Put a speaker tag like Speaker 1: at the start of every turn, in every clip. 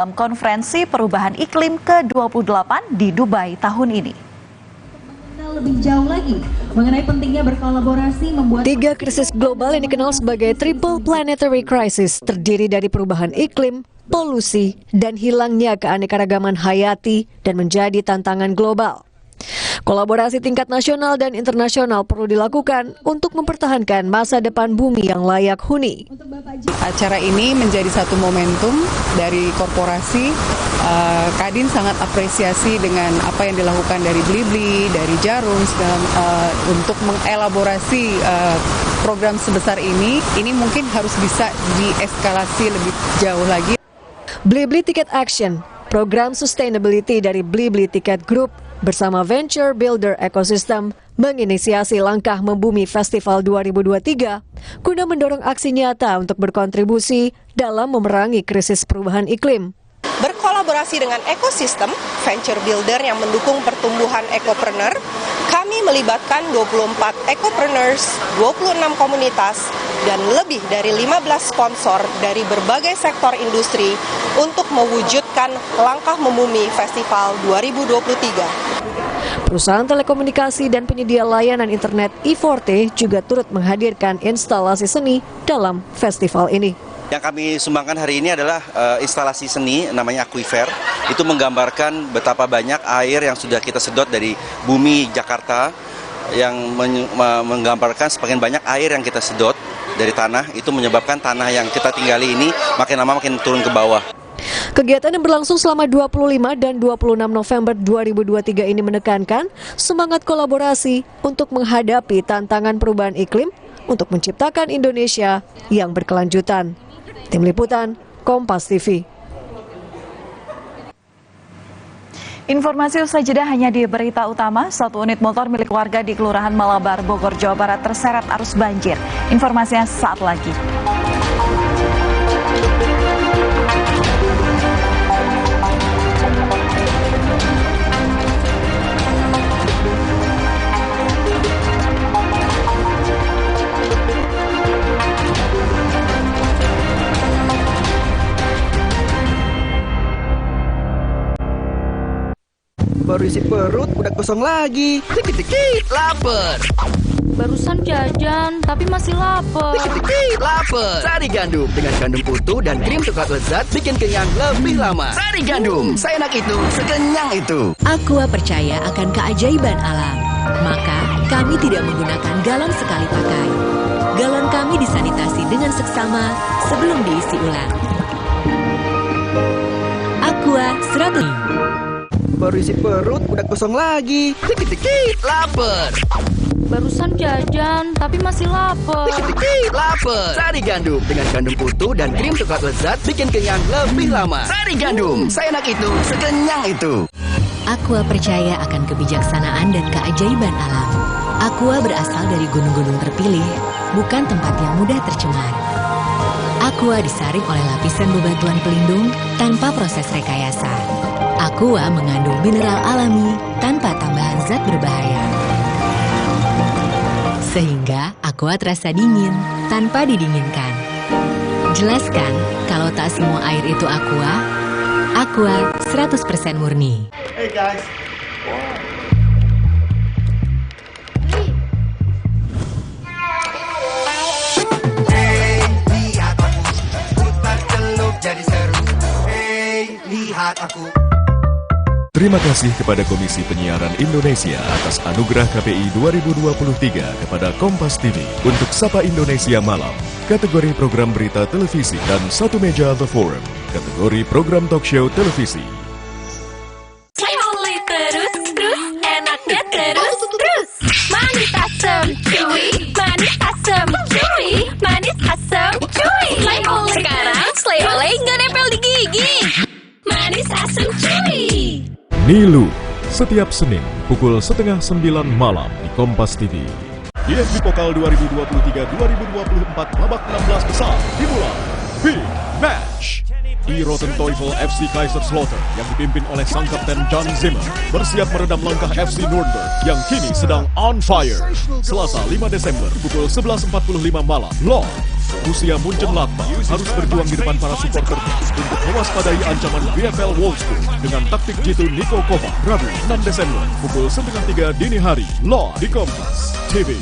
Speaker 1: Dalam konferensi perubahan iklim ke-28 di Dubai tahun ini.
Speaker 2: Lebih jauh lagi mengenai pentingnya berkolaborasi membuat
Speaker 3: 3 krisis global yang dikenal sebagai triple planetary crisis terdiri dari perubahan iklim, polusi, dan hilangnya keanekaragaman hayati dan menjadi tantangan global. Kolaborasi tingkat nasional dan internasional perlu dilakukan untuk mempertahankan masa depan bumi yang layak huni.
Speaker 4: Acara ini menjadi satu momentum dari korporasi. Kadin sangat apresiasi dengan apa yang dilakukan dari Blibli, dari Jarum untuk mengelaborasi program sebesar ini. Ini mungkin harus bisa dieskalasi lebih jauh lagi.
Speaker 3: Blibli Ticket Action, program sustainability dari Blibli Ticket Group bersama Venture Builder Ecosystem menginisiasi langkah Membumi Festival 2023 guna mendorong aksi nyata untuk berkontribusi dalam memerangi krisis perubahan iklim.
Speaker 5: Berkolaborasi dengan ekosistem, venture builder yang mendukung pertumbuhan ekopreneur, kami melibatkan 24 ekopreneurs, 26 komunitas, dan lebih dari 15 sponsor dari berbagai sektor industri untuk mewujudkan langkah Membumi Festival 2023.
Speaker 3: Perusahaan telekomunikasi dan penyedia layanan internet I-Forte juga turut menghadirkan instalasi seni dalam festival ini.
Speaker 6: Yang kami sumbangkan hari ini adalah instalasi seni namanya Aquifer. Itu menggambarkan betapa banyak air yang sudah kita sedot dari bumi Jakarta, yang menggambarkan sebagian banyak air yang kita sedot dari tanah, itu menyebabkan tanah yang kita tinggali ini makin lama makin turun ke bawah.
Speaker 3: Kegiatan yang berlangsung selama 25 dan 26 November 2023 ini menekankan semangat kolaborasi untuk menghadapi tantangan perubahan iklim untuk menciptakan Indonesia yang berkelanjutan. Tim Liputan, Kompas TV.
Speaker 1: Informasi usai jeda hanya di berita utama, 1 unit motor milik warga di Kelurahan Malabar, Bogor, Jawa Barat terseret arus banjir. Informasinya saat lagi.
Speaker 7: Baru isi perut, udah kosong lagi. Dikit-dikit, lapar.
Speaker 8: Barusan jajan, tapi masih lapar.
Speaker 7: Dikit-dikit, lapar. Sari Gandum dengan gandum utuh dan krim coklat lezat bikin kenyang lebih lama. Sari Gandum, seenak itu, sekenyang itu.
Speaker 9: Aqua percaya akan keajaiban alam. Maka, kami tidak menggunakan galon sekali pakai. Galon kami disanitasi dengan seksama sebelum diisi ulang. Aqua 100.
Speaker 7: Baru isi perut, udah kosong lagi. Dikit-dikit, lapar.
Speaker 8: Barusan jajan, tapi masih lapar.
Speaker 7: Dikit-dikit, lapar. Sari Gandum dengan gandum utuh dan krim coklat lezat bikin kenyang lebih lama. Sari Gandum, seenak itu, sekenyang itu.
Speaker 9: Aqua percaya akan kebijaksanaan dan keajaiban alam. Aqua berasal dari gunung-gunung terpilih, bukan tempat yang mudah tercemar. Aqua disaring oleh lapisan bebatuan pelindung tanpa proses rekayasa. Aqua mengandung mineral alami tanpa tambahan zat berbahaya. Sehingga Aqua terasa dingin tanpa didinginkan. Jelaskan kalau tak semua air itu Aqua. Aqua 100% murni.
Speaker 10: Hey guys. Hey, lihat aku. Putar celup jadi seru. Hey, lihat aku.
Speaker 11: Terima kasih kepada Komisi Penyiaran Indonesia atas anugerah KPI 2023 kepada Kompas TV untuk Sapa Indonesia Malam, kategori program berita televisi, dan Satu Meja The Forum, kategori program talk show televisi.
Speaker 12: Terus, enaknya terus. Manis asam cuy, manis asam cuy, manis asam cuy. Sekarang Slay Olay nggak nempel di gigi. Manis asam cuy.
Speaker 11: Nilu, setiap Senin pukul 8:30 malam di Kompas TV. IFB Pokal 2023-2024 babak 16 besar dimulai. Big Match. di Rotten Teufel FC Kaiserslautern yang dipimpin oleh sang kapten John Zimmer bersiap meredam langkah FC Nuremberg yang kini sedang on fire. Selasa 5 Desember pukul 11.45 malam live Borussia Mönchengladbach harus berjuang di depan para supporter untuk mewaspadai ancaman VfL Wolfsburg dengan taktik jitu Niko Kovac. Rabu 6 Desember pukul 9.03 dini hari, live di Kompas TV.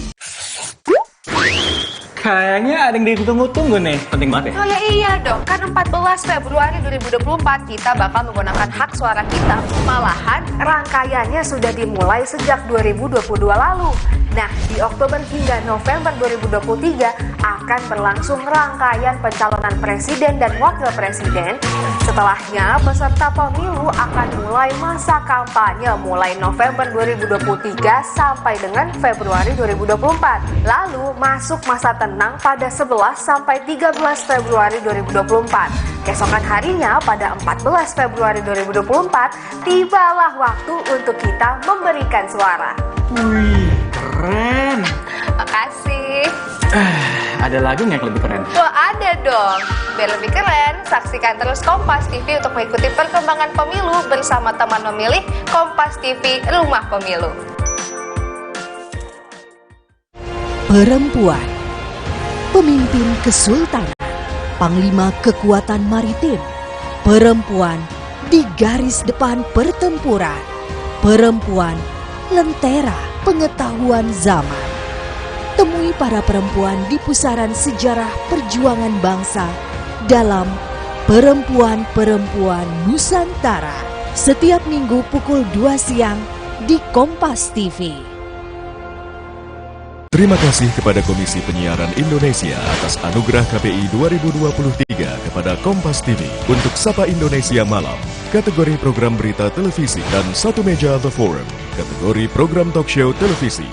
Speaker 13: Kayaknya ada yang ditunggu-tunggu nih, penting banget ya?
Speaker 14: Oh ya iya dong, kan 14 Februari 2024 kita bakal menggunakan hak suara kita. Malahan rangkaiannya sudah dimulai sejak 2022 lalu. Nah, di Oktober hingga November 2023 akan berlangsung rangkaian pencalonan presiden dan wakil presiden. Setelahnya, peserta pemilu akan mulai masa kampanye mulai November 2023 sampai dengan Februari 2024. Lalu masuk masa tenang pada 11 sampai 13 Februari 2024. Keesokan harinya pada 14 Februari 2024, tibalah waktu untuk kita memberikan suara.
Speaker 13: Wih, keren.
Speaker 14: Makasih.
Speaker 13: Ada lagi nggak yang lebih keren?
Speaker 14: Wah, ada dong. Biar lebih keren, saksikan terus Kompas TV untuk mengikuti perkembangan pemilu bersama teman memilih Kompas TV Rumah Pemilu.
Speaker 3: Perempuan, pemimpin kesultanan, panglima kekuatan maritim, perempuan di garis depan pertempuran, perempuan lentera pengetahuan zaman. Temui para perempuan di pusaran sejarah perjuangan bangsa dalam Perempuan-Perempuan Nusantara setiap Minggu pukul 2 siang di Kompas TV.
Speaker 11: Terima kasih kepada Komisi Penyiaran Indonesia atas anugerah KPI 2023 kepada Kompas TV untuk Sapa Indonesia Malam, kategori program berita televisi, dan Satu Meja The Forum, kategori program talk show televisi.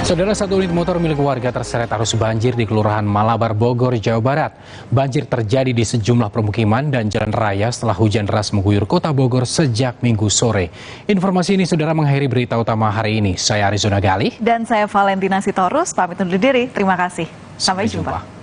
Speaker 15: Saudara, satu unit motor milik warga terseret arus banjir di Kelurahan Malabar, Bogor, Jawa Barat. Banjir terjadi di sejumlah permukiman dan jalan raya setelah hujan deras mengguyur kota Bogor sejak Minggu sore. Informasi ini, saudara, mengakhiri berita utama hari ini. Saya Arizona Gali.
Speaker 1: Dan saya Valentina Sitorus, pamit undur diri. Terima kasih. Sampai jumpa.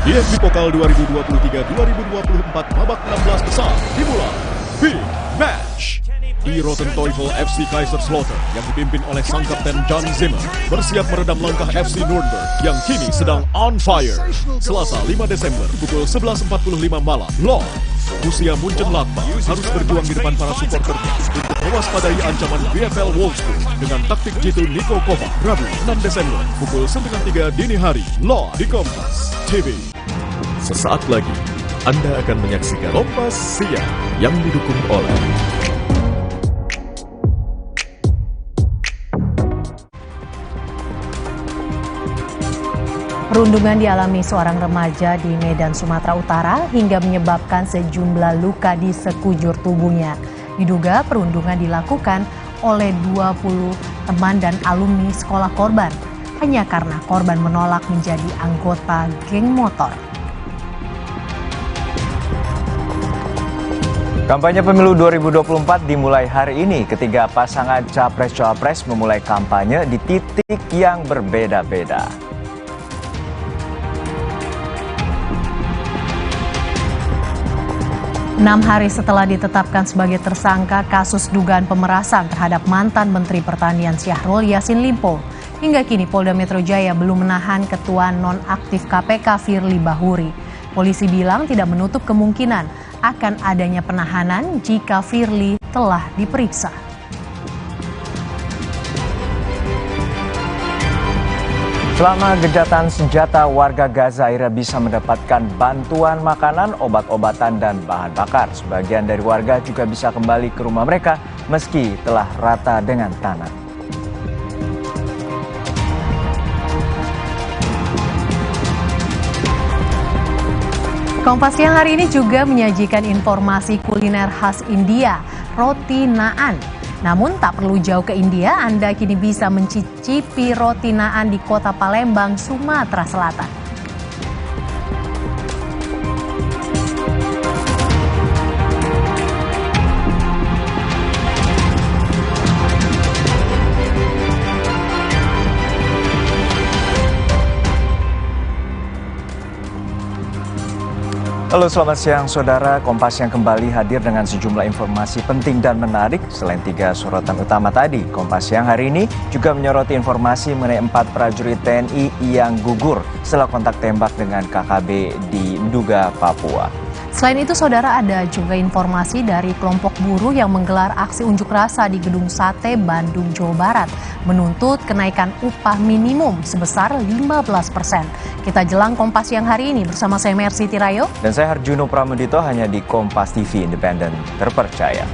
Speaker 11: IFB Pokal 2023-2024 babak 16 besar dimulai. Big Match. Di Roten Teufel FC Kaiserslautern yang dipimpin oleh sang kapten Jan Zimmer bersiap meredam langkah FC Nuremberg yang kini sedang on fire. Selasa 5 Desember pukul 11.45 malam, live. Borussia Mönchengladbach harus berjuang di depan para supporter untuk mewaspadai ancaman VfL Wolfsburg dengan taktik jitu Niko Kovac. Rabu 6 Desember pukul 9.03 dini hari, live di Kompas TV. Sesaat lagi Anda akan menyaksikan Kompas Siang yang didukung oleh
Speaker 16: perundungan dialami seorang remaja di Medan, Sumatera Utara hingga menyebabkan sejumlah luka di sekujur tubuhnya. Diduga perundungan dilakukan oleh 20 teman dan alumni sekolah korban hanya karena korban menolak menjadi anggota geng motor.
Speaker 17: Kampanye Pemilu 2024 dimulai hari ini. Ketiga pasangan Capres-Cawapres memulai kampanye di titik yang berbeda-beda.
Speaker 16: 6 hari setelah ditetapkan sebagai tersangka kasus dugaan pemerasan terhadap mantan Menteri Pertanian Syahrul Yassin Limpo, Hingga kini Polda Metro Jaya belum menahan ketua nonaktif KPK Firly Bahuri. Polisi bilang tidak menutup kemungkinan akan adanya penahanan jika Firly telah diperiksa.
Speaker 17: Selama gencatan senjata, warga Gaza akhirnya bisa mendapatkan bantuan makanan, obat-obatan, dan bahan bakar. Sebagian dari warga juga bisa kembali ke rumah mereka meski telah rata dengan tanah.
Speaker 16: Kompas Siang hari ini juga menyajikan informasi kuliner khas India, roti naan. Namun tak perlu jauh ke India, Anda kini bisa mencicipi roti naan di kota Palembang, Sumatera Selatan.
Speaker 17: Halo, selamat siang saudara. Kompas yang kembali hadir dengan sejumlah informasi penting dan menarik. Selain 3 sorotan utama tadi, Kompas yang hari ini juga menyoroti informasi mengenai 4 prajurit TNI yang gugur setelah kontak tembak dengan KKB di Nduga, Papua.
Speaker 16: Selain itu, saudara, ada juga informasi dari kelompok buruh yang menggelar aksi unjuk rasa di Gedung Sate, Bandung, Jawa Barat, menuntut kenaikan upah minimum sebesar 15%. Kita jelang Kompas yang hari ini bersama saya Mercy Tirayo.
Speaker 17: Dan saya Harjuno Pramudito, hanya di Kompas TV Independen Terpercaya.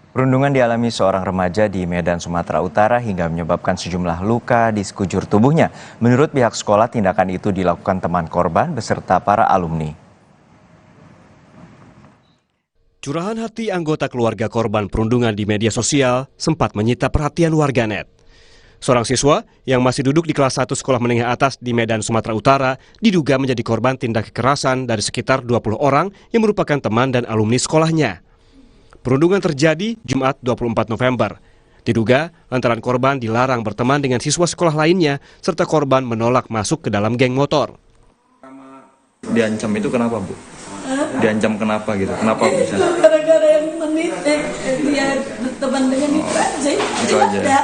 Speaker 17: Perundungan dialami seorang remaja di Medan, Sumatera Utara hingga menyebabkan sejumlah luka di sekujur tubuhnya. Menurut pihak sekolah, tindakan itu dilakukan teman korban beserta para alumni.
Speaker 18: Curahan hati anggota keluarga korban perundungan di media sosial sempat menyita perhatian warganet. Seorang siswa yang masih duduk di kelas 1 sekolah menengah atas di Medan, Sumatera Utara diduga menjadi korban tindak kekerasan dari sekitar 20 orang yang merupakan teman dan alumni sekolahnya. Perundungan terjadi Jumat 24 November. Diduga lantaran korban dilarang berteman dengan siswa sekolah lainnya serta korban menolak masuk ke dalam geng motor.
Speaker 19: Diancam itu kenapa, Bu? Diancam kenapa gitu? Kenapa bisa?
Speaker 20: Gara-gara yang dia berteman dengan itu aja.
Speaker 19: Itu aja.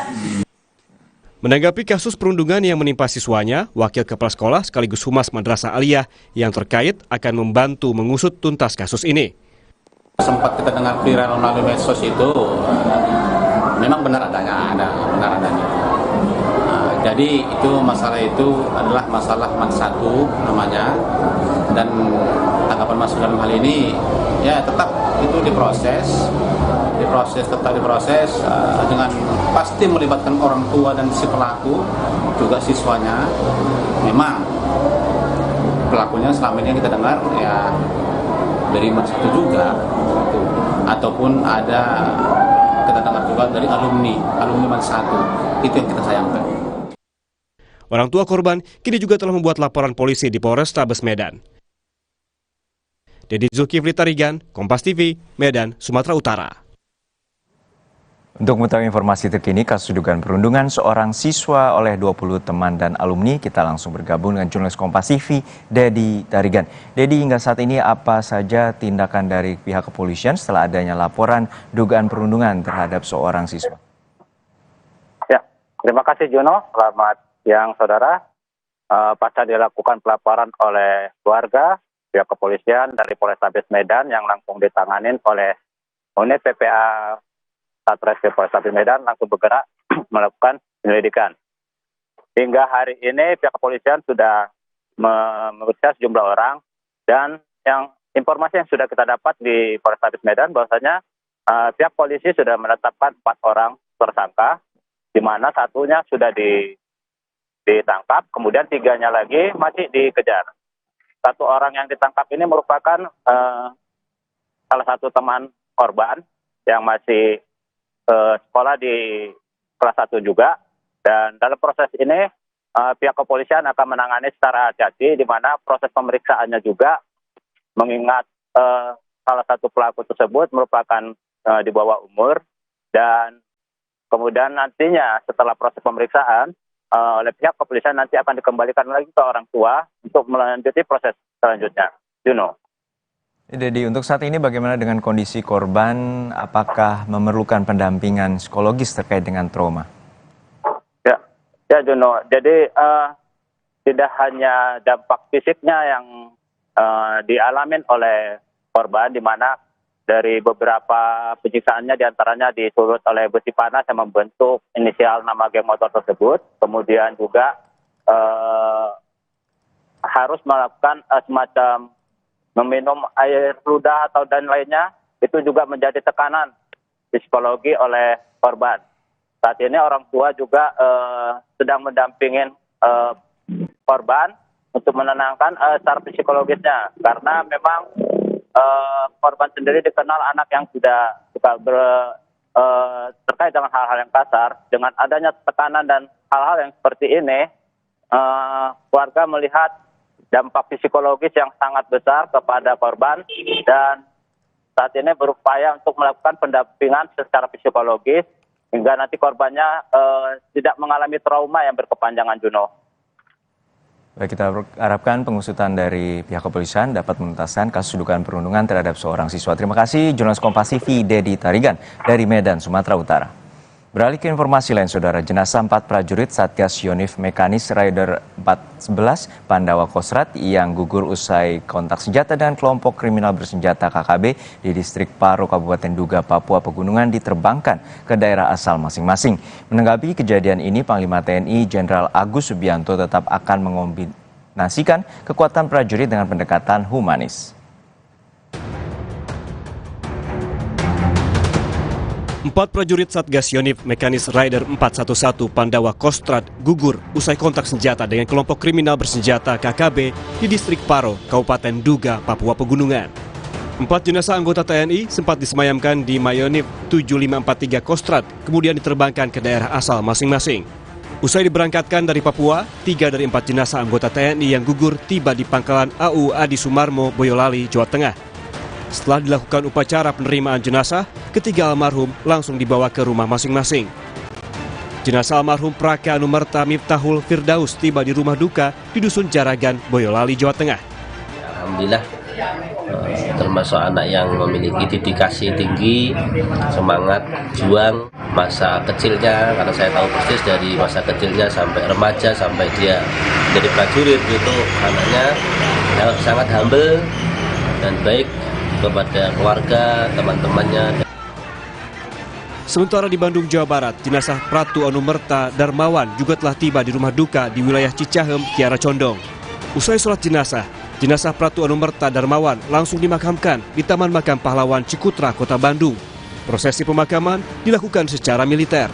Speaker 18: Menanggapi kasus perundungan yang menimpa siswanya, Wakil Kepala Sekolah sekaligus Humas Madrasah Aliyah yang terkait akan membantu mengusut tuntas kasus ini.
Speaker 21: Sempat kita dengar viral melalui medsos itu, memang benar adanya, benar adanya. Jadi itu masalah itu adalah masalah MAN 1 namanya, dan tanggapan Mas dalam hal ini ya tetap itu diproses dengan pasti melibatkan orang tua dan si pelaku juga siswanya. Memang pelakunya selama ini yang kita dengar ya dari MAN 1 juga, ataupun ada kita dengar juga dari alumni MAN 1, itu yang kita sayangkan.
Speaker 18: Orang tua korban kini juga telah membuat laporan polisi di Polrestabes Medan. Dedi Zulkifli Tarigan, Kompas TV, Medan, Sumatera Utara.
Speaker 17: Untuk mengetahui informasi terkini kasus dugaan perundungan seorang siswa oleh 20 teman dan alumni, kita langsung bergabung dengan jurnalis Kompas TV, Dedi Tarigan. Dedi, hingga saat ini apa saja tindakan dari pihak kepolisian setelah adanya laporan dugaan perundungan terhadap seorang siswa?
Speaker 22: Ya, terima kasih Juno. Selamat siang saudara. Pasca dilakukan pelaporan oleh keluarga, pihak kepolisian dari Polrestabes Medan yang langsung ditanganin oleh unit PPA Satreskrim Polrestabes Medan langsung bergerak melakukan penyelidikan. Hingga hari ini pihak kepolisian sudah memeriksa sejumlah orang, dan yang informasi yang sudah kita dapat di Polrestabes Medan bahwasanya pihak polisi sudah menetapkan 4 orang tersangka, di mana satunya sudah ditangkap, kemudian 3-nya lagi masih dikejar. 1 orang yang ditangkap ini merupakan salah satu teman korban yang masih sekolah di kelas 1 juga, dan dalam proses ini pihak kepolisian akan menangani secara hati-hati, di mana proses pemeriksaannya juga mengingat salah satu pelaku tersebut merupakan di bawah umur, dan kemudian nantinya setelah proses pemeriksaan oleh pihak kepolisian nanti akan dikembalikan lagi ke orang tua untuk melanjuti proses selanjutnya. Juno.
Speaker 17: Jadi untuk saat ini bagaimana dengan kondisi korban? Apakah memerlukan pendampingan psikologis terkait dengan trauma?
Speaker 22: Ya Jono, jadi tidak hanya dampak fisiknya yang dialamin oleh korban, di mana dari beberapa penyiksaannya diantaranya disulut oleh besi panas yang membentuk inisial nama geng motor tersebut. Kemudian juga harus melakukan semacam meminum air ludah atau dan lainnya, itu juga menjadi tekanan psikologi oleh korban. Saat ini orang tua juga sedang mendampingin korban untuk menenangkan secara psikologisnya, karena memang korban sendiri dikenal anak yang sudah suka terkait dengan hal-hal yang kasar. Dengan adanya tekanan dan hal-hal yang seperti ini, keluarga melihat dampak psikologis yang sangat besar kepada korban, dan saat ini berupaya untuk melakukan pendampingan secara psikologis hingga nanti korbannya tidak mengalami trauma yang berkepanjangan, Juno.
Speaker 17: Baik, kita harapkan pengusutan dari pihak kepolisian dapat menuntaskan kasus dugaan perundungan terhadap seorang siswa. Terima kasih, jurnalis Kompas TV Dedi Tarigan dari Medan, Sumatera Utara. Beralih ke informasi lain, Saudara, jenazah 4 prajurit Satgas Yonif Mekanis Rider 411 Pandawa Kostrat yang gugur usai kontak senjata dengan kelompok kriminal bersenjata KKB di distrik Paro, Kabupaten Duga, Papua Pegunungan diterbangkan ke daerah asal masing-masing. Menanggapi kejadian ini, Panglima TNI Jenderal Agus Subianto tetap akan mengombinasikan kekuatan prajurit dengan pendekatan humanis.
Speaker 18: 4 prajurit Satgas Yonif Mekanis Rider 411 Pandawa Kostrat gugur usai kontak senjata dengan kelompok kriminal bersenjata KKB di distrik Paro, Kabupaten Duga, Papua Pegunungan. 4 jenazah anggota TNI sempat disemayamkan di Mayonif 7543 Kostrat, kemudian diterbangkan ke daerah asal masing-masing. Usai diberangkatkan dari Papua, 3 dari 4 jenazah anggota TNI yang gugur tiba di Pangkalan AU Adi Sumarmo, Boyolali, Jawa Tengah. Setelah dilakukan upacara penerimaan jenazah, ketiga almarhum langsung dibawa ke rumah masing-masing. Jenazah almarhum Praka Anumerta Miftahul Firdaus tiba di rumah duka di Dusun Jaragan, Boyolali, Jawa Tengah.
Speaker 2: Alhamdulillah, termasuk anak yang memiliki dedikasi tinggi, semangat, juang, masa kecilnya, karena saya tahu persis dari masa kecilnya sampai remaja, sampai dia jadi prajurit, itu anaknya sangat humble dan baik kepada keluarga, teman-temannya.
Speaker 18: Sementara di Bandung, Jawa Barat, jenazah Pratu Anumerta Darmawan juga telah tiba di rumah duka di wilayah Cicahem, Kiara Condong. Usai sholat jenazah, jenazah Pratu Anumerta Darmawan langsung dimakamkan di Taman Makam Pahlawan Cikutra, Kota Bandung. Prosesi pemakaman dilakukan secara militer.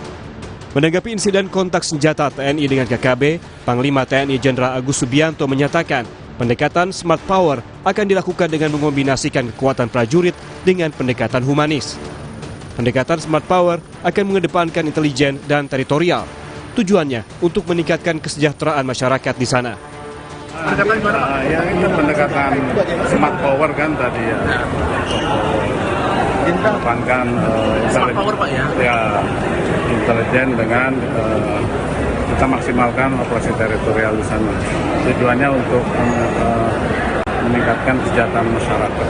Speaker 18: Menanggapi insiden kontak senjata TNI dengan KKB, Panglima TNI Jenderal Agus Subianto menyatakan pendekatan smart power akan dilakukan dengan mengombinasikan kekuatan prajurit dengan pendekatan humanis. Pendekatan smart power akan mengedepankan intelijen dan teritorial. Tujuannya untuk meningkatkan kesejahteraan masyarakat di sana.
Speaker 4: Ya itu pendekatan smart power kan tadi ya. Mengedepankan smart power Pak ya, intelijen dengan kita maksimalkan operasi teritorial di sana. Tujuannya untuk meningkatkan kesejahteraan masyarakat.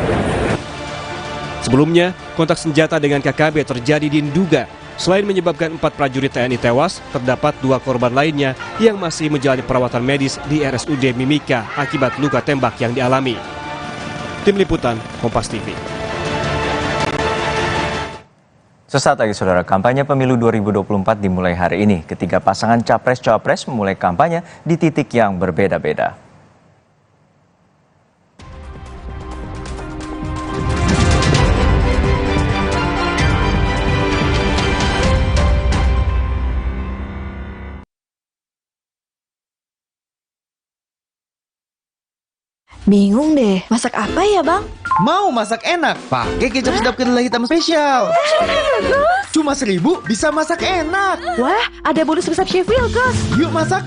Speaker 18: Sebelumnya, kontak senjata dengan KKB terjadi di Nduga. Selain menyebabkan 4 prajurit TNI tewas, terdapat 2 korban lainnya yang masih menjalani perawatan medis di RSUD Mimika akibat luka tembak yang dialami. Tim Liputan, Kompas TV.
Speaker 17: Sesaat lagi, Saudara, kampanye pemilu 2024 dimulai hari ini. Ketiga pasangan Capres-Cawapres memulai kampanye di titik yang berbeda-beda.
Speaker 23: Bingung deh, masak apa ya Bang?
Speaker 24: Mau masak enak? Pakai kecap sedap kedelai hitam spesial. Cuma 1.000 bisa masak enak.
Speaker 23: Wah, ada bonus resep Chef Wilkos.
Speaker 24: Yuk masak.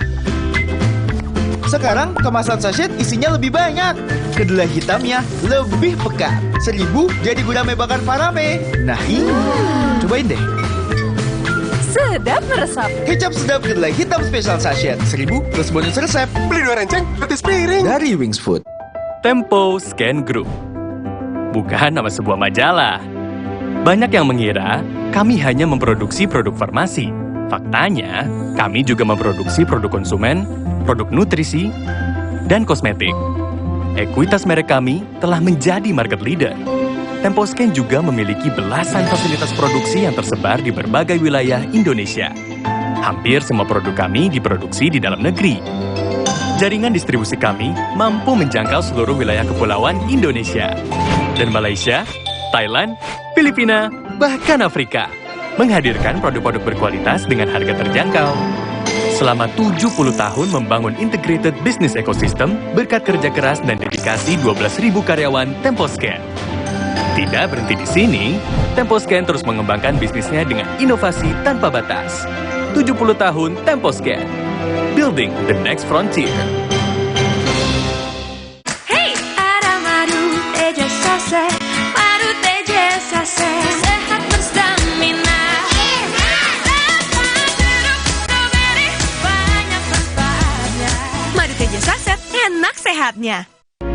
Speaker 24: Sekarang kemasan sachet isinya lebih banyak. Kedelai hitamnya lebih pekat. 1.000 jadi gudame bakar parame. Nah ini, cobain deh.
Speaker 23: Sedap meresap.
Speaker 24: Kecap sedap kedelai hitam spesial sachet 1.000 plus bonus resep. Beli 2 renceng, gratis piring. Dari Wings Food.
Speaker 25: Tempo Scan Group.
Speaker 5: bukan nama sebuah majalah. Banyak yang mengira kami hanya memproduksi produk farmasi. Faktanya, kami juga memproduksi produk konsumen, produk nutrisi, dan kosmetik. Ekuitas merek kami telah menjadi market leader. Temposcan juga memiliki belasan fasilitas produksi yang tersebar di berbagai wilayah Indonesia. Hampir semua produk kami diproduksi di dalam negeri. Jaringan distribusi kami mampu menjangkau seluruh wilayah kepulauan Indonesia. Dan Malaysia, Thailand, Filipina, bahkan Afrika. Menghadirkan produk-produk berkualitas dengan harga terjangkau. Selama 70 tahun membangun integrated business ecosystem berkat kerja keras dan dedikasi 12.000 karyawan Temposcan. Tidak berhenti di sini, Temposcan terus mengembangkan bisnisnya dengan inovasi tanpa batas. 70 tahun Temposcan, building the next frontier.
Speaker 12: Hey, ada madu teja sase, madu teja sase, sehat berstamina. Banyak manfaatnya. Madu teja saset, enak sehatnya.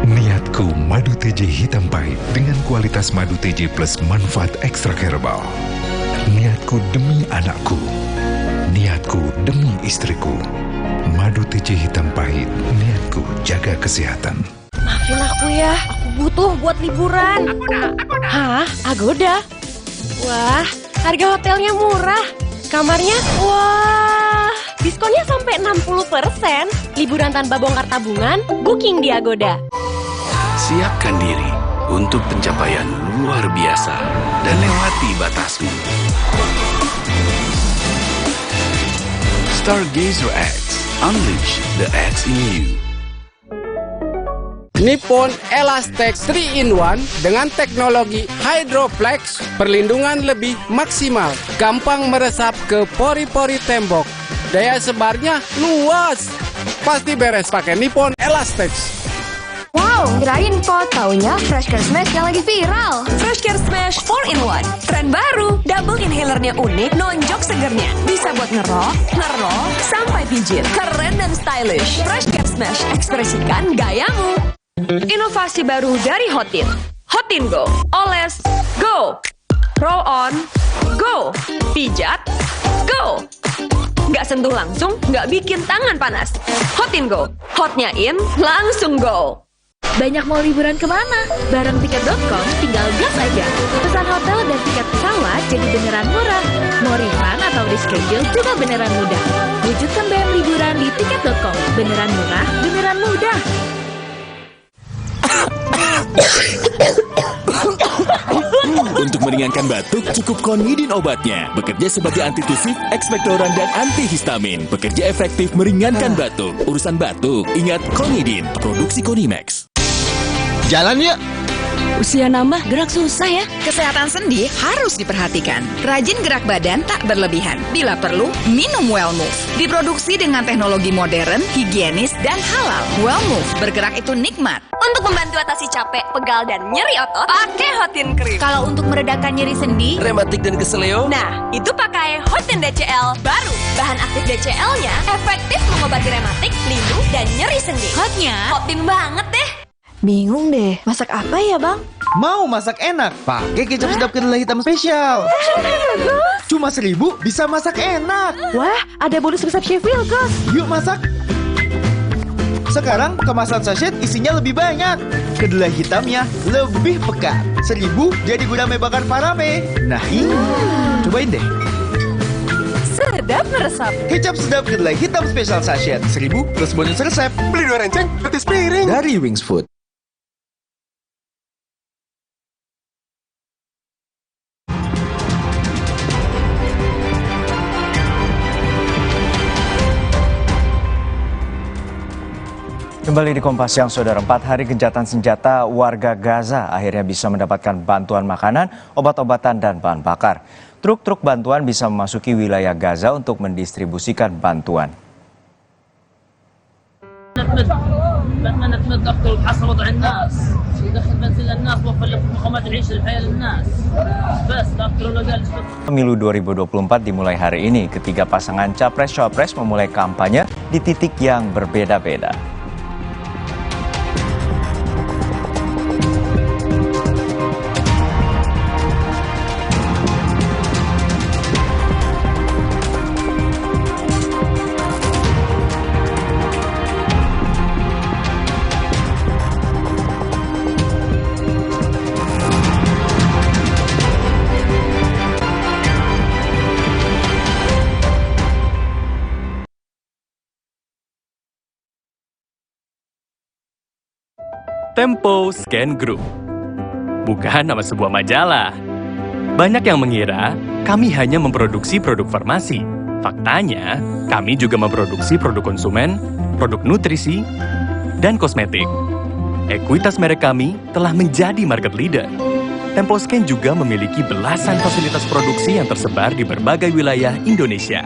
Speaker 6: Niatku madu TJ hitam pahit dengan kualitas madu TJ plus manfaat ekstra herbal. Niatku demi anakku. Niatku demi istriku. Madu TJ hitam pahit, niatku jaga kesehatan.
Speaker 23: Maafin aku ya, aku butuh buat liburan. Hah? Agoda? Wah, harga hotelnya murah. Kamarnya, wah, diskonnya sampai 60%. Liburan tanpa bongkar tabungan, booking di Agoda.
Speaker 6: Siapkan diri untuk pencapaian luar biasa dan lewati batasmu. Stargazer X, unleash the X in you.
Speaker 7: Nippon Elastex 3-in-1 dengan teknologi Hydroflex, perlindungan lebih maksimal, gampang meresap ke pori-pori tembok, daya sebarnya luas. Pasti beres pakai Nippon Elastex.
Speaker 8: Wow, kirain kok taunya Fresh Care Smash yang lagi viral.
Speaker 25: Fresh Care Smash 4-in-1, tren baru. Double inhalernya unik, nonjok segernya. Bisa buat ngerok, sampai pijit. Keren dan stylish. Fresh Care Smash, ekspresikan gayamu. Inovasi baru dari Hotin. Hotin Go, oles, go. Roll on, go. Pijat, go. Nggak sentuh langsung, nggak bikin tangan panas. Hotin Go, hotnya in, langsung go.
Speaker 23: Banyak mau liburan kemana? Bareng tiket.com tinggal gas aja. Pesan hotel dan tiket pesawat jadi beneran murah. Mau refund atau reschedule juga beneran mudah. Wujudkan BM liburan di tiket.com. Beneran murah, beneran mudah.
Speaker 6: Untuk meringankan batuk, cukup Konidin obatnya. Bekerja sebagai antitusif, ekspektoran, dan antihistamin. Bekerja efektif meringankan batuk. Urusan batuk, ingat Konidin, produksi Konimax.
Speaker 26: Jalan yuk!
Speaker 27: Usia nambah, gerak susah ya.
Speaker 28: Kesehatan sendi harus diperhatikan. Rajin gerak badan tak berlebihan. Bila perlu, minum Wellmove. Diproduksi dengan teknologi modern, higienis, dan halal. Wellmove, bergerak itu nikmat.
Speaker 25: Untuk membantu atasi capek, pegal, dan nyeri otot, pakai Hotin Cream.
Speaker 28: Kalau untuk meredakan nyeri sendi,
Speaker 6: rematik dan keseleo,
Speaker 25: nah, itu pakai Hotin DCL baru. Bahan aktif DCL-nya efektif mengobati rematik, lindung, dan nyeri sendi.
Speaker 28: hotnya
Speaker 25: Hotin banget deh.
Speaker 23: Bingung deh, masak apa ya bang?
Speaker 24: Mau masak enak? Pakai kecap sedap kedelai hitam spesial. Cuma 1.000 bisa masak enak.
Speaker 23: Wah, ada bonus resep Chef Wilkos.
Speaker 24: Yuk masak. Sekarang kemasan sachet isinya lebih banyak. Kedelai hitamnya lebih pekat. 1.000 jadi gudame bakar Farame. Nah ini, cobain deh.
Speaker 23: Sedap meresap.
Speaker 24: Kecap sedap kedelai hitam spesial sachet 1.000 plus bonus resep.
Speaker 6: Beli 2 renceng, gratis piring.
Speaker 24: Dari Wings Food.
Speaker 17: Kembali di Kompas Siang, Saudara. 4 hari gencatan senjata, warga Gaza akhirnya bisa mendapatkan bantuan makanan, obat-obatan, dan bahan bakar. Truk-truk bantuan bisa memasuki wilayah Gaza untuk mendistribusikan bantuan. Pemilu 2024 dimulai hari ini. Ketiga pasangan Capres-Cawapres memulai kampanye di titik yang berbeda-beda.
Speaker 5: Tempo Scan Group. Bukan nama sebuah majalah. Banyak yang mengira kami hanya memproduksi produk farmasi. Faktanya, kami juga memproduksi produk konsumen, produk nutrisi, dan kosmetik. Ekuitas merek kami telah menjadi market leader. Temposcan juga memiliki belasan fasilitas produksi yang tersebar di berbagai wilayah Indonesia.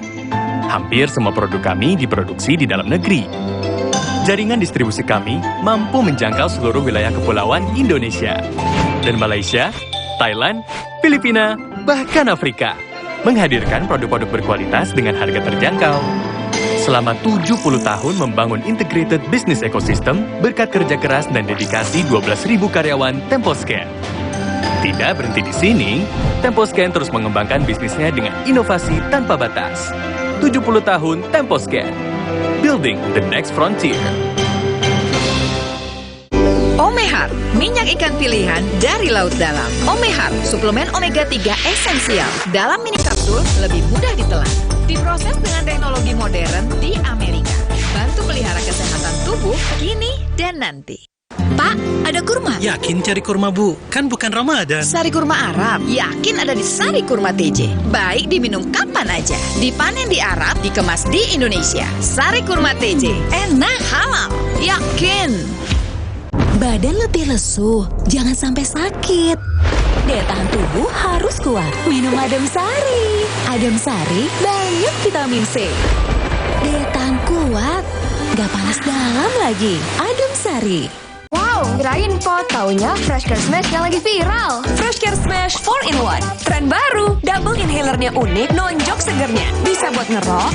Speaker 5: Hampir semua produk kami diproduksi di dalam negeri. Jaringan distribusi kami mampu menjangkau seluruh wilayah kepulauan Indonesia dan Malaysia, Thailand, Filipina, bahkan Afrika. Menghadirkan produk-produk berkualitas dengan harga terjangkau. Selama 70 tahun membangun integrated business ecosystem berkat kerja keras dan dedikasi 12.000 karyawan Temposcan. Tidak berhenti di sini, Temposcan terus mengembangkan bisnisnya dengan inovasi tanpa batas. 70 tahun Temposcan, building the next frontier.
Speaker 28: Omehar, minyak ikan pilihan dari laut dalam. Omehar, suplemen omega 3 esensial. Dalam mini kapsul, lebih mudah ditelan. Diproses dengan teknologi modern di Amerika. Bantu pelihara kesehatan tubuh kini dan nanti. Pak, ada kurma?
Speaker 1: Yakin cari kurma, Bu? Kan bukan Ramadan.
Speaker 28: Sari kurma Arab, yakin ada di Sari Kurma TJ. Baik diminum kapan aja. Dipanen di Arab, dikemas di Indonesia. Sari Kurma TJ, enak halal. Yakin.
Speaker 27: Badan letih lesu, jangan sampai sakit. Daya tahan tubuh harus kuat. Minum Adem Sari. Adem Sari banyak vitamin C. Daya tahan kuat, gak panas dalam lagi. Adem Sari.
Speaker 8: Wow, kirain kok taunya Fresh Care Smash yang lagi viral.
Speaker 25: Fresh Care Smash 4-in-1. Tren baru, double inhalernya unik, nonjok segernya. Bisa buat ngerok,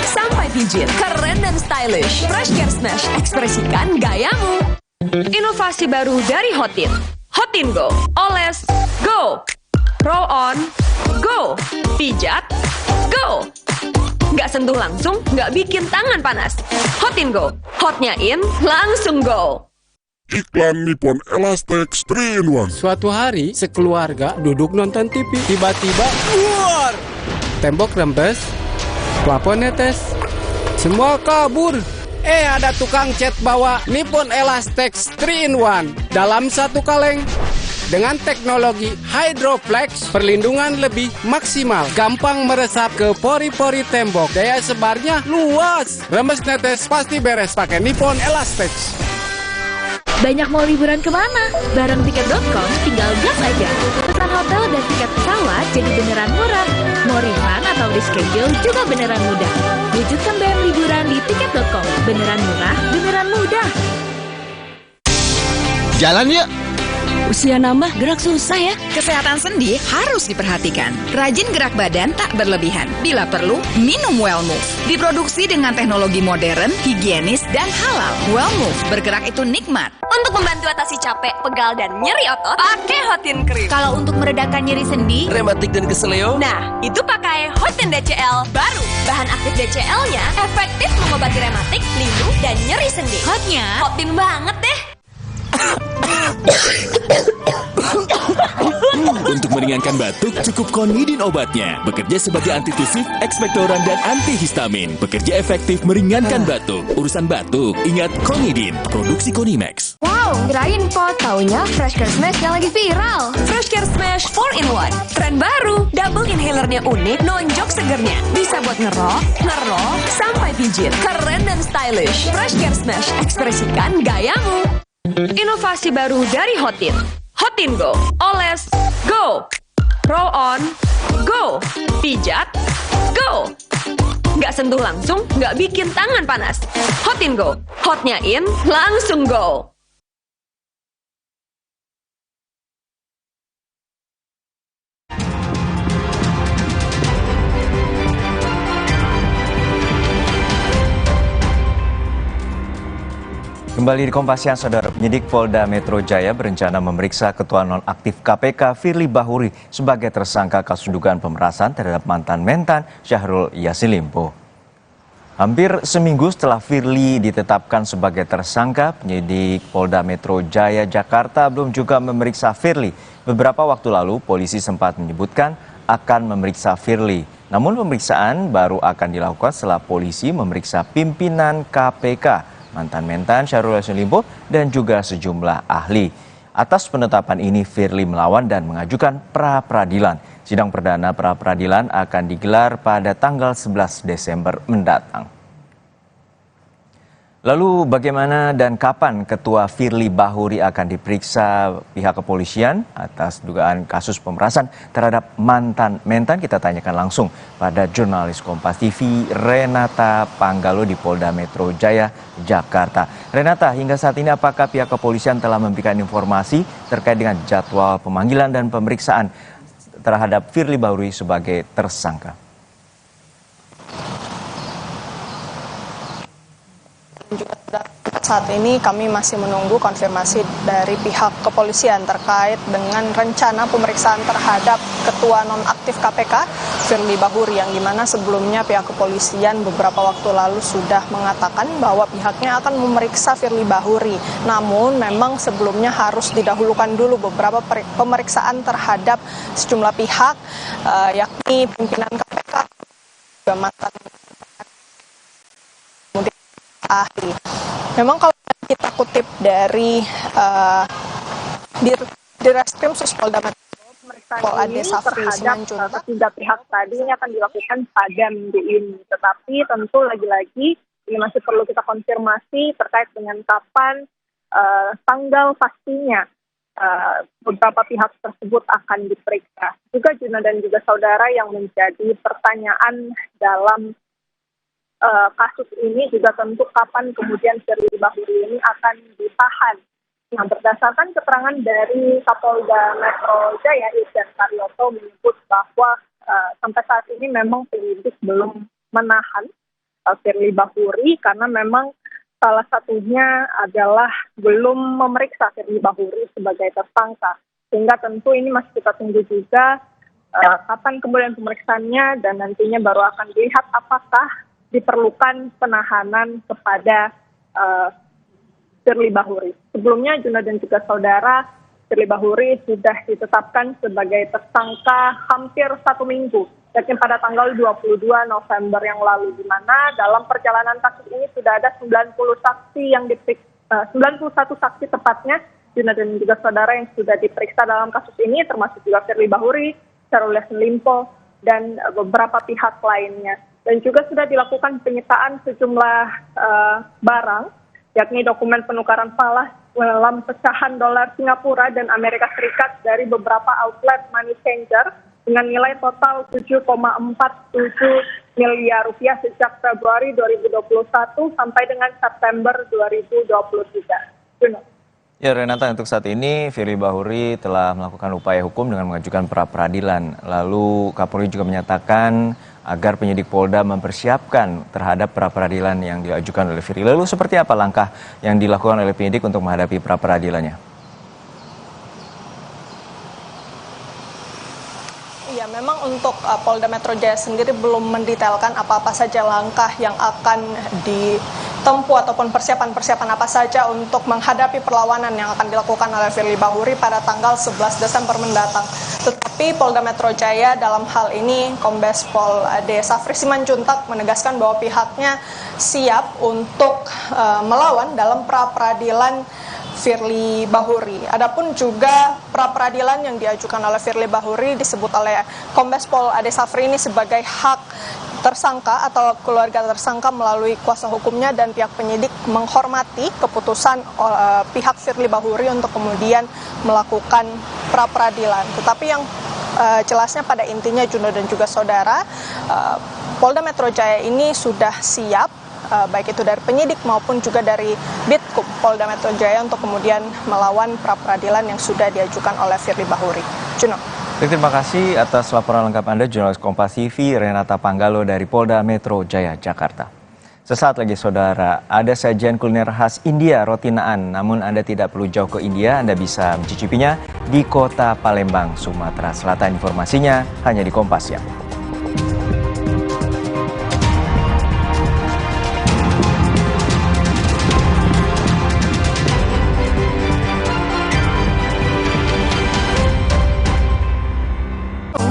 Speaker 25: sampai pijit. Keren dan stylish. Fresh Care Smash, ekspresikan gayamu. Inovasi baru dari Hotin. Hotin Go. Oles, go. Roll on, go. Pijat, go. Nggak sentuh langsung, nggak bikin tangan panas. Hotin Go. Hotnya in, langsung go.
Speaker 3: Iklan Nippon Elastex 3-in-1.
Speaker 7: Suatu hari, sekeluarga duduk nonton TV. Tiba-tiba, keluar! Tembok rembes, plafon netes, semua kabur. Ada tukang cat bawa Nippon Elastex 3-in-1 dalam satu kaleng. Dengan teknologi Hydroflex, perlindungan lebih maksimal. Gampang meresap ke pori-pori tembok. Daya sebarnya luas. Rembes netes pasti beres pakai Nippon Elastex.
Speaker 23: Banyak mau liburan kemana? Bareng tiket.com tinggal gas aja. Pesan hotel dan tiket pesawat jadi beneran murah. Mau refund atau reschedule juga beneran mudah. Wujudkan bayar liburan di tiket.com. Beneran murah, beneran mudah.
Speaker 26: Jalan yuk!
Speaker 27: Usia nambah, gerak susah ya.
Speaker 28: Kesehatan sendi harus diperhatikan. Rajin gerak badan tak berlebihan. Bila perlu, minum Wellmove. Diproduksi dengan teknologi modern, higienis, dan halal. Wellmove, bergerak itu nikmat.
Speaker 25: Untuk membantu atasi capek, pegal, dan nyeri otot, pakai Hotin Cream.
Speaker 23: Kalau untuk meredakan nyeri sendi,
Speaker 1: rematik dan keseleo,
Speaker 25: nah, itu pakai Hotin DCL baru. Bahan aktif DCL-nya efektif mengobati rematik, linu, dan nyeri sendi.
Speaker 23: hotnya
Speaker 25: Hotin banget deh.
Speaker 9: Untuk meringankan batuk, cukup Konidin obatnya. Bekerja sebagai antitusif, ekspektoran, dan antihistamin. Bekerja efektif meringankan batuk. Urusan batuk, ingat Konidin. Produksi Konimax.
Speaker 8: Wow, kirain kok taunya Fresh Care Smash yang lagi viral.
Speaker 25: Fresh Care Smash 4-in-1. Tren baru, double inhalernya unik, nonjok segernya. Bisa buat ngerok, sampai pijit. Keren dan stylish. Fresh Care Smash, ekspresikan gayamu. Inovasi baru dari Hotin. Hotin Go. Oles, go. Roll on, go. Pijat, go. Nggak sentuh langsung, nggak bikin tangan panas. Hotin Go. Hotnya in, langsung go.
Speaker 17: Kembali di Kompas Siang, Saudara. Penyidik Polda Metro Jaya berencana memeriksa Ketua Nonaktif KPK Firly Bahuri sebagai tersangka kasus dugaan pemerasan terhadap mantan Mentan Syahrul Yassin Limpo. Hampir seminggu setelah Firly ditetapkan sebagai tersangka, penyidik Polda Metro Jaya Jakarta belum juga memeriksa Firly. Beberapa waktu lalu, polisi sempat menyebutkan akan memeriksa Firly. Namun pemeriksaan baru akan dilakukan setelah polisi memeriksa pimpinan KPK. mantan mentan Syahrul Yassin Limpo, dan juga sejumlah ahli. Atas penetapan ini, Firly melawan dan mengajukan pra-peradilan. Sidang perdana pra-peradilan akan digelar pada tanggal 11 Desember mendatang. Lalu bagaimana dan kapan Ketua Firly Bahuri akan diperiksa pihak kepolisian atas dugaan kasus pemerasan terhadap mantan mentan? Kita tanyakan langsung pada jurnalis Kompas TV Renata Panggalo di Polda Metro Jaya, Jakarta. Renata, hingga saat ini apakah pihak kepolisian telah memberikan informasi terkait dengan jadwal pemanggilan dan pemeriksaan terhadap Firly Bahuri sebagai tersangka?
Speaker 10: Saat ini kami masih menunggu konfirmasi dari pihak kepolisian terkait dengan rencana pemeriksaan terhadap Ketua Nonaktif KPK, Firly Bahuri, yang dimana sebelumnya pihak kepolisian beberapa waktu lalu sudah mengatakan bahwa pihaknya akan memeriksa Firly Bahuri. Namun memang sebelumnya harus didahulukan dulu beberapa pemeriksaan terhadap sejumlah pihak, yakni pimpinan KPK, juga mantan ahli. Memang kalau kita kutip dari Direskrim Suspolda Metro Pol Ade Safri terhadap ketiga pihak tadi ini akan dilakukan pada minggu ini. Tetapi tentu lagi-lagi ini masih perlu kita konfirmasi terkait dengan kapan tanggal pastinya beberapa pihak tersebut akan diperiksa. Juga Juna dan juga saudara, yang menjadi pertanyaan dalam kasus ini juga tentu kapan kemudian Firly Bahuri ini akan ditahan. Nah, berdasarkan keterangan dari Kapolda Metro Jaya Irjen Karyoto menyebut bahwa sampai saat ini memang penyidik belum menahan Firly Bahuri karena memang salah satunya adalah belum memeriksa Firly Bahuri sebagai tersangka. Sehingga tentu ini masih kita tunggu juga kapan kemudian pemeriksaannya, dan nantinya baru akan dilihat apakah diperlukan penahanan kepada Firly Bahuri. Sebelumnya Juna dan juga saudara, Firly Bahuri sudah ditetapkan sebagai tersangka hampir 1 minggu, yakni pada tanggal 22 November yang lalu, di mana dalam perjalanan kasus ini sudah ada 91 saksi tepatnya, Juna dan juga saudara, yang sudah diperiksa dalam kasus ini, termasuk juga Firly Bahuri, Syahrul Yassin Limpo, dan beberapa pihak lainnya. Dan juga sudah dilakukan penyitaan sejumlah barang, yakni dokumen penukaran falas dalam pecahan dolar Singapura dan Amerika Serikat dari beberapa outlet money changer dengan nilai total 7,47 miliar rupiah sejak Februari 2021 sampai dengan September 2023. Juno.
Speaker 17: Ya, Renata, untuk saat ini Firly Bahuri telah melakukan upaya hukum dengan mengajukan pra-peradilan. Lalu Kapolri juga menyatakan agar penyidik Polda mempersiapkan terhadap pra-peradilan yang diajukan oleh Firly. Lalu seperti apa langkah yang dilakukan oleh penyidik untuk menghadapi pra-peradilannya?
Speaker 10: Iya, memang untuk Polda Metro Jaya sendiri belum mendetailkan apa-apa saja langkah yang akan ditempuh ataupun persiapan-persiapan apa saja untuk menghadapi perlawanan yang akan dilakukan oleh Firly Bahuri pada tanggal 11 Desember mendatang. Tetapi Polda Metro Jaya dalam hal ini Kombes Pol Ade Safri Simanjuntak menegaskan bahwa pihaknya siap untuk melawan dalam pra-peradilan Firly Bahuri. Adapun juga pra-peradilan yang diajukan oleh Firly Bahuri disebut oleh Kombes Pol Ade Safri ini sebagai hak tersangka atau keluarga tersangka melalui kuasa hukumnya, dan pihak penyidik menghormati keputusan pihak Firly Bahuri untuk kemudian melakukan pra-peradilan. Tetapi yang jelasnya pada intinya Juno dan juga saudara, Polda Metro Jaya ini sudah siap, baik itu dari penyidik maupun juga dari Bitkum Polda Metro Jaya untuk kemudian melawan pra-peradilan yang sudah diajukan oleh Firly Bahuri. Juno.
Speaker 17: Terima kasih atas laporan lengkap Anda, jurnalis Kompas TV Renata Panggalo dari Polda Metro Jaya, Jakarta. Sesaat lagi saudara, ada sajian kuliner khas India, roti naan. Namun Anda tidak perlu jauh ke India, Anda bisa mencicipinya di kota Palembang, Sumatera Selatan. Informasinya hanya di Kompas Siang.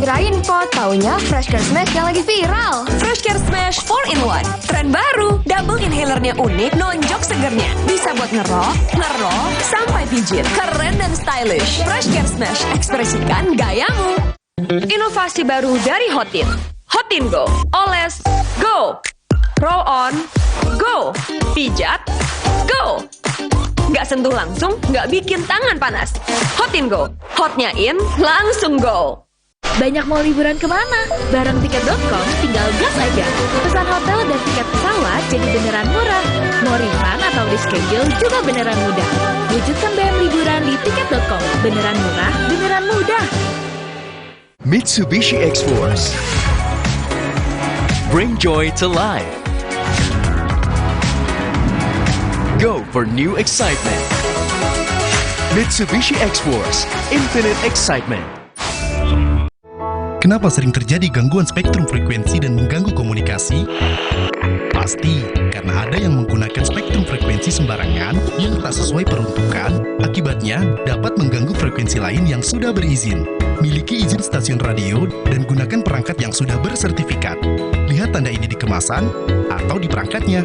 Speaker 8: Kirain po, taunya Fresh Care Smash yang lagi viral.
Speaker 25: Fresh Care Smash 4-in-1, tren baru. baru, double inhalernya unik, nonjok segernya. Bisa buat ngerok, sampai pijit. Keren dan stylish. Fresh Care Smash, ekspresikan gayamu. Inovasi baru dari Hotin. Hotin Go. Oles, go. Roll on, go. Pijat, go. Nggak sentuh langsung, nggak bikin tangan panas. Hotin Go. Hotnya in, langsung go.
Speaker 8: Banyak mau liburan kemana? Bareng tiket.com tinggal gas aja. Pesan hotel dan tiket pesawat jadi beneran murah. Mau refund atau reschedule juga beneran mudah. Wujudkan BM liburan di tiket.com. Beneran murah, beneran mudah.
Speaker 11: Mitsubishi X-Force.
Speaker 5: Bring joy to life.
Speaker 11: Go for new excitement. Mitsubishi X-Force. Infinite excitement.
Speaker 13: Kenapa sering terjadi gangguan spektrum frekuensi dan mengganggu komunikasi? Pasti karena ada yang menggunakan spektrum frekuensi sembarangan yang tak sesuai peruntukan, akibatnya dapat mengganggu frekuensi lain yang sudah berizin. Miliki izin stasiun radio dan gunakan perangkat yang sudah bersertifikat. Lihat tanda ini di kemasan atau di perangkatnya.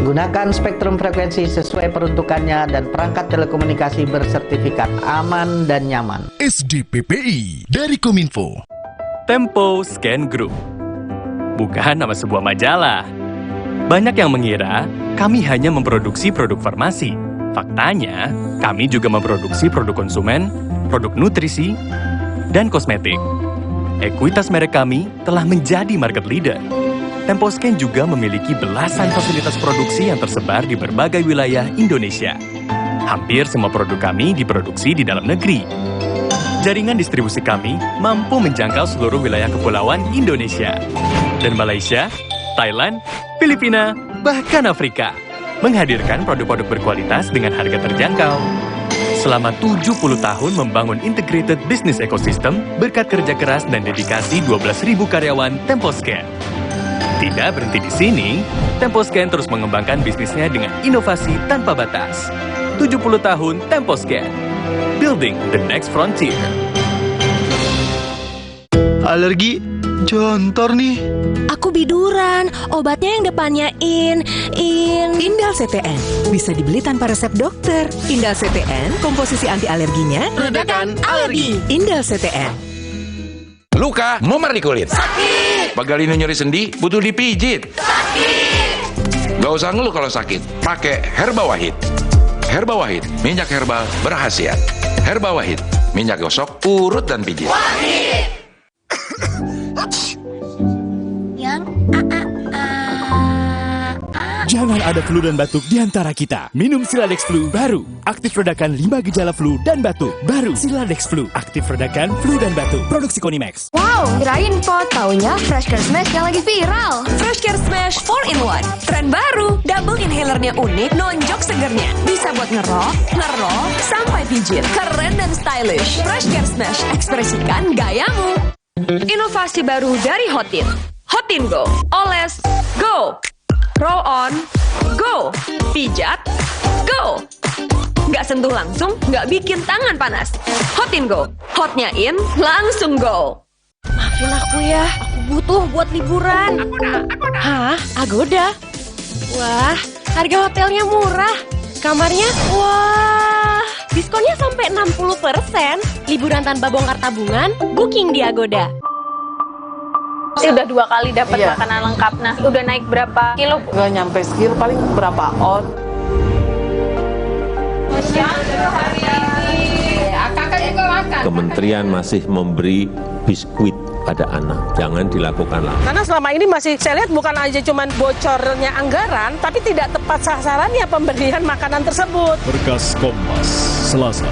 Speaker 14: Gunakan spektrum frekuensi sesuai peruntukannya dan perangkat telekomunikasi bersertifikat aman dan nyaman.
Speaker 13: SDPPI dari Kominfo.
Speaker 5: Tempo Scan Group. Bukan nama sebuah majalah. Banyak yang mengira kami hanya memproduksi produk farmasi. Faktanya, kami juga memproduksi produk konsumen, produk nutrisi, dan kosmetik. Ekuitas merek kami telah menjadi market leader. Tempo Scan juga memiliki belasan fasilitas produksi yang tersebar di berbagai wilayah Indonesia. Hampir semua produk kami diproduksi di dalam negeri. Jaringan distribusi kami mampu menjangkau seluruh wilayah kepulauan Indonesia dan Malaysia, Thailand, Filipina, bahkan Afrika, menghadirkan produk-produk berkualitas dengan harga terjangkau. Selama 70 tahun membangun integrated business ecosystem berkat kerja keras dan dedikasi 12.000 karyawan Tempo Scan. Tidak berhenti di sini, Tempo Scan terus mengembangkan bisnisnya dengan inovasi tanpa batas. 70 tahun Tempo Scan. Building the next frontier.
Speaker 26: Alergi jontor nih.
Speaker 23: Aku biduran, obatnya yang depannya
Speaker 15: Indal CTN. Bisa dibeli tanpa resep dokter. Indal CTN, komposisi anti alerginya
Speaker 7: redakan alergi.
Speaker 15: Indal CTN.
Speaker 16: Luka, memar di kulit.
Speaker 15: Sakit.
Speaker 16: Pagalino nyeri sendi, butuh dipijit.
Speaker 15: Sakit.
Speaker 16: Gak usah ngeluh kalau sakit. Pakai Herba Wahid. Herba Wahid, minyak herbal berkhasiat. Herba Wahid, minyak gosok, urut dan pijit.
Speaker 15: Wahid.
Speaker 9: Jangan ada flu dan batuk di antara kita. Minum Siladex Flu baru. Aktif redakan 5 gejala flu dan batuk. Baru Siladex Flu. Aktif redakan flu dan batuk. Produksi Konimax.
Speaker 8: Wow, kirain pot. Taunya Fresh Care Smash yang lagi viral.
Speaker 25: Fresh Care Smash 4-in-1. Tren baru. Double inhalernya unik, nonjok segernya. Bisa buat ngerok, sampai pijit. Keren dan stylish. Fresh Care Smash, ekspresikan gayamu. Inovasi baru dari Hotin. Hotin Go. Oles, go. Roll on, go. Pijat, go. Nggak sentuh langsung, nggak bikin tangan panas. Hotin Go. Hotnya in, langsung go.
Speaker 23: Maafin aku ya, aku butuh buat liburan. Hah? Agoda? Wah, harga hotelnya murah. Kamarnya, wah, diskonnya sampai 60%. Liburan tanpa bongkar tabungan, booking di Agoda.
Speaker 10: Udah 2 kali dapat makanan lengkap. Nah, udah naik berapa kilo?
Speaker 14: Nggak nyampe sekilo, paling berapa on.
Speaker 19: Kementerian masih memberi biskuit pada anak. Jangan dilakukan lagi.
Speaker 20: Karena selama ini masih saya lihat bukan aja cuman bocornya anggaran, tapi tidak tepat sasarannya pemberian makanan tersebut.
Speaker 21: Berkas Kompas, Selasa,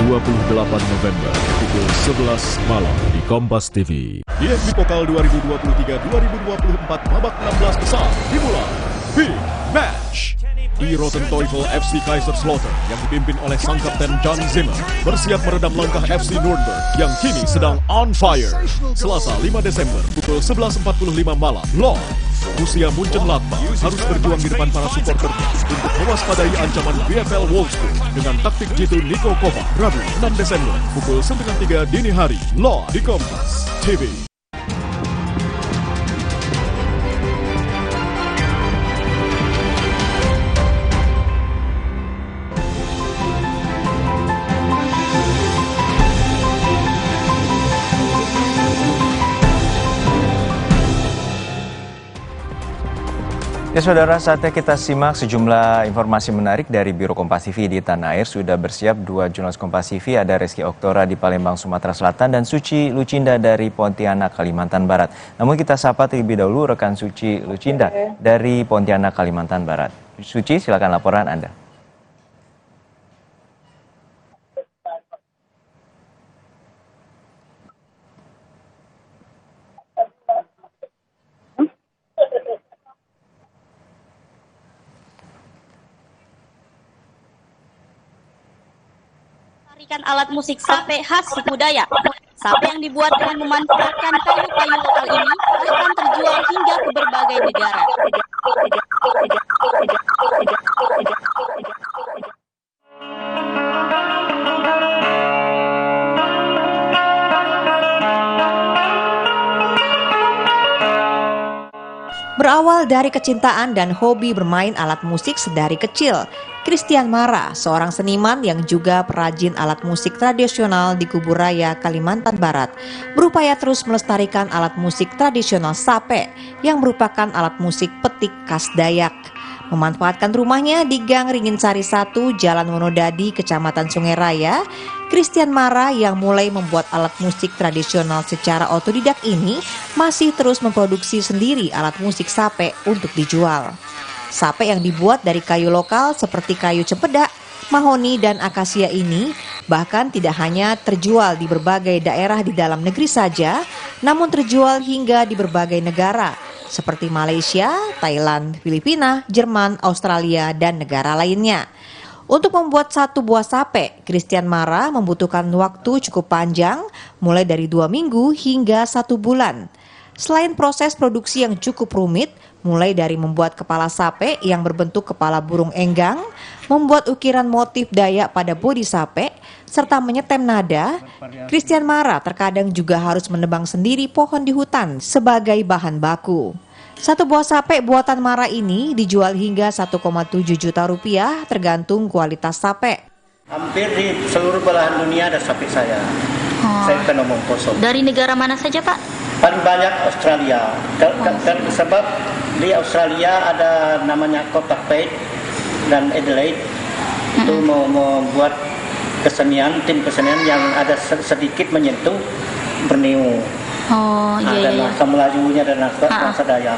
Speaker 21: 28 November, pukul 11 malam di Kompas TV. DFB Pokal 2023-2024 babak 16 besar dimulai. Big Match. Di Rotten Teufel FC Kaiserslautern yang dipimpin oleh sang kapten John Zimmer bersiap meredam langkah FC Nuremberg yang kini sedang on fire. Selasa 5 Desember pukul 11.45 malam. Live. Rusia Mönchengladbach harus berjuang di depan para supporternya untuk mewaspadai ancaman VfL Wolfsburg dengan taktik jitu Niko Kovac. Rabu 6 Desember pukul 9.03 dini hari. Live di Kompas TV.
Speaker 17: Ya saudara, saatnya kita simak sejumlah informasi menarik dari Biro Kompas TV di Tanah Air. Sudah bersiap 2 jurnalis Kompas TV, ada Reski Oktora di Palembang, Sumatera Selatan, dan Suci Lucinda dari Pontianak, Kalimantan Barat. Namun kita sapa terlebih dahulu rekan Suci Lucinda dari Pontianak, Kalimantan Barat. Suci, silakan laporan Anda.
Speaker 2: Alat musik sape khas suku Dayak. Sape yang dibuat dengan memanfaatkan kayu-kayu lokal ini bahkan terjual hingga ke berbagai negara.
Speaker 3: Berawal dari kecintaan dan hobi bermain alat musik sedari kecil, Christian Mara, seorang seniman yang juga perajin alat musik tradisional di Kuburaya, Kalimantan Barat, berupaya terus melestarikan alat musik tradisional sape yang merupakan alat musik petik khas Dayak. Memanfaatkan rumahnya di Gang Ringinsari 1, Jalan Wonodadi, Kecamatan Sungai Raya, Christian Mara yang mulai membuat alat musik tradisional secara otodidak ini masih terus memproduksi sendiri alat musik sape untuk dijual. Sape yang dibuat dari kayu lokal seperti kayu cempedak, mahoni, dan akasia ini bahkan tidak hanya terjual di berbagai daerah di dalam negeri saja, namun terjual hingga di berbagai negara seperti Malaysia, Thailand, Filipina, Jerman, Australia, dan negara lainnya. Untuk membuat satu buah sape, Christian Mara membutuhkan waktu cukup panjang, mulai dari 2 minggu hingga 1 bulan. Selain proses produksi yang cukup rumit, mulai dari membuat kepala sape yang berbentuk kepala burung enggang, membuat ukiran motif Dayak pada bodi sape, serta menyetem nada, Christian Mara terkadang juga harus menebang sendiri pohon di hutan sebagai bahan baku. Satu buah sape buatan Mara ini dijual hingga 1,7 juta rupiah tergantung kualitas sape.
Speaker 4: Hampir di seluruh belahan dunia ada sape saya. Saya kan omong kosong.
Speaker 2: Dari negara mana saja, Pak?
Speaker 4: Paling banyak Australia. Sebab di Australia ada namanya Kotak Pate dan Adelaide. Itu mau membuat kesenian, tim kesenian yang ada sedikit menyentuh Borneo.
Speaker 2: Iya.
Speaker 4: Bahasa Melajunya dan bahasa Dayak.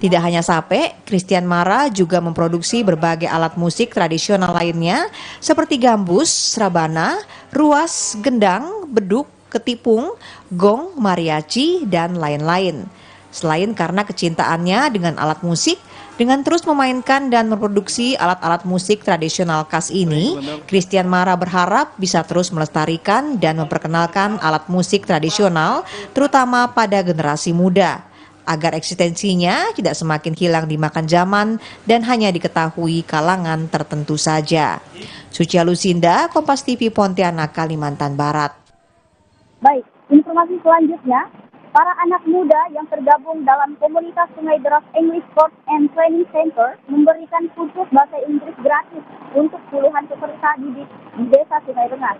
Speaker 3: Tidak hanya sape, Christian Mara juga memproduksi berbagai alat musik tradisional lainnya seperti gambus, rabana, ruas, gendang, beduk, ketipung, gong, mariachi, dan lain-lain. Selain karena kecintaannya dengan alat musik, dengan terus memainkan dan memproduksi alat-alat musik tradisional khas ini, Christian Mara berharap bisa terus melestarikan dan memperkenalkan alat musik tradisional, terutama pada generasi muda, agar eksistensinya tidak semakin hilang dimakan zaman dan hanya diketahui kalangan tertentu saja. Suci Lucinda, Kompas TV, Pontianak, Kalimantan Barat.
Speaker 10: Baik, informasi selanjutnya, para anak muda yang tergabung dalam komunitas Sungai Deras English Course and Training Center memberikan kursus bahasa Inggris gratis untuk puluhan peserta didik di Desa Sungai Rengas,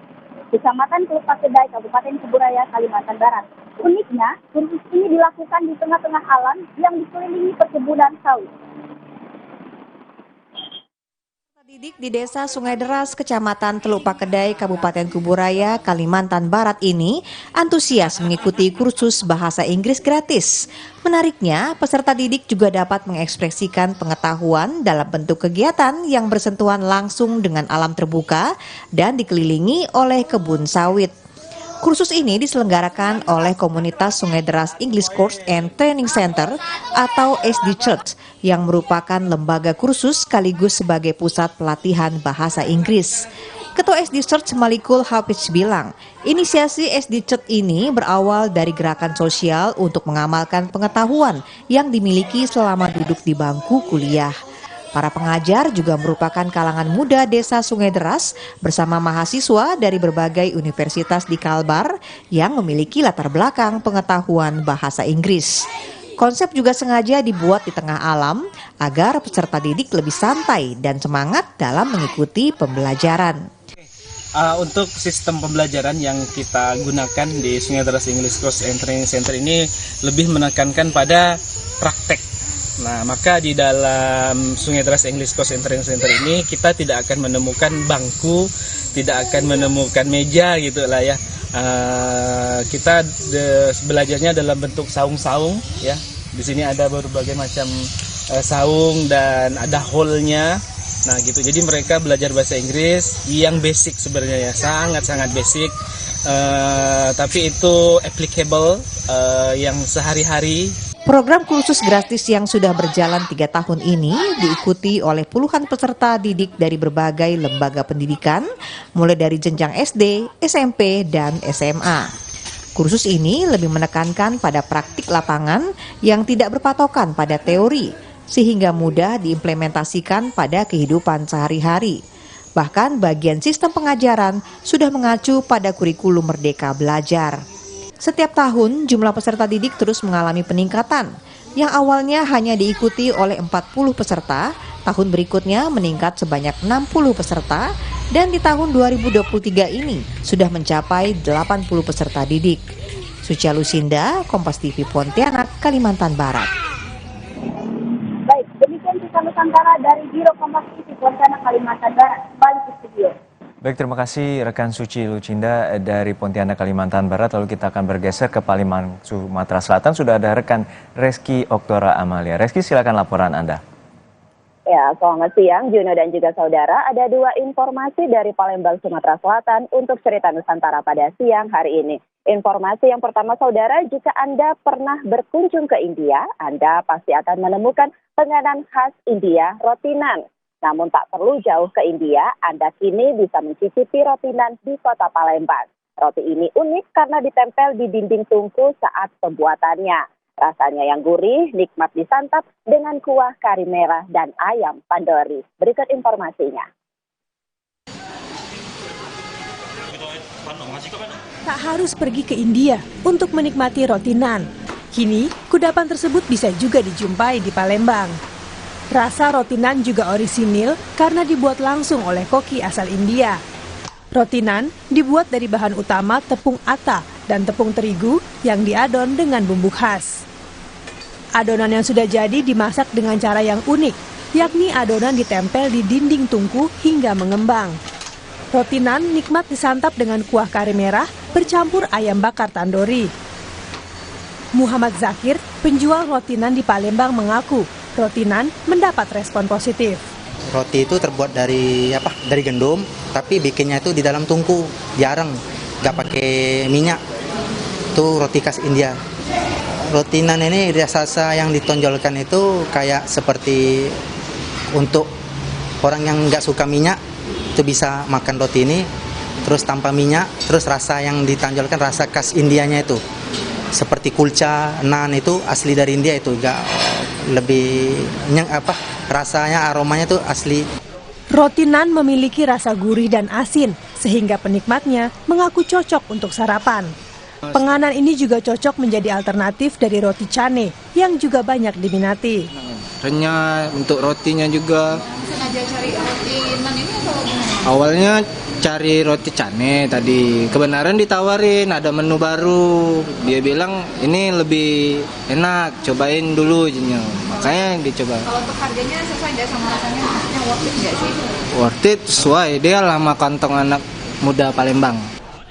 Speaker 10: Kecamatan Teluk Pakedai, Kabupaten Kuburaya, Kalimantan Barat. Uniknya, kursus ini dilakukan di tengah-tengah alam yang dikelilingi perkebunan sawit.
Speaker 3: Didik di Desa Sungai Deras, Kecamatan Teluk Pakedai, Kabupaten Kuburaya, Kalimantan Barat ini antusias mengikuti kursus bahasa Inggris gratis. Menariknya, peserta didik juga dapat mengekspresikan pengetahuan dalam bentuk kegiatan yang bersentuhan langsung dengan alam terbuka dan dikelilingi oleh kebun sawit. Kursus ini diselenggarakan oleh komunitas Sungai Deras English Course and Training Center atau SD Church yang merupakan lembaga kursus sekaligus sebagai pusat pelatihan bahasa Inggris. Ketua SD Church Malikul Hafiz bilang, inisiasi SD Church ini berawal dari gerakan sosial untuk mengamalkan pengetahuan yang dimiliki selama duduk di bangku kuliah. Para pengajar juga merupakan kalangan muda Desa Sungai Deras bersama mahasiswa dari berbagai universitas di Kalbar yang memiliki latar belakang pengetahuan bahasa Inggris. Konsep juga sengaja dibuat di tengah alam agar peserta didik lebih santai dan semangat dalam mengikuti pembelajaran.
Speaker 6: Untuk sistem pembelajaran yang kita gunakan di Sungai Deras English Course and Training Center ini lebih menekankan pada praktek. Nah, maka di dalam Sungai Deras English Course and Training Center ini kita tidak akan menemukan bangku, tidak akan menemukan meja gitu lah ya. Kita belajarnya dalam bentuk saung-saung ya. Di sini ada berbagai macam saung dan ada hall-nya. Nah gitu, jadi mereka belajar bahasa Inggris yang basic sebenarnya ya, sangat-sangat basic. Tapi itu applicable yang sehari-hari.
Speaker 3: Program kursus gratis yang sudah berjalan 3 tahun ini diikuti oleh puluhan peserta didik dari berbagai lembaga pendidikan, mulai dari jenjang SD, SMP, dan SMA. Kursus ini lebih menekankan pada praktik lapangan yang tidak berpatokan pada teori, sehingga mudah diimplementasikan pada kehidupan sehari-hari. Bahkan bagian sistem pengajaran sudah mengacu pada kurikulum Merdeka Belajar. Setiap tahun jumlah peserta didik terus mengalami peningkatan. Yang awalnya hanya diikuti oleh 40 peserta, tahun berikutnya meningkat sebanyak 60 peserta, dan di tahun 2023 ini sudah mencapai 80 peserta didik. Sucia Lucinda, Kompas TV Pontianak, Kalimantan Barat.
Speaker 1: Baik, demikian kisah Nusantara dari Biro Kompas TV Pontianak, Kalimantan Barat. Balik ke studio.
Speaker 17: Baik, terima kasih rekan Suci Lucinda dari Pontianak, Kalimantan Barat. Lalu kita akan bergeser ke Paliman, Sumatera Selatan. Sudah ada rekan Reski Oktora Amalia. Reski, silakan laporan Anda.
Speaker 11: Ya, selamat siang Juno dan juga saudara. Ada 2 informasi dari Palembang, Sumatera Selatan untuk cerita Nusantara pada siang hari ini. Informasi yang pertama saudara, jika Anda pernah berkunjung ke India, Anda pasti akan menemukan penganan khas India, rotinan. Namun tak perlu jauh ke India, Anda kini bisa mencicipi rotinan di kota Palembang. Roti ini unik karena ditempel di dinding tungku saat pembuatannya. Rasanya yang gurih, nikmat disantap dengan kuah kari merah dan ayam pandori. Berikut informasinya.
Speaker 12: Tak harus pergi ke India untuk menikmati rotinan. Kini, kudapan tersebut bisa juga dijumpai di Palembang. Rasa rotinan juga orisinil karena dibuat langsung oleh koki asal India. Rotinan dibuat dari bahan utama tepung ata dan tepung terigu yang diadon dengan bumbu khas. Adonan yang sudah jadi dimasak dengan cara yang unik, yakni adonan ditempel di dinding tungku hingga mengembang. Rotinan nikmat disantap dengan kuah kari merah bercampur ayam bakar tandori. Muhammad Zakir, penjual rotinan di Palembang mengaku, rotinan mendapat respon positif.
Speaker 18: Roti itu terbuat dari Dari gandum, tapi bikinnya itu di dalam tungku, jarang, nggak pakai minyak. Itu roti khas India. Rotinan ini rasa yang ditonjolkan itu kayak seperti untuk orang yang nggak suka minyak itu bisa makan roti ini, terus tanpa minyak, terus rasa yang ditonjolkan rasa khas Indianya itu. Seperti kulcha, naan itu asli dari India itu, enggak lebih rasanya aromanya tuh asli.
Speaker 12: Rotinan memiliki rasa gurih dan asin sehingga penikmatnya mengaku cocok untuk sarapan. Penganan ini juga cocok menjadi alternatif dari roti cane yang juga banyak diminati.
Speaker 22: Renyah untuk rotinya juga.
Speaker 24: Sengaja cari roti nan ini atau gimana?
Speaker 22: Awalnya cari roti cane tadi, kebenaran ditawarin ada menu baru, dia bilang ini lebih enak, cobain dulu jadinya, makanya dicoba.
Speaker 24: Kalau untuk harganya sesuai nggak sama rasanya, maksudnya worth it nggak sih?
Speaker 22: Worth it, sesuai, dia lama kantong anak muda Palembang.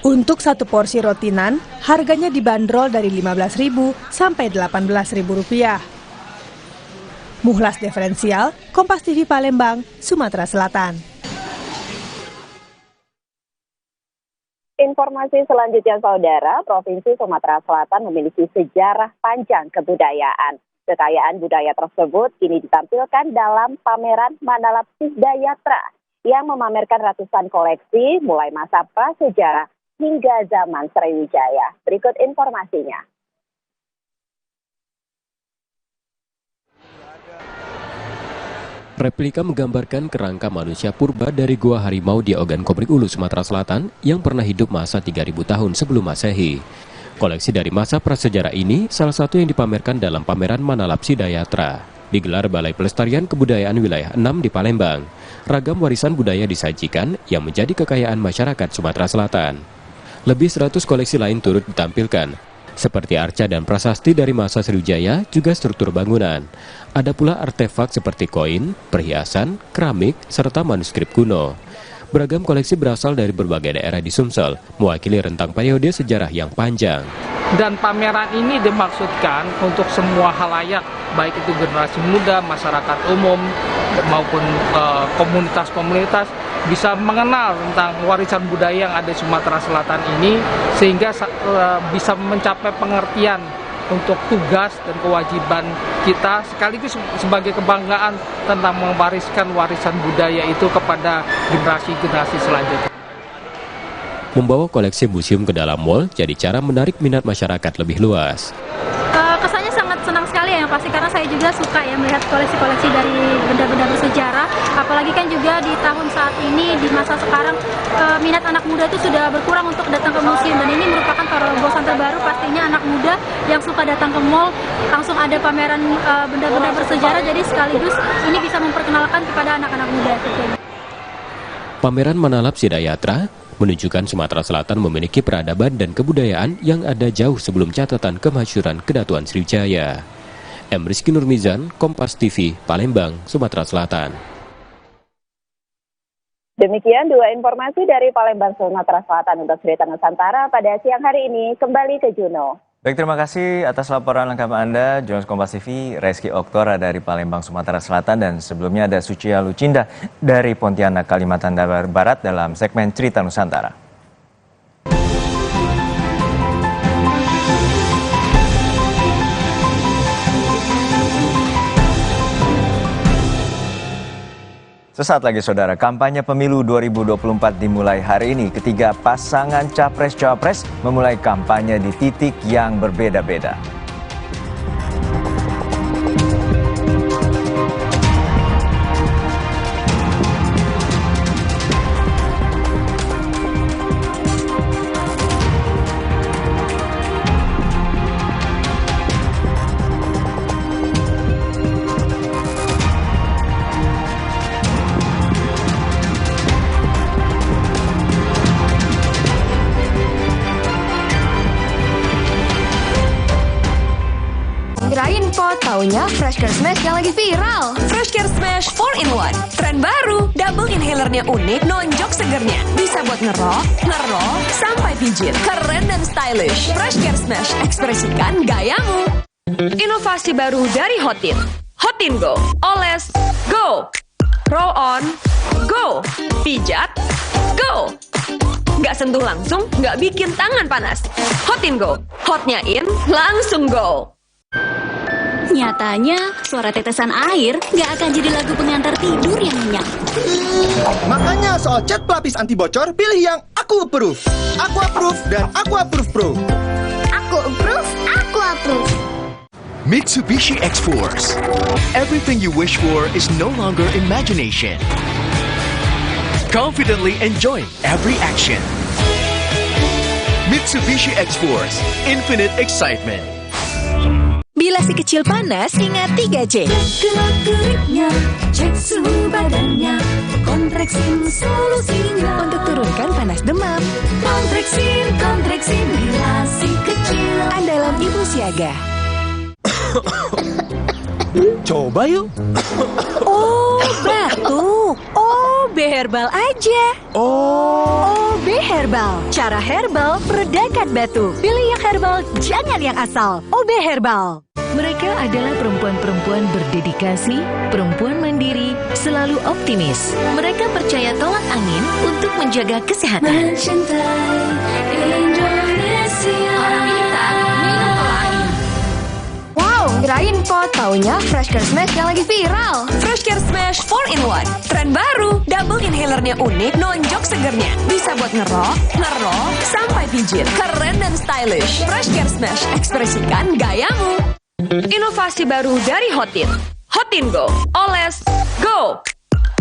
Speaker 12: Untuk satu porsi rotinan, harganya dibanderol dari Rp15.000 sampai Rp18.000. Muhlas Diferensial, Kompas TV Palembang, Sumatera Selatan.
Speaker 11: Informasi selanjutnya saudara, Provinsi Sumatera Selatan memiliki sejarah panjang kebudayaan. Kekayaan budaya tersebut kini ditampilkan dalam pameran Manalap Sidayatra yang memamerkan ratusan koleksi mulai masa prasejarah hingga zaman Sriwijaya. Berikut informasinya.
Speaker 27: Replika menggambarkan kerangka manusia purba dari Gua Harimau di Ogan Komering Ulu, Sumatera Selatan yang pernah hidup masa 3.000 tahun sebelum Masehi. Koleksi dari masa prasejarah ini salah satu yang dipamerkan dalam pameran Manalap Sidayatra. Digelar Balai Pelestarian Kebudayaan Wilayah 6 di Palembang. Ragam warisan budaya disajikan yang menjadi kekayaan masyarakat Sumatera Selatan. Lebih 100 koleksi lain turut ditampilkan, seperti arca dan prasasti dari masa Sriwijaya, juga struktur bangunan. Ada pula artefak seperti koin, perhiasan, keramik, serta manuskrip kuno. Beragam koleksi berasal dari berbagai daerah di Sumsel, mewakili rentang periode sejarah yang panjang.
Speaker 5: Dan pameran ini dimaksudkan untuk semua halayak, baik itu generasi muda, masyarakat umum, maupun komunitas-komunitas, bisa mengenal tentang warisan budaya yang ada di Sumatera Selatan ini, sehingga bisa mencapai pengertian untuk tugas dan kewajiban kita, sekaligus sebagai kebanggaan tentang mewariskan warisan budaya itu kepada generasi-generasi selanjutnya.
Speaker 27: Membawa koleksi museum ke dalam mal jadi cara menarik minat masyarakat lebih luas.
Speaker 7: Kesannya sangat senang sekali ya, yang pasti karena saya juga suka ya melihat koleksi-koleksi dari benda-benda bersejarah. Apalagi kan juga di tahun saat ini, di masa sekarang, minat anak muda itu sudah berkurang untuk datang ke museum. Dan ini merupakan terobosan terbaru, pastinya anak muda yang suka datang ke mall, langsung ada pameran benda-benda bersejarah, jadi sekaligus ini bisa memperkenalkan kepada anak-anak muda.
Speaker 27: Pameran Manalap Sidayatra menunjukkan Sumatera Selatan memiliki peradaban dan kebudayaan yang ada jauh sebelum catatan kemasyhuran Kedatuan Sriwijaya. M. Rizky Nurmizan, Kompas TV, Palembang, Sumatera Selatan.
Speaker 11: Demikian dua informasi dari Palembang, Sumatera Selatan untuk Cerita Nusantara pada siang hari ini. Kembali ke Juno.
Speaker 17: Baik, terima kasih atas laporan lengkap Anda, jurnalis Kompas TV, Reski Oktora dari Palembang, Sumatera Selatan, dan sebelumnya ada Sucia Lucinda dari Pontianak, Kalimantan Barat dalam segmen Cerita Nusantara. Sesaat lagi saudara, kampanye pemilu 2024 dimulai hari ini. Ketiga pasangan capres-cawapres memulai kampanye di titik yang berbeda-beda.
Speaker 25: Taunya Freshcare Smash yang lagi viral. Freshcare Smash 4-in-1. Tren baru, double inhalernya unik, nonjok segernya. Bisa buat ngerok, sampai pijit. Keren dan stylish. Freshcare Smash, ekspresikan gayamu. Inovasi baru dari Hotin. Hotin Go. Oles, go. Roll on, go. Pijat, go. Nggak sentuh langsung, nggak bikin tangan panas. Hotin Go. Hotnya in, langsung go.
Speaker 2: Nyatanya, suara tetesan air nggak akan jadi lagu pengantar tidur yang nyenyak.
Speaker 9: Makanya soal cat pelapis anti bocor, pilih yang Aku Approve. Aku Approve dan Aku Approve Pro.
Speaker 13: Aku Approve, Aku Approve.
Speaker 15: Mitsubishi X-Force. Everything you wish for is no longer imagination. Confidently enjoy every action. Mitsubishi X-Force. Infinite excitement.
Speaker 25: Bila si kecil panas, ingat 3C.
Speaker 13: Gerak-geriknya, cek suhu badannya, kontreksin solusinya.
Speaker 25: Untuk turunkan panas demam.
Speaker 13: Kontreksin, bila si kecil.
Speaker 25: Andalan ibu siaga.
Speaker 15: Coba yuk.
Speaker 25: Oh, batuk. OB Herbal aja. OB Herbal. Cara herbal meredakan batuk. Pilih yang herbal, jangan yang asal. OB Herbal. Mereka adalah perempuan-perempuan berdedikasi, perempuan mandiri, selalu optimis. Mereka percaya tolak angin untuk menjaga kesehatan.
Speaker 13: Mencintai Indonesia.
Speaker 25: Orang minta, minum tolak angin. Wow, kirain kok taunya Freshcare Smash yang lagi viral. Freshcare Smash 4-in-1. Tren baru, double inhalernya unik, nonjok segernya. Bisa buat ngerok, sampai pijit. Keren dan stylish. Freshcare Smash, ekspresikan gayamu. Inovasi baru dari Hotin. Hotin Go. Oles, go.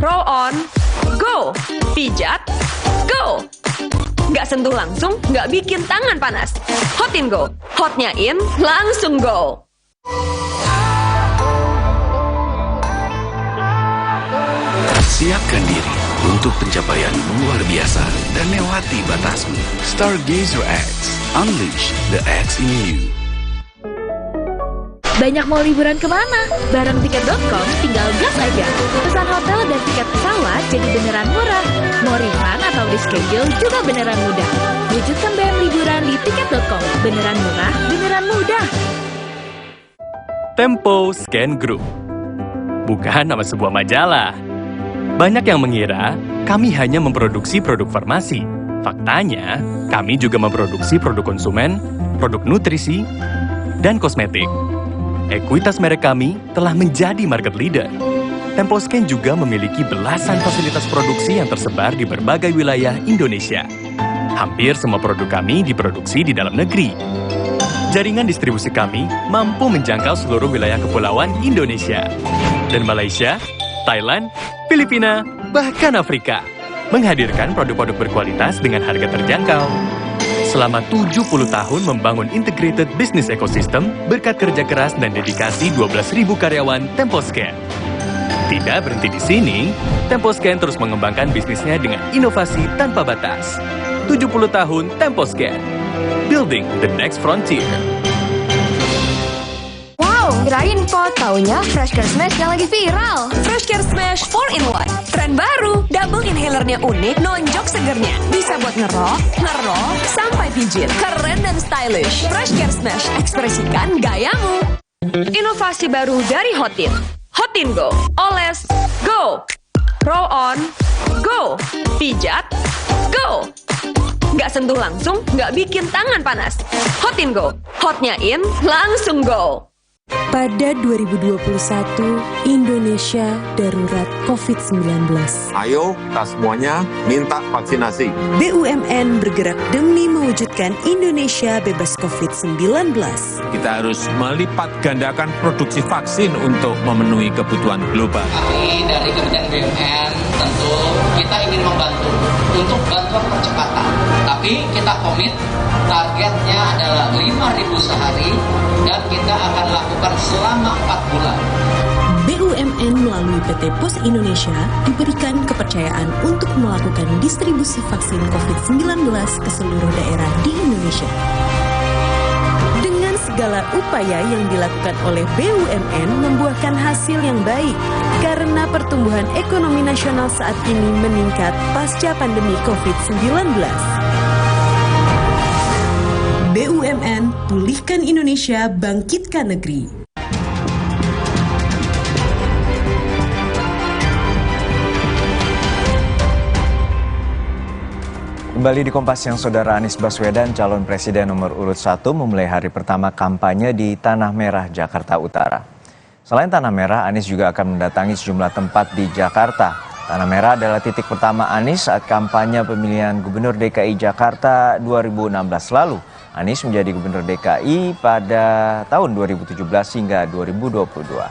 Speaker 25: Roll on, go. Pijat, go. Nggak sentuh langsung, nggak bikin tangan panas. Hotin Go. Hotnya in, langsung go.
Speaker 16: Siapkan diri untuk pencapaian luar biasa dan lewati batasmu. Stargazer X. Unleash the X in you.
Speaker 8: Banyak mau liburan kemana? Bareng tiket.com tinggal gas aja. Pesan hotel dan tiket pesawat jadi beneran murah. Mau refund atau reschedule juga beneran mudah. Wujudkan BM liburan di tiket.com. Beneran murah, beneran mudah.
Speaker 14: Tempo Scan Group. Bukan nama sebuah majalah. Banyak yang mengira kami hanya memproduksi produk farmasi. Faktanya, kami juga memproduksi produk konsumen, produk nutrisi, dan kosmetik. Ekuitas merek kami telah menjadi market leader. Temposcan juga memiliki belasan fasilitas produksi yang tersebar di berbagai wilayah Indonesia. Hampir semua produk kami diproduksi di dalam negeri. Jaringan distribusi kami mampu menjangkau seluruh wilayah kepulauan Indonesia dan Malaysia, Thailand, Filipina, bahkan Afrika. Menghadirkan produk-produk berkualitas dengan harga terjangkau. Selama 70 tahun membangun integrated business ecosystem berkat kerja keras dan dedikasi 12.000 karyawan Temposcan. Tidak berhenti di sini, Temposcan terus mengembangkan bisnisnya dengan inovasi tanpa batas. 70 tahun Temposcan, building the next frontier.
Speaker 25: Wow, kirain kok taunya Fresh Care Smash yang lagi viral. Fresh Care Smash 4-in-1. Tren baru, double inhalernya unik, nonjok segernya. Bisa buat ngerok, sampai pijit. Keren dan stylish. Fresh Care Smash, ekspresikan gayamu. Inovasi baru dari Hotin. Hotin Go. Oles, go. Roll on, go. Pijat, go. Nggak sentuh langsung, nggak bikin tangan panas. Hotin Go. Hotnya in, langsung go.
Speaker 12: Pada 2021, Indonesia darurat COVID-19.
Speaker 19: Ayo, kita semuanya minta vaksinasi.
Speaker 12: BUMN bergerak demi mewujudkan Indonesia bebas COVID-19.
Speaker 19: Kita harus melipat gandakan produksi vaksin untuk memenuhi kebutuhan global.
Speaker 20: Kami dari Kementerian BUMN tentu kita ingin membantu untuk bantuan percepatan. Tapi kita komit targetnya adalah 5.000 sehari dan kita akan lakukan selama 4 bulan.
Speaker 12: BUMN melalui PT Pos Indonesia diberikan kepercayaan untuk melakukan distribusi vaksin COVID-19 ke seluruh daerah di Indonesia. Dengan segala upaya yang dilakukan oleh BUMN membuahkan hasil yang baik karena pertumbuhan ekonomi nasional saat ini meningkat pasca pandemi COVID-19. BUMN, pulihkan Indonesia, bangkitkan negeri.
Speaker 17: Kembali di Kompas Siang, Saudara. Anies Baswedan, calon presiden nomor urut 1, memulai hari pertama kampanye di Tanah Merah, Jakarta Utara. Selain Tanah Merah, Anies juga akan mendatangi sejumlah tempat di Jakarta. Tanah Merah adalah titik pertama Anies saat kampanye pemilihan Gubernur DKI Jakarta 2016 lalu. Anies menjadi Gubernur DKI pada tahun 2017 hingga 2022.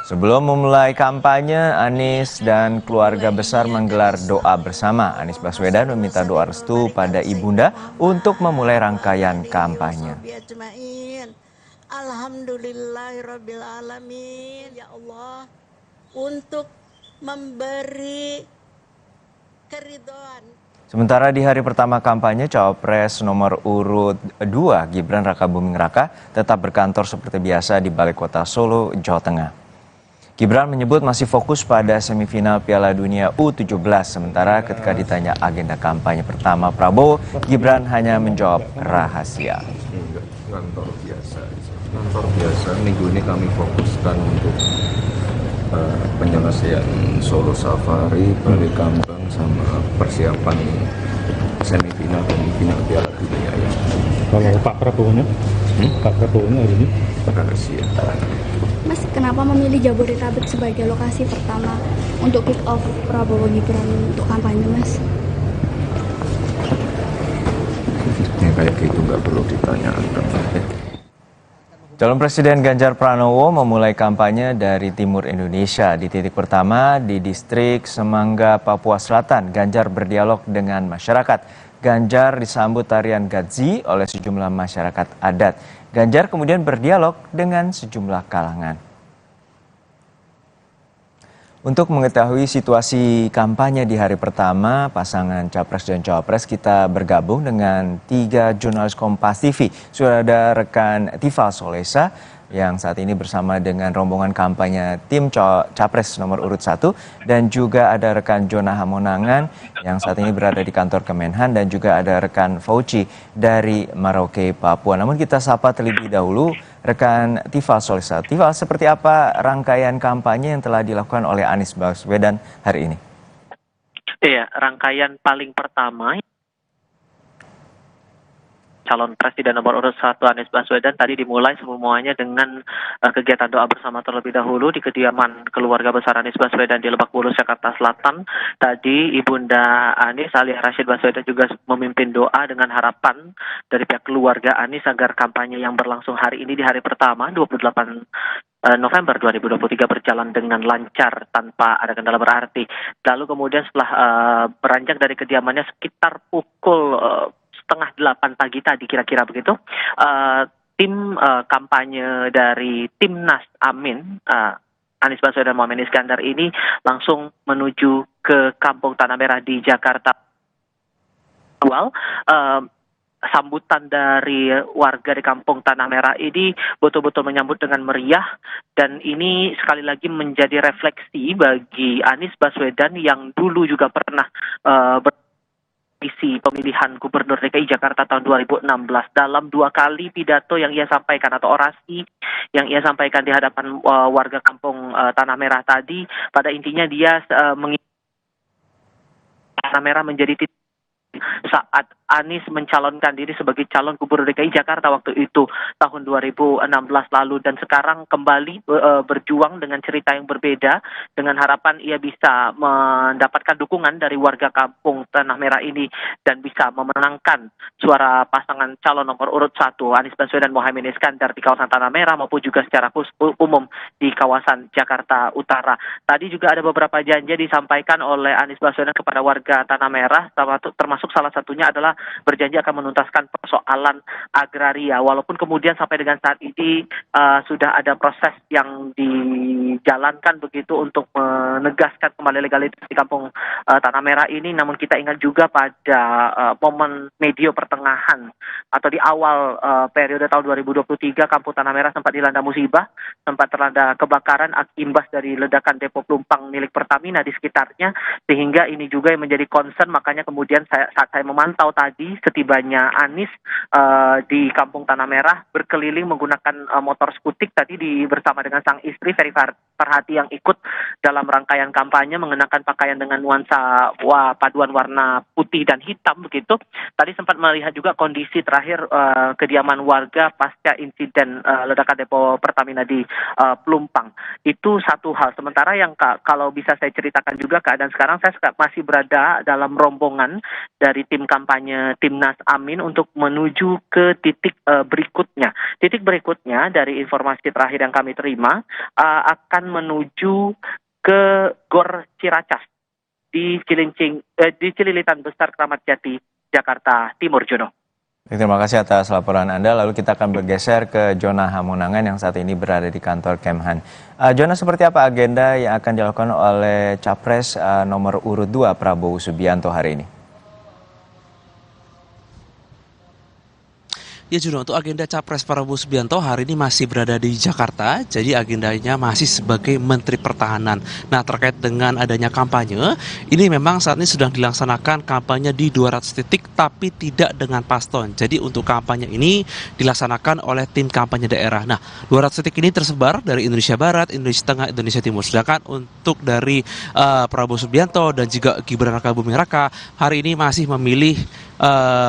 Speaker 17: Sebelum memulai kampanye, Anies dan keluarga besar menggelar doa bersama. Anies Baswedan meminta doa restu pada Ibunda untuk memulai rangkaian kampanye.
Speaker 21: Alhamdulillahirrabbilalamin, ya Allah, untuk memberi keridhaan.
Speaker 17: Sementara di hari pertama kampanye, Cawapres nomor urut 2 Gibran Rakabuming Raka tetap berkantor seperti biasa di Balai Kota Solo, Jawa Tengah. Gibran menyebut masih fokus pada semifinal Piala Dunia U17, sementara ketika ditanya agenda kampanye pertama Prabowo, Gibran hanya menjawab rahasia.
Speaker 23: Kantor biasa, minggu ini kami fokuskan untuk penyelesaian Solo Safari, Balai Kambang, sama persiapan semifinal dan final Piala Dunia ya.
Speaker 26: Kalau Pak Prabowo-nya? Pak Prabowo-nya hari ini?
Speaker 23: Rahasia.
Speaker 28: Mas, kenapa memilih Jabodetabek sebagai lokasi pertama untuk kick off Prabowo Gibran untuk kampanye, Mas?
Speaker 23: Ya kayak gitu nggak perlu ditanyakan.
Speaker 17: Calon Presiden Ganjar Pranowo memulai kampanye dari timur Indonesia. Di titik pertama di distrik Semangga, Papua Selatan, Ganjar berdialog dengan masyarakat. Ganjar disambut tarian Gadzi oleh sejumlah masyarakat adat. Ganjar kemudian berdialog dengan sejumlah kalangan. Untuk mengetahui situasi kampanye di hari pertama pasangan Capres dan Cawapres, kita bergabung dengan 3 jurnalis Kompas TV. Sudah ada rekan Tifal Solesa yang saat ini bersama dengan rombongan kampanye tim Capres nomor urut 1, dan juga ada rekan Jona Hamonangan yang saat ini berada di kantor Kemenhan, dan juga ada rekan Fauci dari Merauke, Papua. Namun kita sapa terlebih dahulu rekan Tifal Solesa. Tifal, seperti apa rangkaian kampanye yang telah dilakukan oleh Anies Baswedan hari ini?
Speaker 1: Iya, rangkaian paling pertama calon presiden nomor urut 1 Anies Baswedan tadi dimulai semuanya dengan kegiatan doa bersama terlebih dahulu di kediaman keluarga besar Anies Baswedan di Lebak Bulus, Jakarta Selatan. Tadi Ibunda Anies Aliyah Rashid Baswedan juga memimpin doa dengan harapan dari pihak keluarga Anies agar kampanye yang berlangsung hari ini di hari pertama 28 November 2023 berjalan dengan lancar tanpa ada kendala berarti. Lalu kemudian setelah beranjak dari kediamannya sekitar pukul 7:30 pagi tadi kira-kira begitu, tim kampanye dari Timnas Amin Anies Baswedan Mohaimin Iskandar ini langsung menuju ke Kampung Tanah Merah di Jakarta. Sambutan dari warga di Kampung Tanah Merah ini betul-betul menyambut dengan meriah, dan ini sekali lagi menjadi refleksi bagi Anies Baswedan yang dulu juga pernah isi pemilihan Gubernur DKI Jakarta tahun 2016. Dalam 2 kali pidato yang ia sampaikan atau orasi yang ia sampaikan di hadapan warga Kampung Tanah Merah tadi, pada intinya dia Tanah Merah menjadi titik saat Anies mencalonkan diri sebagai calon Gubernur DKI Jakarta waktu itu tahun 2016 lalu, dan sekarang kembali berjuang dengan cerita yang berbeda dengan harapan ia bisa mendapatkan dukungan dari warga Kampung Tanah Merah ini dan bisa memenangkan suara pasangan calon nomor urut 1 Anies Baswedan Mohaimin Iskandar di kawasan Tanah Merah maupun juga secara umum di kawasan Jakarta Utara. Tadi juga ada beberapa janji disampaikan oleh Anies Baswedan kepada warga Tanah Merah, termasuk salah satunya adalah berjanji akan menuntaskan persoalan agraria, walaupun kemudian sampai dengan saat ini sudah ada proses yang dijalankan begitu untuk menegaskan kembali legalitas di Kampung Tanah Merah ini. Namun kita ingat juga pada momen medio pertengahan atau di awal periode tahun 2023 Kampung Tanah Merah sempat dilanda musibah, sempat terlanda kebakaran imbas dari ledakan depo pelumpang milik Pertamina di sekitarnya, sehingga ini juga yang menjadi concern. Makanya kemudian saat saya memantau tadi setibanya Anies di Kampung Tanah Merah berkeliling menggunakan motor skutik tadi bersama dengan sang istri Ferry Farhati yang ikut dalam rangkaian kampanye mengenakan pakaian dengan nuansa paduan warna putih dan hitam begitu. Tadi sempat melihat juga kondisi terakhir kediaman warga pasca insiden ledakan depo Pertamina di Pelumpang. Itu satu hal. Sementara yang kalau bisa saya ceritakan juga keadaan sekarang, saya masih berada dalam rombongan dari tim kampanye Timnas Amin untuk menuju ke titik berikutnya. Titik berikutnya dari informasi terakhir yang kami terima akan menuju ke Gor Ciracas di Cililitan Besar, Kramat Jati, Jakarta Timur, Jono.
Speaker 17: Terima kasih atas laporan Anda. Lalu kita akan bergeser ke Jona Hamonangan yang saat ini berada di kantor Kemhan. Jona, seperti apa agenda yang akan dilakukan oleh Capres nomor urut 2 Prabowo Subianto hari ini?
Speaker 3: Ya Juno, untuk agenda Capres Prabowo Subianto hari ini masih berada di Jakarta, jadi agendanya masih sebagai Menteri Pertahanan. Nah, terkait dengan adanya kampanye, ini memang saat ini sedang dilaksanakan kampanye di 200 titik tapi tidak dengan paston. Jadi untuk kampanye ini dilaksanakan oleh tim kampanye daerah. Nah, 200 titik ini tersebar dari Indonesia Barat, Indonesia Tengah, Indonesia Timur. Sedangkan untuk dari Prabowo Subianto dan juga Gibran Rakabuming Raka hari ini masih memilih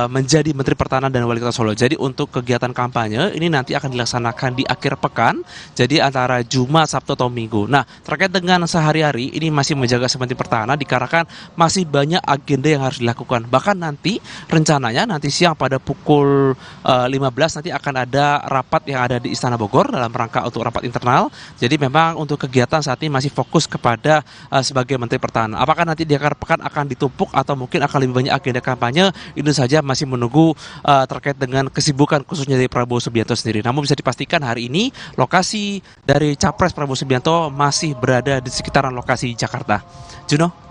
Speaker 3: menjadi Menteri Pertahanan dan Wali Kota Solo. Jadi untuk kegiatan kampanye ini nanti akan dilaksanakan di akhir pekan, jadi antara Jumat, Sabtu atau Minggu. Nah, terkait dengan sehari-hari ini masih menjaga Menteri Pertahanan dikarenakan masih banyak agenda yang harus dilakukan. Bahkan nanti rencananya nanti siang pada pukul 15 nanti akan ada rapat yang ada di Istana Bogor dalam rangka untuk rapat internal. Jadi memang untuk kegiatan saat ini masih fokus kepada sebagai Menteri Pertahanan. Apakah nanti di akhir pekan akan ditumpuk atau mungkin akan lebih banyak agenda kampanye? Ini ini saja masih menunggu terkait dengan kesibukan khususnya dari Prabowo Subianto sendiri. Namun bisa dipastikan hari ini lokasi dari Capres Prabowo Subianto masih berada di sekitaran lokasi Jakarta. Juno?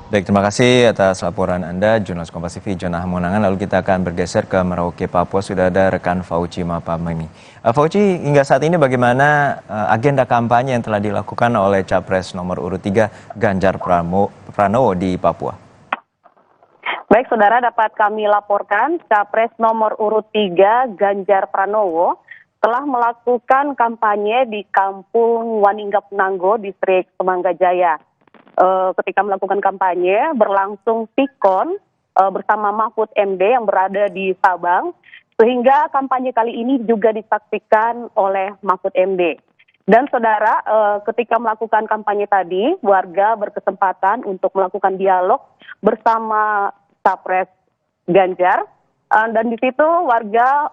Speaker 17: Baik, terima kasih atas laporan Anda, jurnalis Kompas TV Jonah Monangan. Lalu kita akan bergeser ke Merauke, Papua. Sudah ada rekan Fauci Mapamemi. Fauci, hingga saat ini bagaimana agenda kampanye yang telah dilakukan oleh Capres nomor urut 3 Ganjar Pranowo di Papua?
Speaker 11: Baik, saudara, dapat kami laporkan Capres nomor urut 3 Ganjar Pranowo telah melakukan kampanye di Kampung Waninggap Nanggo, Distrik Semangga Jaya. Ketika melakukan kampanye berlangsung pikon bersama Mahfud MD yang berada di Sabang, sehingga kampanye kali ini juga disaksikan oleh Mahfud MD. Dan saudara, ketika melakukan kampanye tadi, warga berkesempatan untuk melakukan dialog bersama Capres Ganjar, dan di situ warga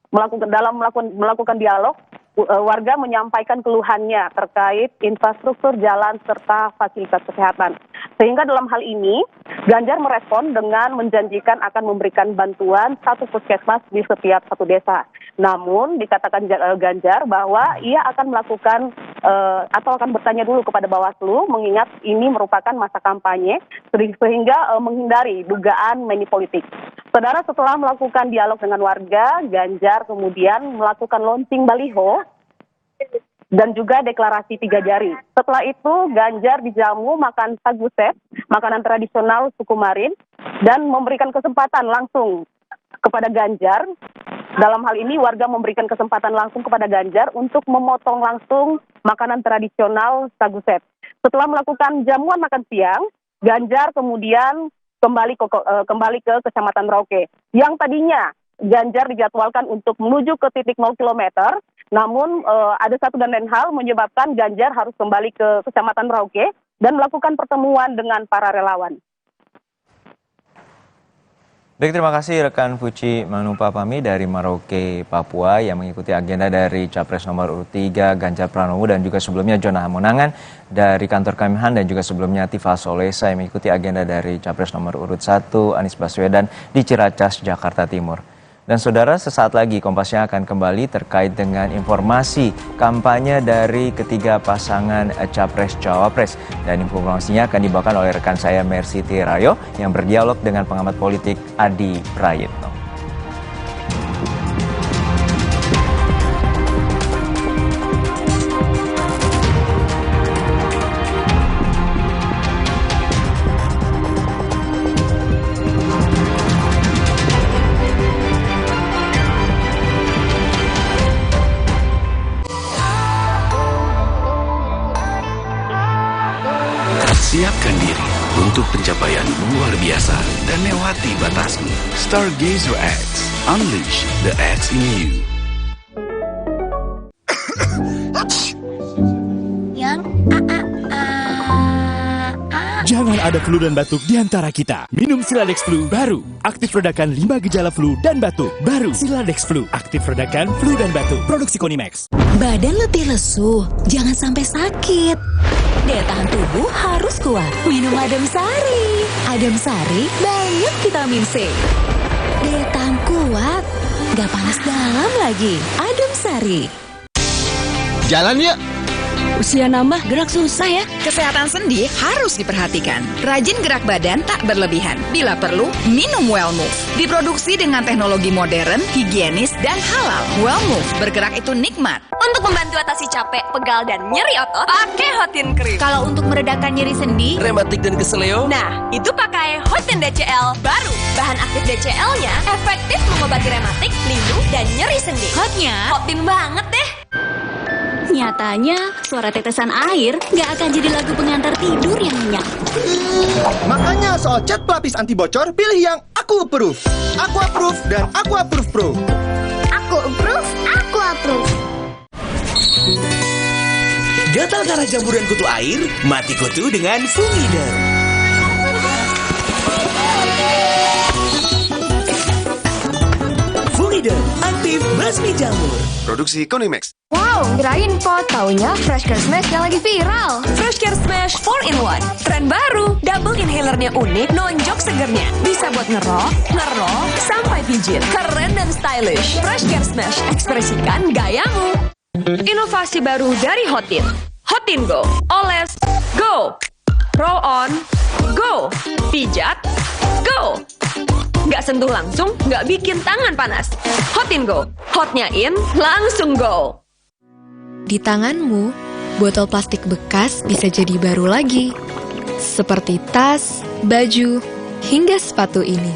Speaker 11: melakukan dialog. Warga menyampaikan keluhannya terkait infrastruktur jalan serta fasilitas kesehatan. Sehingga dalam hal ini, Ganjar merespon dengan menjanjikan akan memberikan bantuan 1 puskesmas di setiap 1 desa. Namun, dikatakan Ganjar bahwa ia akan melakukan atau akan bertanya dulu kepada Bawaslu, mengingat ini merupakan masa kampanye, sehingga menghindari dugaan manipolitik. Saudara, setelah melakukan dialog dengan warga, Ganjar kemudian melakukan launching baliho dan juga deklarasi 3 jari. Setelah itu, Ganjar dijamu makan sagu set, makanan tradisional suku Marin, dan memberikan kesempatan langsung kepada Ganjar. Dalam hal ini, warga memberikan kesempatan langsung kepada Ganjar untuk memotong langsung makanan tradisional sagu set. Setelah melakukan jamuan makan siang, Ganjar kemudian kembali ke Kecamatan Merauke. Yang tadinya Ganjar dijadwalkan untuk menuju ke titik 0 km, namun ada satu dan lain hal menyebabkan Ganjar harus kembali ke Kecamatan Merauke dan melakukan pertemuan dengan para relawan.
Speaker 17: Baik, terima kasih rekan Fuci Manupapami dari Merauke, Papua yang mengikuti agenda dari Capres nomor urut 3 Ganjar Pranowo dan juga sebelumnya Jonah Monangan dari kantor Kemhan dan juga sebelumnya Tifa Solesa yang mengikuti agenda dari Capres nomor urut 1 Anies Baswedan di Ciracas, Jakarta Timur. Dan saudara, sesaat lagi Kompasnya akan kembali terkait dengan informasi kampanye dari ketiga pasangan Capres-Cawapres. Dan informasinya akan dibawakan oleh rekan saya Mercy Tirayo yang berdialog dengan pengamat politik Adi Prayitno.
Speaker 16: Siapkan diri untuk pencapaian luar biasa dan lewati batasmu. Stargazer X, unleash the X in you.
Speaker 4: Jangan ada flu dan batuk di antara kita. Minum Siladex Flu baru. Aktif redakan 5 gejala flu dan batuk. Baru Siladex Flu. Aktif redakan flu dan batuk. Produksi Konimax.
Speaker 5: Badan letih lesu, jangan sampai sakit. Daya tahan tubuh harus kuat. Minum Adem Sari. Adem Sari banyak vitamin C. Daya tahan kuat, gak panas dalam lagi. Adem Sari.
Speaker 6: Jalan yuk.
Speaker 7: Usia nambah, gerak susah ya. Kesehatan sendi harus diperhatikan. Rajin gerak badan tak berlebihan. Bila perlu, minum Wellmove. Diproduksi dengan teknologi modern, higienis, dan halal. Wellmove, bergerak itu nikmat.
Speaker 25: Untuk membantu atasi capek, pegal, dan nyeri otot, pakai Hotin Cream.
Speaker 5: Kalau untuk meredakan nyeri sendi,
Speaker 6: rematik dan keseleo,
Speaker 25: nah, itu pakai Hotin DCL baru. Bahan aktif DCL-nya efektif mengobati rematik, linu, dan nyeri sendi.
Speaker 5: hotnya
Speaker 25: Hotin banget deh.
Speaker 5: Nyatanya, suara tetesan air nggak akan jadi lagu pengantar tidur yang nyenyak.
Speaker 9: Makanya soal cat pelapis anti bocor, pilih yang Aku Approve. Aku Approve dan Aku Approve Pro.
Speaker 13: Aku approve, aku approve.
Speaker 10: Gatal karena jamburan kutu air, mati kutu dengan Fumider. Fumider, aktif basmi jamur.
Speaker 16: Produksi Konimax.
Speaker 25: Wow, kirain pot, taunya Fresh Care Smash yang lagi viral.
Speaker 7: Fresh Care
Speaker 25: Care Smash 4-in-1. Tren baru, double inhalernya unik, nonjok segernya. Bisa buat ngerok, sampai pijit. Keren dan stylish. Fresh Care Smash, ekspresikan gayamu. Inovasi baru dari Hotin. Hotin Go. Oles, go. Roll on, go. Pijat, go. Nggak sentuh langsung, nggak bikin tangan panas. Hotin Go. Hotnya in, langsung go.
Speaker 2: Di tanganmu, botol plastik bekas bisa jadi baru lagi. Seperti tas, baju, hingga sepatu ini.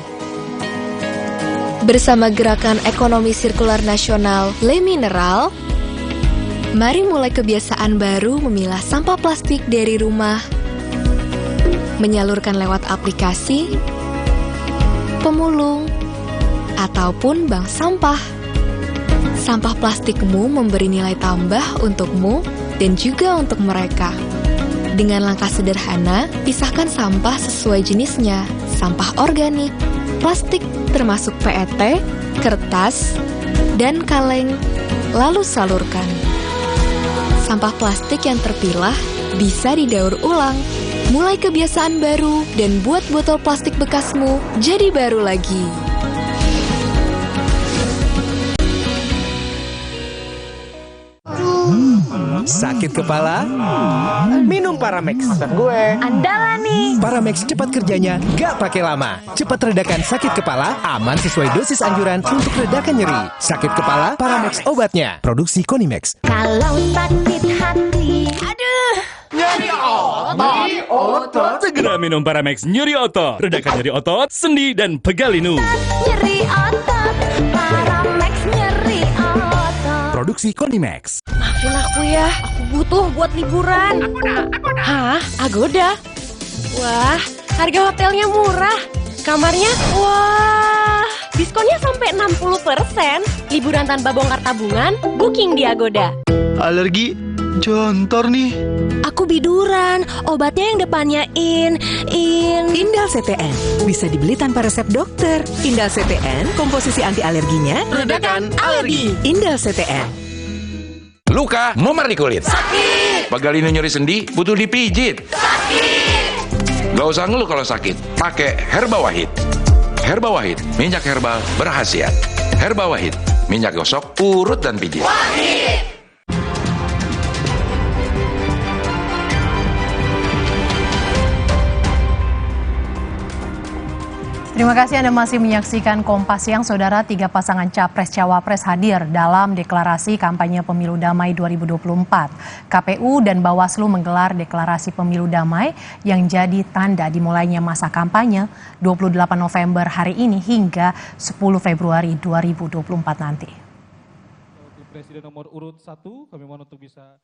Speaker 2: Bersama Gerakan Ekonomi Sirkular Nasional Le Mineral, mari mulai kebiasaan baru memilah sampah plastik dari rumah, menyalurkan lewat aplikasi, pemulung, ataupun bank sampah. Sampah plastikmu memberi nilai tambah untukmu dan juga untuk mereka. Dengan langkah sederhana, pisahkan sampah sesuai jenisnya, sampah organik, plastik termasuk PET, kertas, dan kaleng, lalu salurkan. Sampah plastik yang terpilah bisa didaur ulang. Mulai kebiasaan baru dan buat botol plastik bekasmu jadi baru lagi.
Speaker 6: Sakit kepala? Minum Paramex. Maksud gue.
Speaker 25: Andalan nih.
Speaker 6: Paramex cepat kerjanya, gak pakai lama. Cepat redakan sakit kepala, aman sesuai dosis anjuran untuk redakan nyeri. Sakit kepala, Paramex obatnya. Produksi Konimex.
Speaker 13: Kalau sakit hati, aduh,
Speaker 4: nyeri otot. Segera minum Paramex nyeri otot. Redakan nyeri otot, sendi, dan pegal linu.
Speaker 13: nyeri otot, Paramex nyeri otot.
Speaker 6: Produksi Konimex.
Speaker 12: Maafin aku ya, aku butuh buat liburan. Agoda. Hah? Agoda? Wah, harga hotelnya murah. Kamarnya, wah, diskonnya sampai 60%. Liburan tanpa bongkar tabungan, booking di Agoda.
Speaker 8: Alergi, jontor nih.
Speaker 12: Aku biduran, obatnya yang depannya
Speaker 14: Indal CTN bisa dibeli tanpa resep dokter. Indal CTN, komposisi anti alerginya
Speaker 10: redakan alergi.
Speaker 14: Indal CTN.
Speaker 15: Luka, memar di kulit.
Speaker 13: Sakit.
Speaker 15: Pagalino nyeri sendi, butuh dipijit.
Speaker 13: Sakit.
Speaker 15: Gak usah ngeluh kalau sakit, pakai Herba Wahid. Herba Wahid, minyak herbal berkhasiat. Herba Wahid, minyak gosok, urut dan pijit.
Speaker 13: Wahid.
Speaker 18: Terima kasih Anda masih menyaksikan Kompas Siang, Saudara. 3 pasangan Capres-Cawapres hadir dalam deklarasi kampanye Pemilu Damai 2024. KPU dan Bawaslu menggelar deklarasi Pemilu Damai yang jadi tanda dimulainya masa kampanye 28 November hari ini hingga 10 Februari 2024 nanti.
Speaker 26: Presiden nomor urut 1, kami mohon untuk bisa...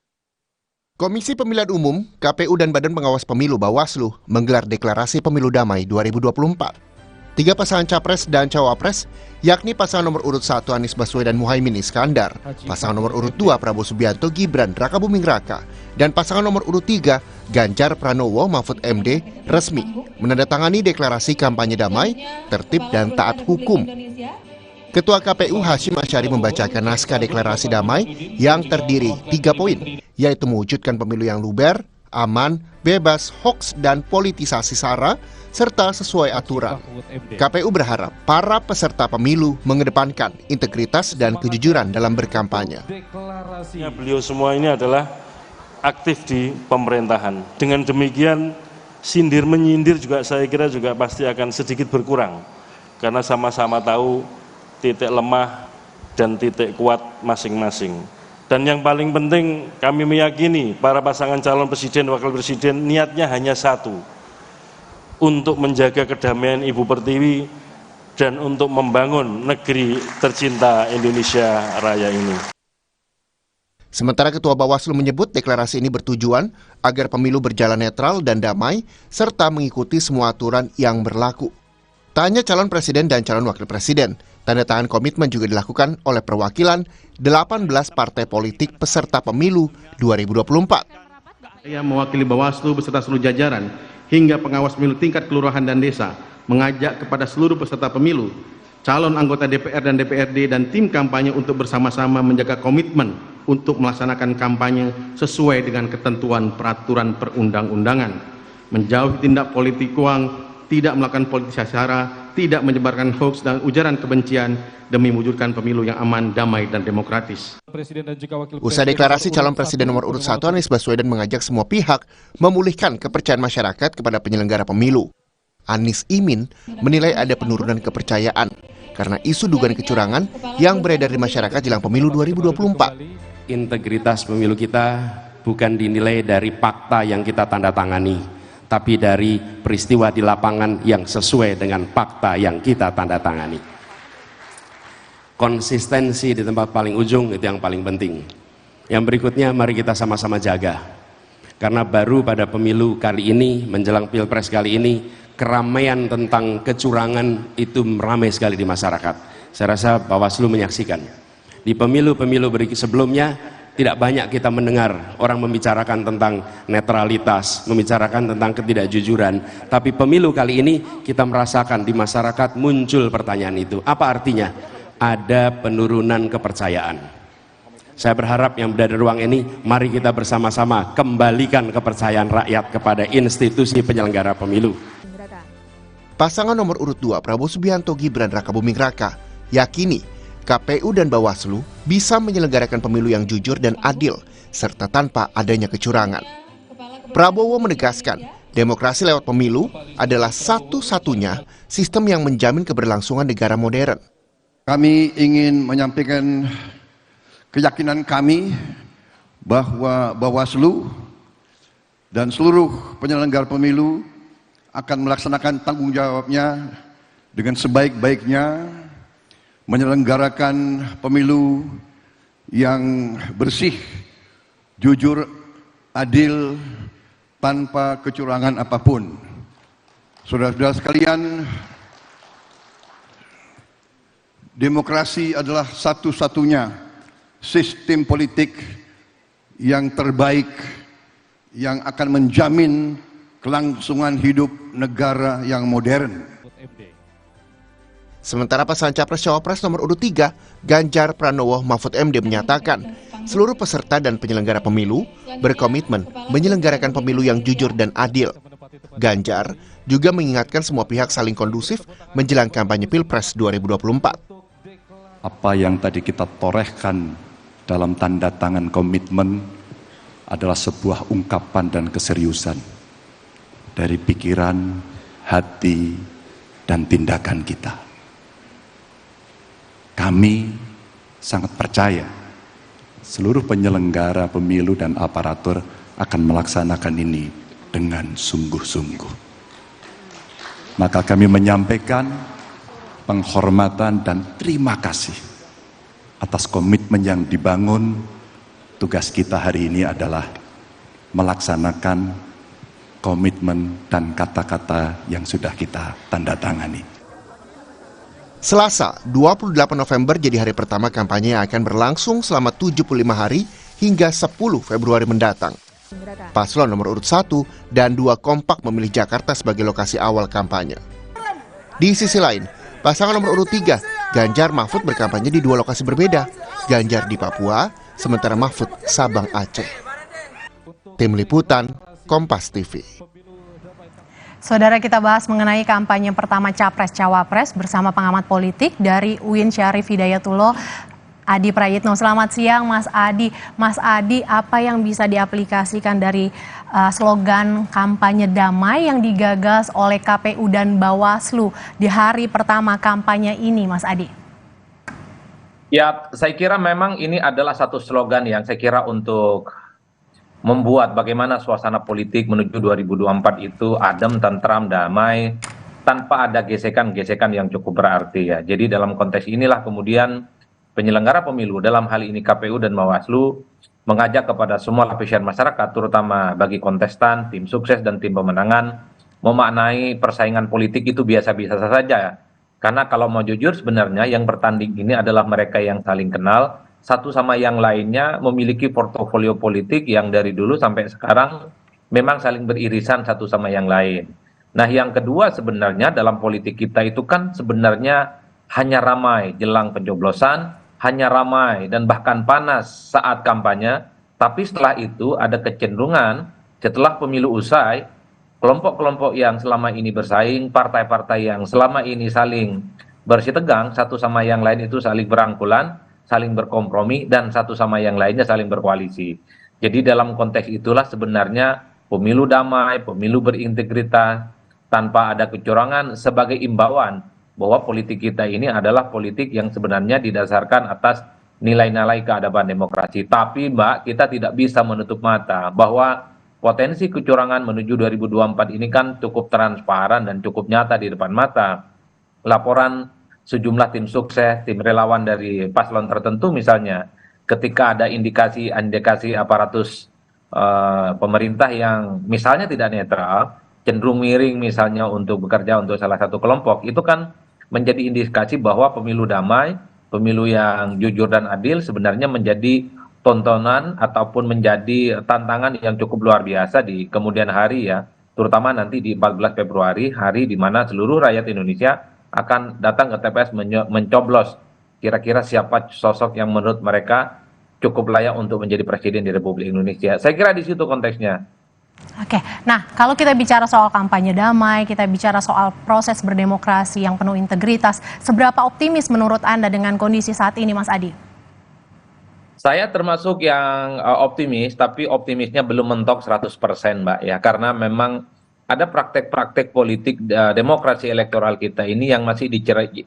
Speaker 22: Komisi Pemilihan Umum, KPU dan Badan Pengawas Pemilu Bawaslu menggelar deklarasi Pemilu Damai 2024. 3 pasangan Capres dan Cawapres, yakni pasangan nomor urut 1 Anies Baswedan Muhaimin Iskandar, pasangan nomor urut 2 Prabowo Subianto Gibran Rakabuming Raka, dan pasangan nomor urut 3 Ganjar Pranowo Mahfud MD resmi menandatangani deklarasi kampanye damai, tertib dan taat hukum. Ketua KPU Hashim Asyari membacakan naskah deklarasi damai yang terdiri 3 poin, yaitu mewujudkan pemilu yang luber, aman, bebas, hoaks, dan politisasi SARA, serta sesuai aturan. KPU berharap para peserta pemilu mengedepankan integritas dan kejujuran dalam berkampanye.
Speaker 24: Beliau semua ini adalah aktif di pemerintahan. Dengan demikian, sindir-menyindir juga saya kira juga pasti akan sedikit berkurang. Karena sama-sama tahu titik lemah dan titik kuat masing-masing. Dan yang paling penting, kami meyakini para pasangan calon presiden, wakil presiden niatnya hanya satu, untuk menjaga kedamaian Ibu Pertiwi dan untuk membangun negeri tercinta Indonesia Raya ini.
Speaker 22: Sementara Ketua Bawaslu menyebut deklarasi ini bertujuan agar pemilu berjalan netral dan damai, serta mengikuti semua aturan yang berlaku. Tanya calon presiden dan calon wakil presiden, tanda tangan komitmen juga dilakukan oleh perwakilan 18 partai politik peserta pemilu 2024.
Speaker 27: Saya mewakili Bawaslu beserta seluruh jajaran hingga pengawas pemilu tingkat kelurahan dan desa mengajak kepada seluruh peserta pemilu, calon anggota DPR dan DPRD dan tim kampanye untuk bersama-sama menjaga komitmen untuk melaksanakan kampanye sesuai dengan ketentuan peraturan perundang-undangan, menjauhi tindak politik uang, tidak melakukan politisasi sara, tidak menyebarkan hoaks dan ujaran kebencian demi mewujudkan pemilu yang aman, damai, dan demokratis.
Speaker 22: Usai deklarasi calon presiden nomor urut 1 Anies Baswedan mengajak semua pihak memulihkan kepercayaan masyarakat kepada penyelenggara pemilu. Anies Imin menilai ada penurunan kepercayaan karena isu dugaan kecurangan yang beredar di masyarakat jelang pemilu 2024.
Speaker 1: Integritas pemilu kita bukan dinilai dari fakta yang kita tanda tangani, tapi dari peristiwa di lapangan yang sesuai dengan fakta yang kita tanda tangani. Konsistensi di tempat paling ujung itu yang paling penting. Yang berikutnya mari kita sama-sama jaga. Karena baru pada pemilu kali ini, menjelang Pilpres kali ini, keramaian tentang kecurangan itu ramai sekali di masyarakat. Saya rasa Bawaslu menyaksikan. Di pemilu-pemilu sebelumnya tidak banyak kita mendengar orang membicarakan tentang netralitas, membicarakan tentang ketidakjujuran. Tapi pemilu kali ini kita merasakan di masyarakat muncul pertanyaan itu. Apa artinya? Ada penurunan kepercayaan. Saya berharap yang berada di ruang ini, mari kita bersama-sama kembalikan kepercayaan rakyat kepada institusi penyelenggara pemilu.
Speaker 22: Pasangan nomor urut 2 Prabowo Subianto Gibran Rakabuming Raka yakini KPU dan Bawaslu bisa menyelenggarakan pemilu yang jujur dan adil, serta tanpa adanya kecurangan. Prabowo menegaskan, demokrasi lewat pemilu adalah satu-satunya sistem yang menjamin keberlangsungan negara modern.
Speaker 3: Kami ingin menyampaikan keyakinan kami bahwa Bawaslu dan seluruh penyelenggara pemilu akan melaksanakan tanggung jawabnya dengan sebaik-baiknya, menyelenggarakan pemilu yang bersih, jujur, adil, tanpa kecurangan apapun. Saudara-saudara sekalian, demokrasi adalah satu-satunya sistem politik yang terbaik yang akan menjamin kelangsungan hidup negara yang modern.
Speaker 22: Sementara pasangan Capres-Cawapres nomor urut 3, Ganjar Pranowo Mahfud MD menyatakan, seluruh peserta dan penyelenggara pemilu berkomitmen menyelenggarakan pemilu yang jujur dan adil. Ganjar juga mengingatkan semua pihak saling kondusif menjelang kampanye Pilpres 2024.
Speaker 11: Apa yang tadi kita torehkan dalam tanda tangan komitmen adalah sebuah ungkapan dan keseriusan dari pikiran, hati, dan tindakan kita. Kami sangat percaya seluruh penyelenggara pemilu dan aparatur akan melaksanakan ini dengan sungguh-sungguh. Maka kami menyampaikan penghormatan dan terima kasih atas komitmen yang dibangun. Tugas kita hari ini adalah melaksanakan komitmen dan kata-kata yang sudah kita tanda tangani.
Speaker 22: Selasa, 28 November jadi hari pertama kampanye yang akan berlangsung selama 75 hari hingga 10 Februari mendatang. Paslon nomor urut 1 dan 2 kompak memilih Jakarta sebagai lokasi awal kampanye. Di sisi lain, pasangan nomor urut 3, Ganjar Mahfud berkampanye di 2 lokasi berbeda. Ganjar di Papua, sementara Mahfud Sabang Aceh. Tim Liputan, Kompas TV.
Speaker 18: Saudara, kita bahas mengenai kampanye pertama Capres-Cawapres bersama pengamat politik dari UIN Syarif Hidayatullah, Adi Prayitno. Selamat siang Mas Adi. Mas Adi, apa yang bisa diaplikasikan dari slogan kampanye damai yang digagas oleh KPU dan Bawaslu di hari pertama kampanye ini, Mas Adi?
Speaker 19: Ya, saya kira memang ini adalah satu slogan yang saya kira untuk membuat bagaimana suasana politik menuju 2024 itu adem, tentram, damai, tanpa ada gesekan-gesekan yang cukup berarti ya. Jadi dalam konteks inilah kemudian penyelenggara pemilu, dalam hal ini KPU dan Bawaslu, mengajak kepada semua lapisan masyarakat, terutama bagi kontestan, tim sukses dan tim pemenangan, memaknai persaingan politik itu biasa-biasa saja. Karena kalau mau jujur sebenarnya yang bertanding ini adalah mereka yang saling kenal, satu sama yang lainnya memiliki portofolio politik yang dari dulu sampai sekarang memang saling beririsan satu sama yang lain. Nah, yang kedua sebenarnya dalam politik kita itu kan sebenarnya hanya ramai jelang pencoblosan, hanya ramai dan bahkan panas saat kampanye, tapi setelah itu ada kecenderungan setelah pemilu usai, kelompok-kelompok yang selama ini bersaing, partai-partai yang selama ini saling bersih tegang, satu sama yang lain itu saling berangkulan, saling berkompromi, dan satu sama yang lainnya saling berkoalisi. Jadi dalam konteks itulah sebenarnya pemilu damai, pemilu berintegritas, tanpa ada kecurangan sebagai imbauan bahwa politik kita ini adalah politik yang sebenarnya didasarkan atas nilai-nilai keadaban demokrasi. Tapi Mbak, kita tidak bisa menutup mata bahwa potensi kecurangan menuju 2024 ini kan cukup transparan dan cukup nyata di depan mata. Laporan sejumlah tim sukses, tim relawan dari paslon tertentu misalnya, ketika ada indikasi aparatus pemerintah yang misalnya tidak netral, cenderung miring misalnya untuk bekerja untuk salah satu kelompok, itu kan menjadi indikasi bahwa pemilu damai, pemilu yang jujur dan adil sebenarnya menjadi tontonan ataupun menjadi tantangan yang cukup luar biasa di kemudian hari ya, terutama nanti di 14 Februari, hari di mana seluruh rakyat Indonesia akan datang ke TPS mencoblos kira-kira siapa sosok yang menurut mereka cukup layak untuk menjadi presiden di Republik Indonesia. Saya kira di situ konteksnya.
Speaker 18: Oke, nah kalau kita bicara soal kampanye damai, kita bicara soal proses berdemokrasi yang penuh integritas, seberapa optimis menurut Anda dengan kondisi saat ini, Mas Adi?
Speaker 19: Saya termasuk yang optimis, tapi optimisnya belum mentok 100% Mbak ya, karena memang ada praktek-praktek politik demokrasi elektoral kita ini yang masih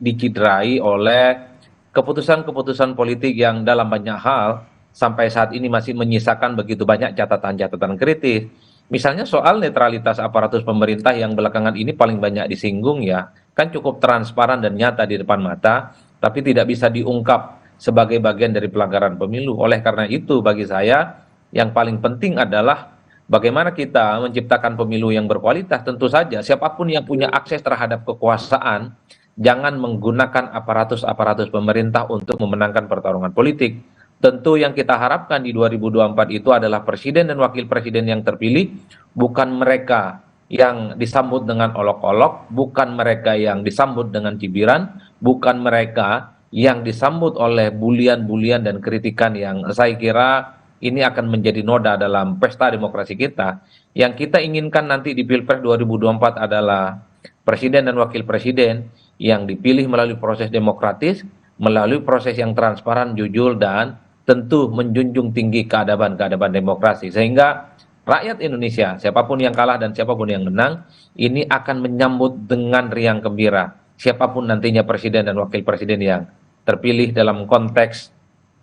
Speaker 19: dicederai oleh keputusan-keputusan politik yang dalam banyak hal sampai saat ini masih menyisakan begitu banyak catatan-catatan kritis. Misalnya soal netralitas aparatus pemerintah yang belakangan ini paling banyak disinggung ya, kan cukup transparan dan nyata di depan mata, tapi tidak bisa diungkap sebagai bagian dari pelanggaran pemilu. Oleh karena itu bagi saya yang paling penting adalah bagaimana kita menciptakan pemilu yang berkualitas. Tentu saja siapapun yang punya akses terhadap kekuasaan, jangan menggunakan aparatus-aparatus pemerintah untuk memenangkan pertarungan politik. Tentu yang kita harapkan di 2024 itu adalah presiden dan wakil presiden yang terpilih, bukan mereka yang disambut dengan olok-olok, bukan mereka yang disambut dengan cibiran, bukan mereka yang disambut oleh bulian-bulian dan kritikan yang saya kira ini akan menjadi noda dalam pesta demokrasi kita. Yang kita inginkan nanti di Pilpres 2024 adalah presiden dan wakil presiden yang dipilih melalui proses demokratis, melalui proses yang transparan, jujur, dan tentu menjunjung tinggi keadaban demokrasi. Sehingga rakyat Indonesia, siapapun yang kalah dan siapapun yang menang, ini akan menyambut dengan riang gembira siapapun nantinya presiden dan wakil presiden yang terpilih dalam konteks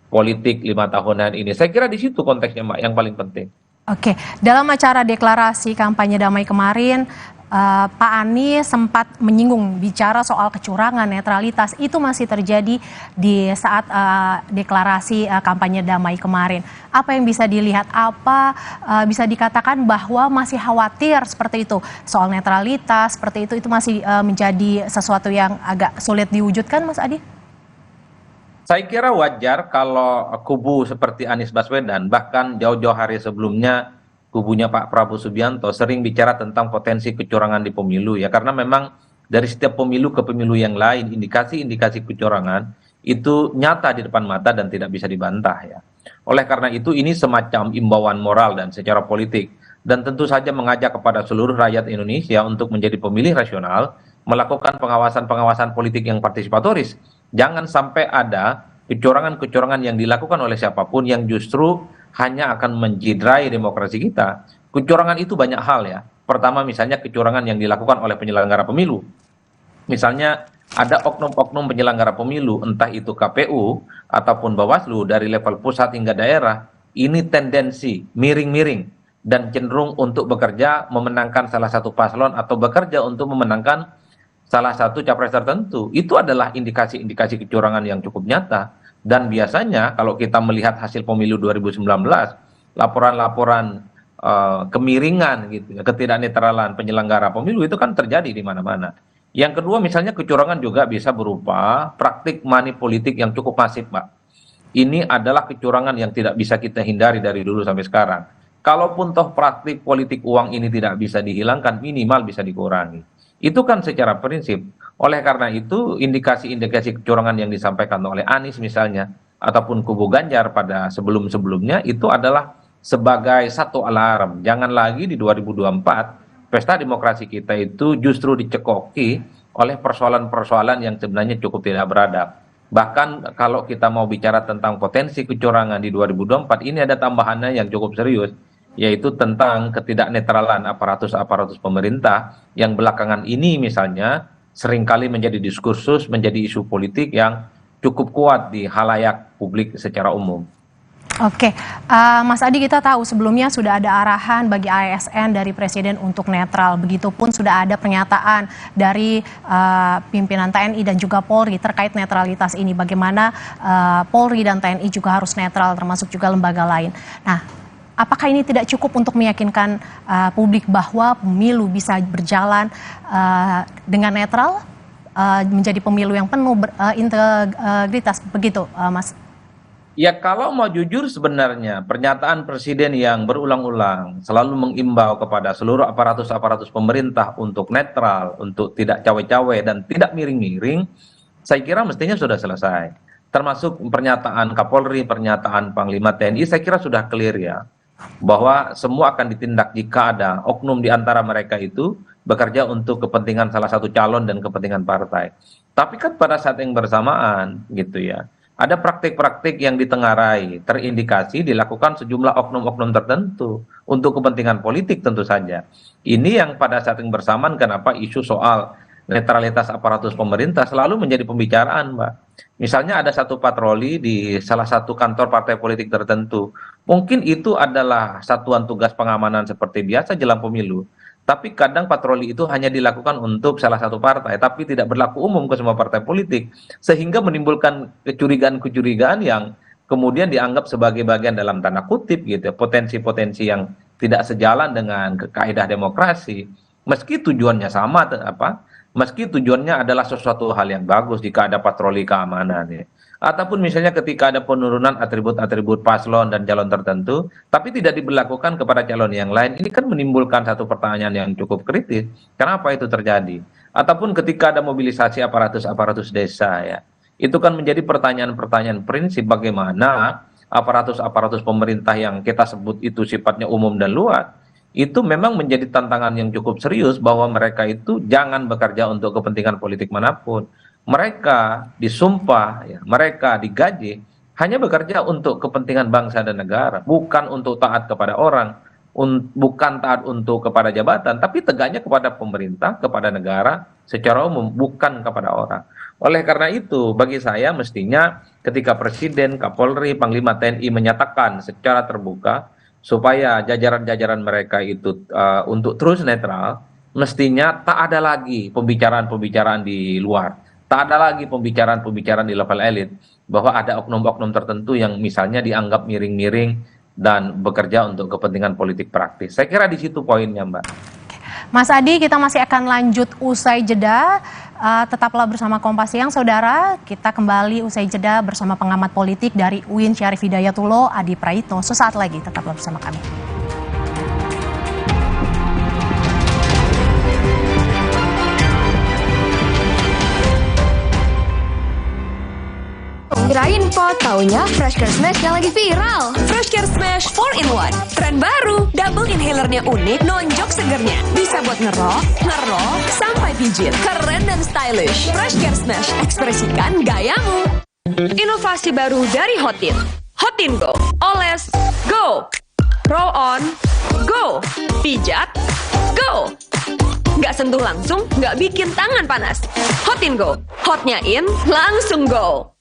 Speaker 19: politik 5 tahunan ini. Saya kira di situ konteksnya Mbak yang paling penting.
Speaker 18: Oke, dalam acara deklarasi kampanye damai kemarin, Pak Anies sempat menyinggung bicara soal kecurangan, netralitas, itu masih terjadi di saat deklarasi kampanye damai kemarin. Apa yang bisa dilihat, apa bisa dikatakan bahwa masih khawatir seperti itu, soal netralitas seperti itu masih menjadi sesuatu yang agak sulit diwujudkan, Mas Adi?
Speaker 19: Saya kira wajar kalau kubu seperti Anies Baswedan, bahkan jauh-jauh hari sebelumnya kubunya Pak Prabowo Subianto sering bicara tentang potensi kecurangan di pemilu ya, karena memang dari setiap pemilu ke pemilu yang lain indikasi-indikasi kecurangan itu nyata di depan mata dan tidak bisa dibantah ya. Oleh karena itu ini semacam imbauan moral dan secara politik, dan tentu saja mengajak kepada seluruh rakyat Indonesia untuk menjadi pemilih rasional, melakukan pengawasan-pengawasan politik yang partisipatoris. Jangan sampai ada kecurangan-kecurangan yang dilakukan oleh siapapun yang justru hanya akan menjidrai demokrasi kita. Kecurangan itu banyak hal ya. Pertama misalnya kecurangan yang dilakukan oleh penyelenggara pemilu. Misalnya ada oknum-oknum penyelenggara pemilu, entah itu KPU ataupun Bawaslu dari level pusat hingga daerah, ini tendensi miring-miring dan cenderung untuk bekerja memenangkan salah satu paslon atau bekerja untuk memenangkan salah satu capres tertentu. Itu adalah indikasi-indikasi kecurangan yang cukup nyata. Dan biasanya kalau kita melihat hasil pemilu 2019, laporan-laporan kemiringan gitu, ketidaknetralan penyelenggara pemilu itu kan terjadi di mana-mana. Yang kedua misalnya kecurangan juga bisa berupa praktik money politik yang cukup masif, Pak. Ini adalah kecurangan yang tidak bisa kita hindari dari dulu sampai sekarang. Kalaupun toh praktik politik uang ini tidak bisa dihilangkan, minimal bisa dikurangi. Itu kan secara prinsip Oleh karena itu, indikasi-indikasi kecurangan yang disampaikan oleh Anies misalnya, ataupun kubu Ganjar pada sebelum-sebelumnya, itu adalah sebagai satu alarm. Jangan lagi di 2024, pesta demokrasi kita itu justru dicekoki oleh persoalan-persoalan yang sebenarnya cukup tidak beradab. Bahkan kalau kita mau bicara tentang potensi kecurangan di 2024, ini ada tambahannya yang cukup serius, yaitu tentang ketidaknetralan aparatus-aparatus pemerintah yang belakangan ini misalnya seringkali menjadi diskursus, menjadi isu politik yang cukup kuat di halayak publik secara umum.
Speaker 18: Oke, Mas Adi, kita tahu sebelumnya sudah ada arahan bagi ASN dari Presiden untuk netral. Begitupun sudah ada pernyataan dari pimpinan TNI dan juga Polri terkait netralitas ini. Bagaimana Polri dan TNI juga harus netral, termasuk juga lembaga lain. Nah, apakah ini tidak cukup untuk meyakinkan publik bahwa pemilu bisa berjalan dengan netral, menjadi pemilu yang penuh integritas, begitu Mas?
Speaker 19: Ya, kalau mau jujur sebenarnya pernyataan Presiden yang berulang-ulang selalu mengimbau kepada seluruh aparatus-aparatus pemerintah untuk netral, untuk tidak cawe-cawe dan tidak miring-miring, saya kira mestinya sudah selesai. Termasuk pernyataan Kapolri, pernyataan Panglima TNI, saya kira sudah clear ya, bahwa semua akan ditindak jika ada oknum di antara mereka itu bekerja untuk kepentingan salah satu calon dan kepentingan partai. Tapi kan pada saat yang bersamaan gitu ya, ada praktik-praktik yang ditengarai, terindikasi dilakukan sejumlah oknum-oknum tertentu untuk kepentingan politik tentu saja. Ini yang pada saat yang bersamaan kenapa isu soal netralitas aparatus pemerintah selalu menjadi pembicaraan, Mbak. Misalnya ada satu patroli di salah satu kantor partai politik tertentu. Mungkin itu adalah satuan tugas pengamanan seperti biasa jelang pemilu. Tapi kadang patroli itu hanya dilakukan untuk salah satu partai, tapi tidak berlaku umum ke semua partai politik, sehingga menimbulkan kecurigaan-kecurigaan yang kemudian dianggap sebagai bagian dalam tanda kutip gitu, potensi-potensi yang tidak sejalan dengan kaidah demokrasi, meski tujuannya sama, meski tujuannya adalah sesuatu hal yang bagus jika ada patroli keamanan ya. Ataupun misalnya ketika ada penurunan atribut-atribut paslon dan calon tertentu, tapi tidak diberlakukan kepada calon yang lain, ini kan menimbulkan satu pertanyaan yang cukup kritis. Kenapa itu terjadi? Ataupun ketika ada mobilisasi aparatus-aparatus desa ya, itu kan menjadi pertanyaan-pertanyaan prinsip bagaimana aparatus-aparatus pemerintah yang kita sebut itu sifatnya umum dan luas, itu memang menjadi tantangan yang cukup serius bahwa mereka itu jangan bekerja untuk kepentingan politik manapun. Mereka disumpah, ya, mereka digaji hanya bekerja untuk kepentingan bangsa dan negara, bukan untuk taat kepada orang, bukan taat untuk kepada jabatan, tapi tegaknya kepada pemerintah, kepada negara secara umum, bukan kepada orang. Oleh karena itu, bagi saya mestinya ketika Presiden, Kapolri, Panglima TNI menyatakan secara terbuka supaya jajaran-jajaran mereka itu untuk terus netral, mestinya tak ada lagi pembicaraan-pembicaraan di luar. Tak ada lagi pembicaraan-pembicaraan di level elit bahwa ada oknum-oknum tertentu yang misalnya dianggap miring-miring dan bekerja untuk kepentingan politik praktis. Saya kira di situ poinnya, Mbak.
Speaker 18: Mas Adi, kita masih akan lanjut usai jeda. Tetaplah bersama Kompas Siang, saudara. Kita kembali usai jeda bersama pengamat politik dari UIN Syarif Hidayatullah, Adi Praitno. Sesaat lagi, tetaplah bersama kami.
Speaker 25: Kirain po, taunya Fresh Care Smash yang lagi viral. Fresh Care Smash 4-in-1, tren baru. Double inhalernya unik, nonjok segernya. Bisa buat ngerok, sampai pijit. Keren dan stylish. Fresh Care Smash, ekspresikan gayamu. Inovasi baru dari Hotin. Hotin Go, oles, go. Roll on, go. Pijat, go. Nggak sentuh langsung, nggak bikin tangan panas. Hotin Go, hotnya in, langsung go.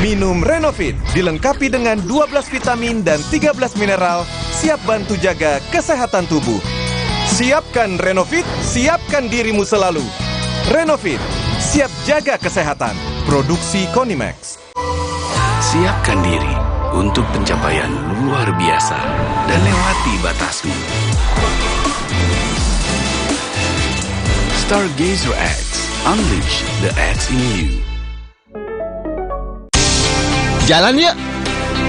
Speaker 6: Minum Renovit, dilengkapi dengan 12 vitamin dan 13 mineral, siap bantu jaga kesehatan tubuh. Siapkan Renovit, siapkan dirimu selalu. Renovit, siap jaga kesehatan. Produksi Konimax.
Speaker 10: Siapkan diri untuk pencapaian luar biasa dan lewati batasmu. Stargazer X, unleash the X in you.
Speaker 6: Jalan yuk!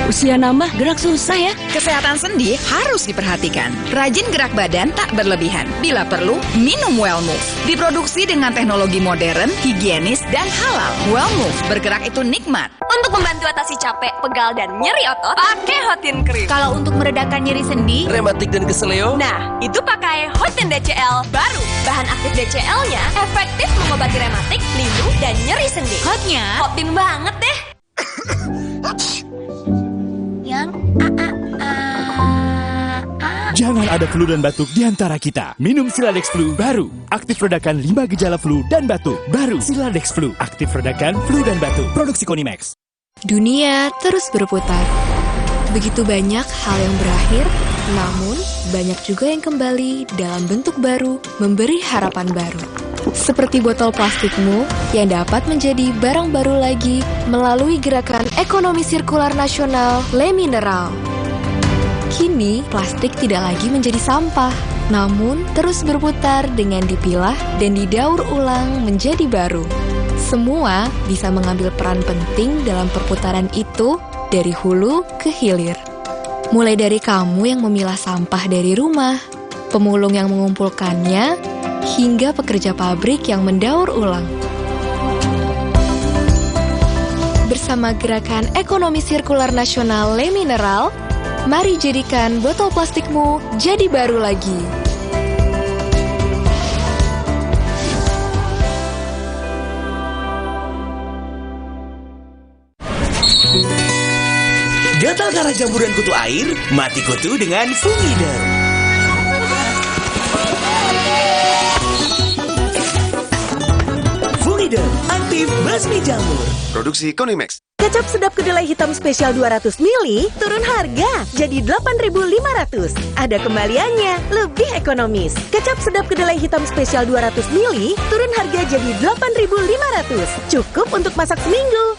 Speaker 7: Usia nambah, gerak susah ya. Kesehatan sendi harus diperhatikan. Rajin gerak badan tak berlebihan. Bila perlu, minum Well Move. Diproduksi dengan teknologi modern, higienis, dan halal. Well Move, bergerak itu nikmat.
Speaker 25: Untuk membantu atasi capek, pegal, dan nyeri otot, pakai Hotin Cream.
Speaker 13: Kalau untuk meredakan nyeri sendi,
Speaker 10: Rematik dan keseleo.
Speaker 25: Nah, itu pakai Hotin DCL baru. Bahan aktif DCL-nya efektif mengobati rematik, lindu, dan nyeri sendi.
Speaker 13: hotnya
Speaker 25: Hotin banget deh.
Speaker 13: yang
Speaker 4: Jangan ada flu dan batuk di antara kita. Minum Siladex Flu baru. Aktif redakan 5 gejala flu dan batuk. Baru Siladex Flu. Aktif redakan flu dan batuk. Produksi Konimax.
Speaker 2: Dunia terus berputar. Begitu banyak hal yang berakhir, namun banyak juga yang kembali dalam bentuk baru, memberi harapan baru. Seperti botol plastikmu yang dapat menjadi barang baru lagi melalui gerakan ekonomi sirkular nasional Le Mineral. Kini, plastik tidak lagi menjadi sampah, namun terus berputar dengan dipilah dan didaur ulang menjadi baru. Semua bisa mengambil peran penting dalam perputaran itu dari hulu ke hilir. Mulai dari kamu yang memilah sampah dari rumah, pemulung yang mengumpulkannya, hingga pekerja pabrik yang mendaur ulang. Bersama gerakan ekonomi sirkular nasional Le Mineral, mari jadikan botol plastikmu jadi baru lagi.
Speaker 10: Gatal karena jamburan kutu air? Mati kutu dengan Fumida. Fumida, aktif basmi jamur.
Speaker 5: Produksi Konimax.
Speaker 12: Kecap sedap kedelai hitam spesial 200 ml turun harga jadi 8.500. Ada kembaliannya, lebih ekonomis. Kecap sedap kedelai hitam spesial 200 ml turun harga jadi 8.500. Cukup untuk masak seminggu.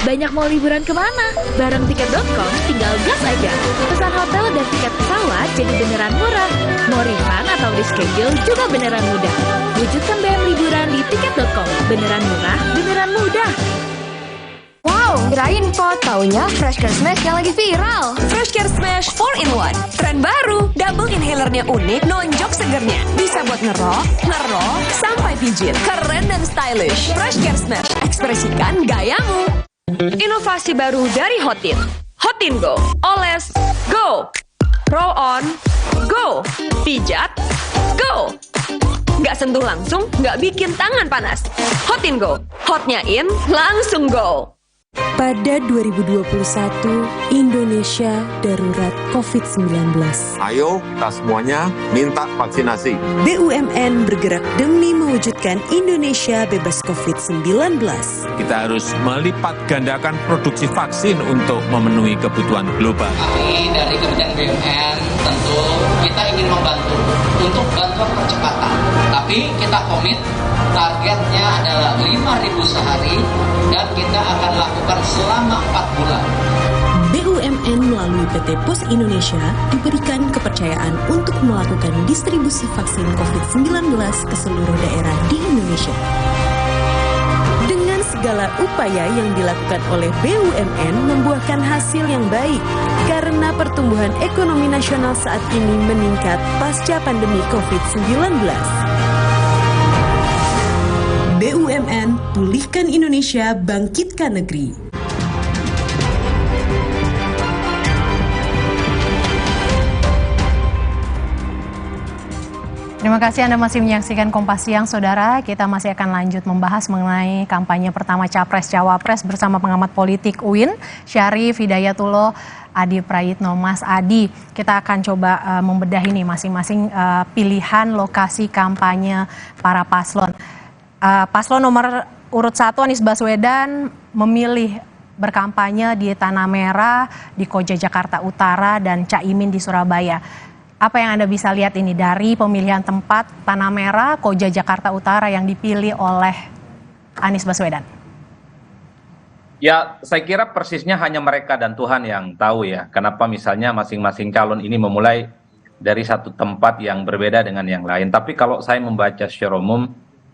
Speaker 13: banyak mau liburan kemana? Bareng tiket.com tinggal gas aja. Pesan hotel dan tiket pesawat jadi beneran murah. Mau refund atau reschedule juga beneran mudah. Wujudkan BM liburan di tiket.com. Beneran murah, beneran mudah.
Speaker 25: Wow, kirain po, taunya Fresh Care Smash yang lagi viral. Fresh Care Smash 4-in-1. Tren baru, double inhalernya unik, nonjok segernya. Bisa buat ngerok, sampai pijit. Keren dan stylish. Fresh Care Smash, ekspresikan gayamu. Inovasi baru dari Hotin. Hotin Go. Oles, go. Roll on, go. Pijat, go. Nggak sentuh langsung, nggak bikin tangan panas. Hotin Go. Hotnya in, langsung go.
Speaker 12: Pada 2021, Indonesia darurat COVID-19.
Speaker 9: Ayo, kita semuanya minta vaksinasi.
Speaker 14: BUMN bergerak demi mewujudkan Indonesia bebas COVID-19.
Speaker 9: Kita harus melipat gandakan produksi vaksin untuk memenuhi kebutuhan global.
Speaker 16: Kami dari Kementerian BUMN tentu kita ingin membantu untuk bantuan percepatan. Tapi kita komit targetnya adalah 5.000 sehari dan kita akan lakukan selama 4 bulan.
Speaker 14: BUMN melalui PT Pos Indonesia diberikan kepercayaan untuk melakukan distribusi vaksin COVID-19 ke seluruh daerah di Indonesia. Dengan segala upaya yang dilakukan oleh BUMN membuahkan hasil yang baik karena pertumbuhan ekonomi nasional saat ini meningkat pasca pandemi COVID-19. BUMN, pulihkan Indonesia, bangkitkan negeri.
Speaker 18: Terima kasih Anda masih menyaksikan Kompas Siang, Saudara. Kita masih akan lanjut membahas mengenai kampanye pertama Capres-Cawapres bersama pengamat politik UIN, Syarif Hidayatullah, Adi Prayitno. Mas Adi, kita akan coba membedah ini masing-masing pilihan lokasi kampanye para paslon. Paslon nomor urut 1 Anies Baswedan memilih berkampanye di Tanah Merah, di Koja Jakarta Utara, dan Caimin di Surabaya. Apa yang Anda bisa lihat ini dari pemilihan tempat Tanah Merah, Koja Jakarta Utara yang dipilih oleh Anies Baswedan?
Speaker 19: Ya, saya kira persisnya hanya mereka dan Tuhan yang tahu ya. Kenapa misalnya masing-masing calon ini memulai dari satu tempat yang berbeda dengan yang lain. Tapi kalau saya membaca secara umum,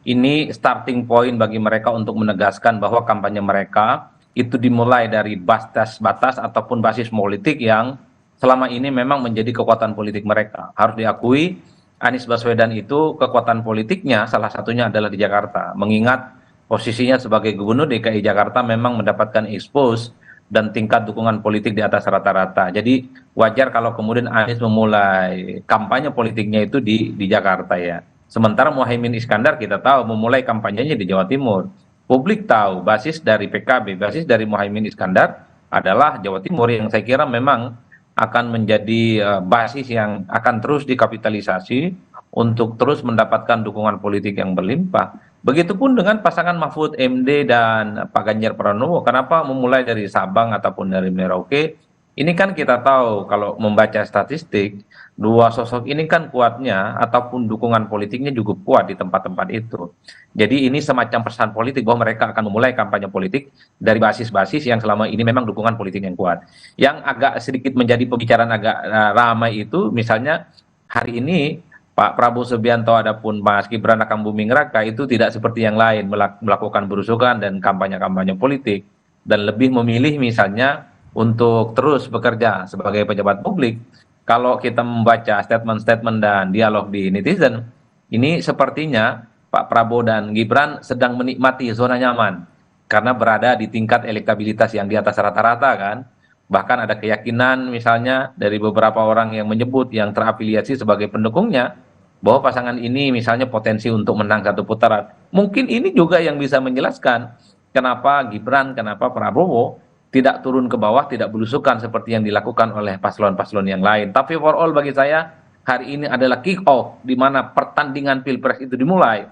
Speaker 19: ini starting point bagi mereka untuk menegaskan bahwa kampanye mereka itu dimulai dari batas ataupun basis politik yang selama ini memang menjadi kekuatan politik mereka. Harus diakui, Anies Baswedan itu kekuatan politiknya salah satunya adalah di Jakarta. Mengingat posisinya sebagai gubernur DKI Jakarta memang mendapatkan expose dan tingkat dukungan politik di atas rata-rata. Jadi wajar kalau kemudian Anies memulai kampanye politiknya itu di Jakarta ya. Sementara Muhaimin Iskandar kita tahu memulai kampanyenya di Jawa Timur. Publik tahu basis dari PKB, basis dari Muhaimin Iskandar adalah Jawa Timur yang saya kira memang akan menjadi basis yang akan terus dikapitalisasi untuk terus mendapatkan dukungan politik yang berlimpah. Begitupun dengan pasangan Mahfud MD dan Pak Ganjar Pranowo. Kenapa memulai dari Sabang ataupun dari Merauke? Ini kan kita tahu kalau membaca statistik, dua sosok ini kan kuatnya ataupun dukungan politiknya cukup kuat di tempat-tempat itu. Jadi ini semacam pesan politik bahwa mereka akan memulai kampanye politik dari basis-basis yang selama ini memang dukungan politik yang kuat. Yang agak sedikit menjadi pembicaraan agak ramai itu misalnya hari ini Pak Prabowo Subianto adapun Mas Gibran Rakabuming Raka itu tidak seperti yang lain melakukan berusukan dan kampanye-kampanye politik dan lebih memilih misalnya untuk terus bekerja sebagai pejabat publik. Kalau kita membaca statement-statement dan dialog di netizen, ini sepertinya Pak Prabowo dan Gibran sedang menikmati zona nyaman karena berada di tingkat elektabilitas yang di atas rata-rata kan. Bahkan ada keyakinan misalnya dari beberapa orang yang menyebut yang terafiliasi sebagai pendukungnya bahwa pasangan ini misalnya potensi untuk menang satu putaran. Mungkin ini juga yang bisa menjelaskan kenapa Gibran, kenapa Prabowo tidak turun ke bawah, tidak belusukan seperti yang dilakukan oleh paslon-paslon yang lain. Tapi for all bagi saya, hari ini adalah kick off di mana pertandingan Pilpres itu dimulai.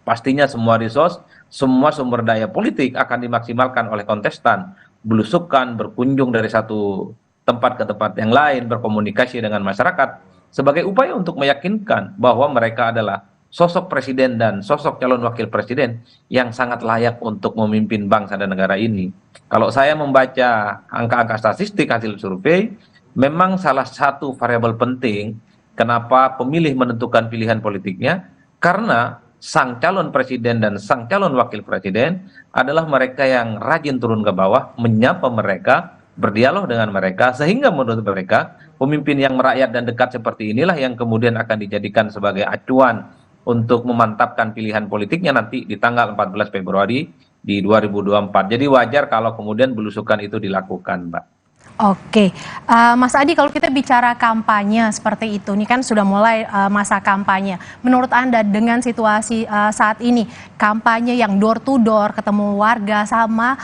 Speaker 19: Pastinya semua resource, semua sumber daya politik akan dimaksimalkan oleh kontestan. Belusukan, berkunjung dari satu tempat ke tempat yang lain, berkomunikasi dengan masyarakat sebagai upaya untuk meyakinkan bahwa mereka adalah sosok presiden dan sosok calon wakil presiden yang sangat layak untuk memimpin bangsa dan negara ini. Kalau saya membaca angka-angka statistik hasil survei, memang salah satu variabel penting kenapa pemilih menentukan pilihan politiknya, karena sang calon presiden dan sang calon wakil presiden adalah mereka yang rajin turun ke bawah, menyapa mereka, berdialog dengan mereka, sehingga menurut mereka pemimpin yang merakyat dan dekat seperti inilah yang kemudian akan dijadikan sebagai acuan untuk memantapkan pilihan politiknya nanti di tanggal 14 Februari di 2024. Jadi wajar kalau kemudian belusukan itu dilakukan, Mbak.
Speaker 18: Oke, Mas Adi, kalau kita bicara kampanye seperti itu, ini kan sudah mulai masa kampanye. Menurut Anda dengan situasi saat ini, kampanye yang door to door, ketemu warga sama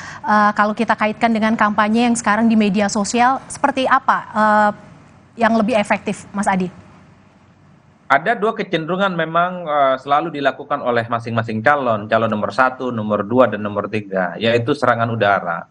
Speaker 18: kalau kita kaitkan dengan kampanye yang sekarang di media sosial, seperti apa yang lebih efektif, Mas Adi?
Speaker 19: Ada dua kecenderungan memang selalu dilakukan oleh masing-masing calon nomor 1, nomor 2, dan nomor 3, yaitu serangan udara.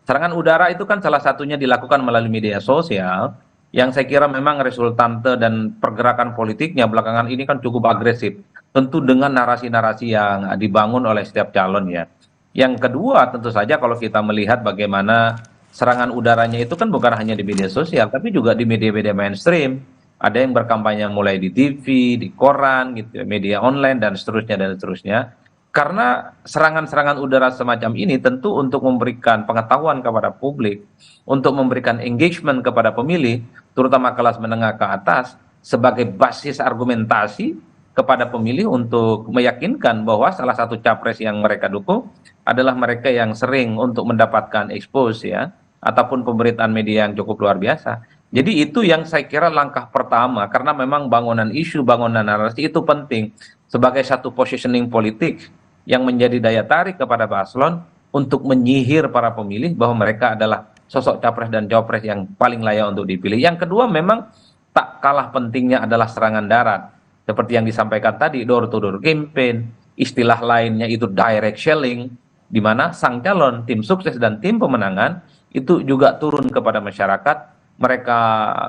Speaker 19: Serangan udara itu kan salah satunya dilakukan melalui media sosial, yang saya kira memang resultante dan pergerakan politiknya belakangan ini kan cukup agresif. Tentu dengan narasi-narasi yang dibangun oleh setiap calon ya. Yang kedua tentu saja kalau kita melihat bagaimana serangan udaranya itu kan bukan hanya di media sosial, tapi juga di media-media mainstream. Ada yang berkampanye mulai di TV, di koran, gitu, media online, dan seterusnya. Karena serangan-serangan udara semacam ini tentu untuk memberikan pengetahuan kepada publik, untuk memberikan engagement kepada pemilih, terutama kelas menengah ke atas, sebagai basis argumentasi kepada pemilih untuk meyakinkan bahwa salah satu capres yang mereka dukung adalah mereka yang sering untuk mendapatkan expose ya, ataupun pemberitaan media yang cukup luar biasa. Jadi itu yang saya kira langkah pertama, karena memang bangunan isu, bangunan narasi itu penting sebagai satu positioning politik yang menjadi daya tarik kepada paslon untuk menyihir para pemilih bahwa mereka adalah sosok capres dan cawapres yang paling layak untuk dipilih. Yang kedua memang tak kalah pentingnya adalah serangan darat. Seperti yang disampaikan tadi, door to door campaign, istilah lainnya itu direct selling, di mana sang calon, tim sukses dan tim pemenangan itu juga turun kepada masyarakat. Mereka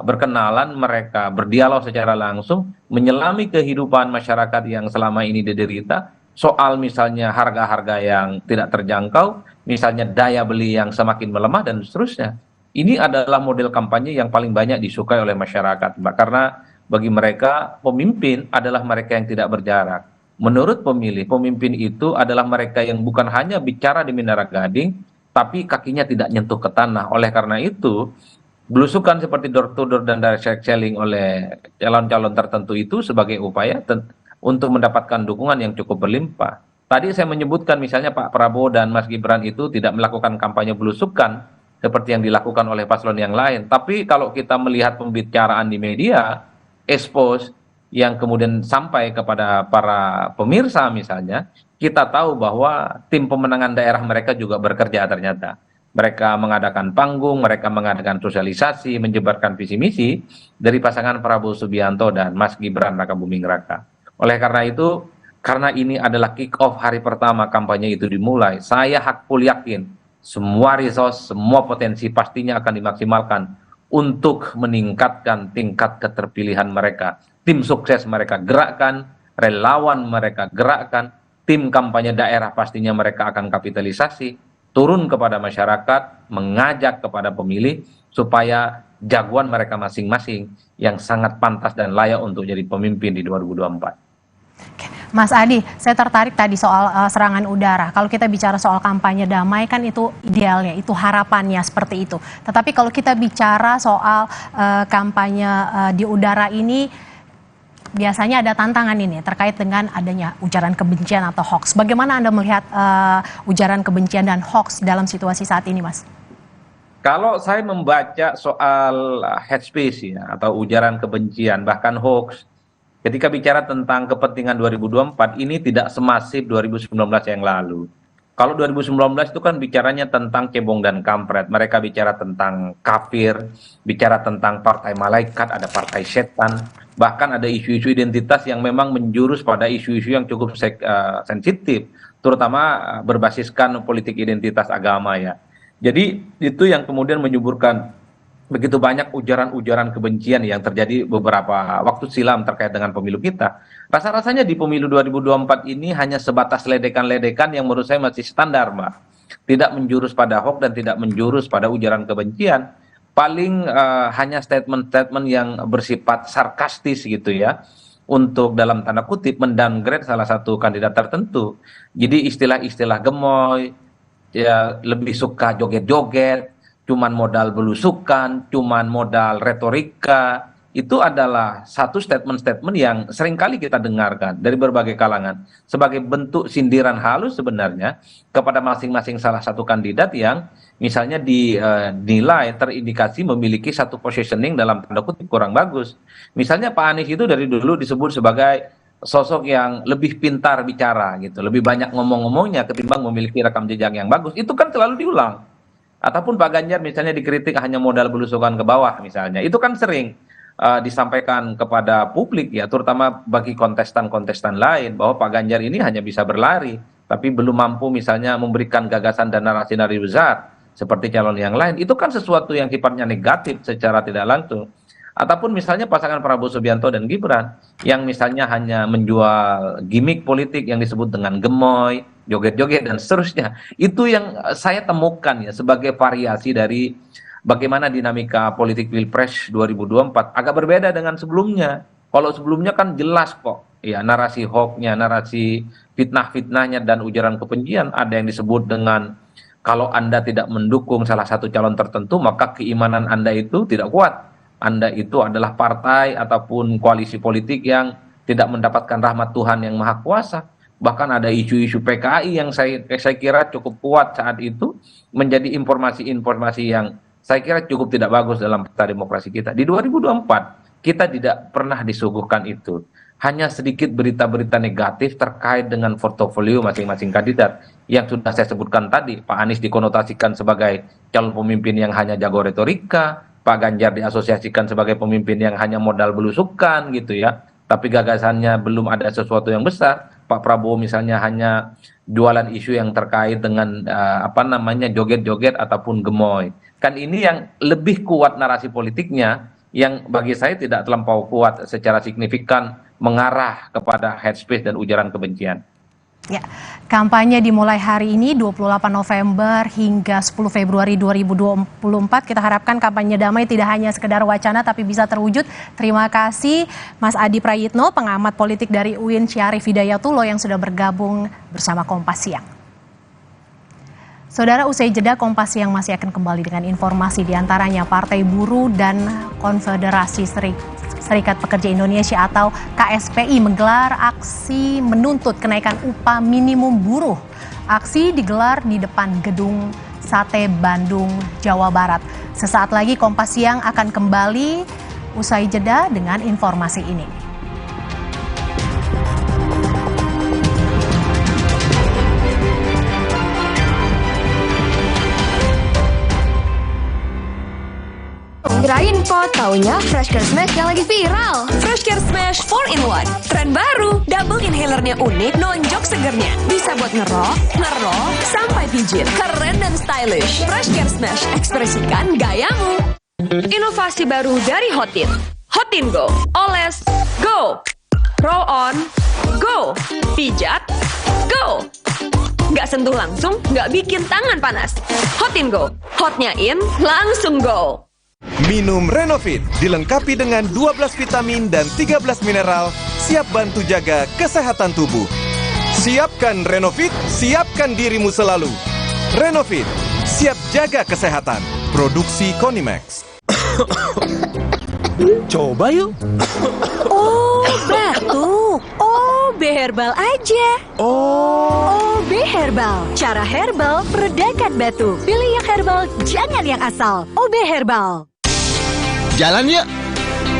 Speaker 19: berkenalan, mereka berdialog secara langsung, menyelami kehidupan masyarakat yang selama ini diderita, soal misalnya harga-harga yang tidak terjangkau, misalnya daya beli yang semakin melemah, dan seterusnya. Ini adalah model kampanye yang paling banyak disukai oleh masyarakat, Mbak, karena bagi mereka pemimpin adalah mereka yang tidak berjarak. Menurut pemilih, pemimpin itu adalah mereka yang bukan hanya bicara di Menara Gading, tapi kakinya tidak nyentuh ke tanah. Oleh karena itu, belusukan seperti door to door dan direct selling oleh calon-calon tertentu itu sebagai upaya untuk mendapatkan dukungan yang cukup berlimpah. Tadi saya menyebutkan misalnya Pak Prabowo dan Mas Gibran itu tidak melakukan kampanye belusukan seperti yang dilakukan oleh paslon yang lain. Tapi kalau kita melihat pembicaraan di media, expose yang kemudian sampai kepada para pemirsa misalnya, kita tahu bahwa tim pemenangan daerah mereka juga bekerja ternyata. Mereka mengadakan panggung, mereka mengadakan sosialisasi, menyebarkan visi misi dari pasangan Prabowo Subianto dan Mas Gibran Rakabuming Raka. Oleh karena itu, karena ini adalah kick off hari pertama kampanye itu dimulai, saya hakul yakin semua resource, semua potensi pastinya akan dimaksimalkan untuk meningkatkan tingkat keterpilihan mereka. Tim sukses mereka gerakkan, relawan mereka gerakkan, tim kampanye daerah pastinya mereka akan kapitalisasi, turun kepada masyarakat, mengajak kepada pemilih supaya jagoan mereka masing-masing yang sangat pantas dan layak untuk jadi pemimpin di 2024.
Speaker 18: Mas Adi, saya tertarik tadi soal serangan udara. Kalau kita bicara soal kampanye damai kan itu idealnya, itu harapannya seperti itu. Tetapi kalau kita bicara soal kampanye di udara ini, biasanya ada tantangan ini terkait dengan adanya ujaran kebencian atau hoax. Bagaimana Anda melihat ujaran kebencian dan hoax dalam situasi saat ini, Mas?
Speaker 19: Kalau saya membaca soal hate speech ya, atau ujaran kebencian, bahkan hoax, ketika bicara tentang kepentingan 2024, ini tidak semasif 2019 yang lalu. Kalau 2019 itu kan bicaranya tentang cebong dan kampret. Mereka bicara tentang kafir, bicara tentang partai malaikat, ada partai setan. Bahkan ada isu-isu identitas yang memang menjurus pada isu-isu yang cukup sensitif, terutama berbasiskan politik identitas agama ya. Jadi itu yang kemudian menyuburkan begitu banyak ujaran-ujaran kebencian yang terjadi beberapa waktu silam terkait dengan pemilu kita. Rasa-rasanya di pemilu 2024 ini hanya sebatas ledekan-ledekan yang menurut saya masih standar, Mbak. Tidak menjurus pada hoax dan tidak menjurus pada ujaran kebencian. Paling hanya statement-statement yang bersifat sarkastis gitu ya, untuk dalam tanda kutip mendowngrade salah satu kandidat tertentu. Jadi istilah-istilah gemoy, ya lebih suka joget-joget, cuman modal belusukan, cuman modal retorika, itu adalah satu statement-statement yang seringkali kita dengarkan dari berbagai kalangan sebagai bentuk sindiran halus sebenarnya kepada masing-masing salah satu kandidat yang misalnya dinilai terindikasi memiliki satu positioning dalam tanda kutip kurang bagus. Misalnya Pak Anies itu dari dulu disebut sebagai sosok yang lebih pintar bicara gitu, lebih banyak ngomong-ngomongnya ketimbang memiliki rekam jejak yang bagus. Itu kan selalu diulang. Ataupun Pak Ganjar misalnya dikritik hanya modal belusukan ke bawah misalnya. Itu kan sering disampaikan kepada publik ya, terutama bagi kontestan-kontestan lain bahwa Pak Ganjar ini hanya bisa berlari, tapi belum mampu misalnya memberikan gagasan dan narasi-narasi besar seperti calon yang lain. Itu kan sesuatu yang sifatnya negatif secara tidak langsung. Ataupun misalnya pasangan Prabowo Subianto dan Gibran yang misalnya hanya menjual gimmick politik yang disebut dengan gemoy, joget-joget dan seterusnya. Itu yang saya temukan ya sebagai variasi dari bagaimana dinamika politik Pilpres 2024 agak berbeda dengan sebelumnya. Kalau sebelumnya kan jelas kok ya narasi hoaxnya, narasi fitnah-fitnahnya dan ujaran kebencian ada yang disebut dengan kalau Anda tidak mendukung salah satu calon tertentu maka keimanan Anda itu tidak kuat. Anda itu adalah partai ataupun koalisi politik yang tidak mendapatkan rahmat Tuhan yang Maha Kuasa. Bahkan ada isu-isu PKI yang saya kira cukup kuat saat itu menjadi informasi-informasi yang saya kira cukup tidak bagus dalam peta demokrasi kita. Di 2024 kita tidak pernah disuguhkan itu. Hanya sedikit berita-berita negatif terkait dengan portofolio masing-masing kandidat. Yang sudah saya sebutkan tadi, Pak Anies dikonotasikan sebagai calon pemimpin yang hanya jago retorika, Pak Ganjar diasosiasikan sebagai pemimpin yang hanya modal belusukan gitu ya. Tapi gagasannya belum ada sesuatu yang besar. Pak Prabowo misalnya hanya jualan isu yang terkait dengan joget-joget ataupun gemoy. Kan ini yang lebih kuat narasi politiknya yang bagi saya tidak terlampau kuat secara signifikan mengarah kepada hate speech dan ujaran kebencian.
Speaker 18: Ya, kampanye dimulai hari ini 28 November hingga 10 Februari 2024. Kita harapkan kampanye damai tidak hanya sekedar wacana tapi bisa terwujud. Terima kasih Mas Adi Prayitno, pengamat politik dari UIN Syarif Hidayatullah yang sudah bergabung bersama Kompas Siang. Saudara, usai jeda Kompas Siang masih akan kembali dengan informasi diantaranya Partai Buruh dan Konfederasi Serikat Pekerja Indonesia atau KSPI menggelar aksi menuntut kenaikan upah minimum buruh. Aksi digelar di depan gedung Sate Bandung, Jawa Barat. Sesaat lagi Kompas Siang akan kembali usai jeda dengan informasi ini.
Speaker 25: Kirain po, taunya Fresh Care Smash yang lagi viral. Fresh Care Smash 4-in-1, tren baru. Double inhalernya unik, nonjok segernya. Bisa buat ngerok, sampai pijit. Keren dan stylish. Fresh Care Smash, ekspresikan gayamu. Inovasi baru dari Hotin. Hotin Go, oles, go. Roll on, go. Pijat, go. Nggak sentuh langsung, nggak bikin tangan panas. Hotin Go, hotnya in, langsung go.
Speaker 6: Minum Renofit, dilengkapi dengan 12 vitamin dan 13 mineral, siap bantu jaga kesehatan tubuh. Siapkan Renofit, siapkan dirimu selalu. Renofit, siap jaga kesehatan. Produksi Konimax.
Speaker 10: Coba yuk.
Speaker 5: Oh, batuk. OB Herbal aja. OB Herbal. Cara herbal meredakan batuk. Pilih yang herbal, jangan yang asal. OB Herbal.
Speaker 10: Jalan yuk.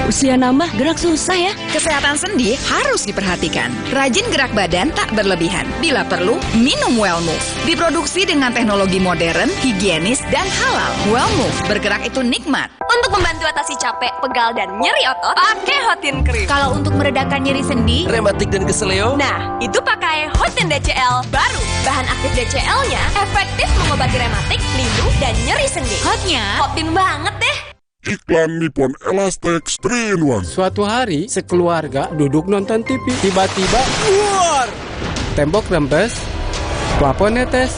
Speaker 7: Usia nambah, gerak susah ya. Kesehatan sendi harus diperhatikan. Rajin gerak badan tak berlebihan. Bila perlu, minum Well Move. Diproduksi dengan teknologi modern, higienis, dan halal. Well Move, bergerak itu nikmat.
Speaker 25: Untuk membantu atasi capek, pegal, dan nyeri otot, pakai Hotin Cream.
Speaker 5: Kalau untuk meredakan nyeri sendi,
Speaker 10: rematik dan keseleo,
Speaker 25: nah, itu pakai Hotin DCL baru. Bahan aktif DCL-nya efektif mengobati rematik, lindung, dan nyeri sendi.
Speaker 5: hotnya
Speaker 25: Hotin banget deh.
Speaker 8: Iklan Nippon Elastex 3-in-1.
Speaker 15: Suatu hari, sekeluarga duduk nonton TV. Tiba-tiba, luar! Tembok rembes, plafon netes,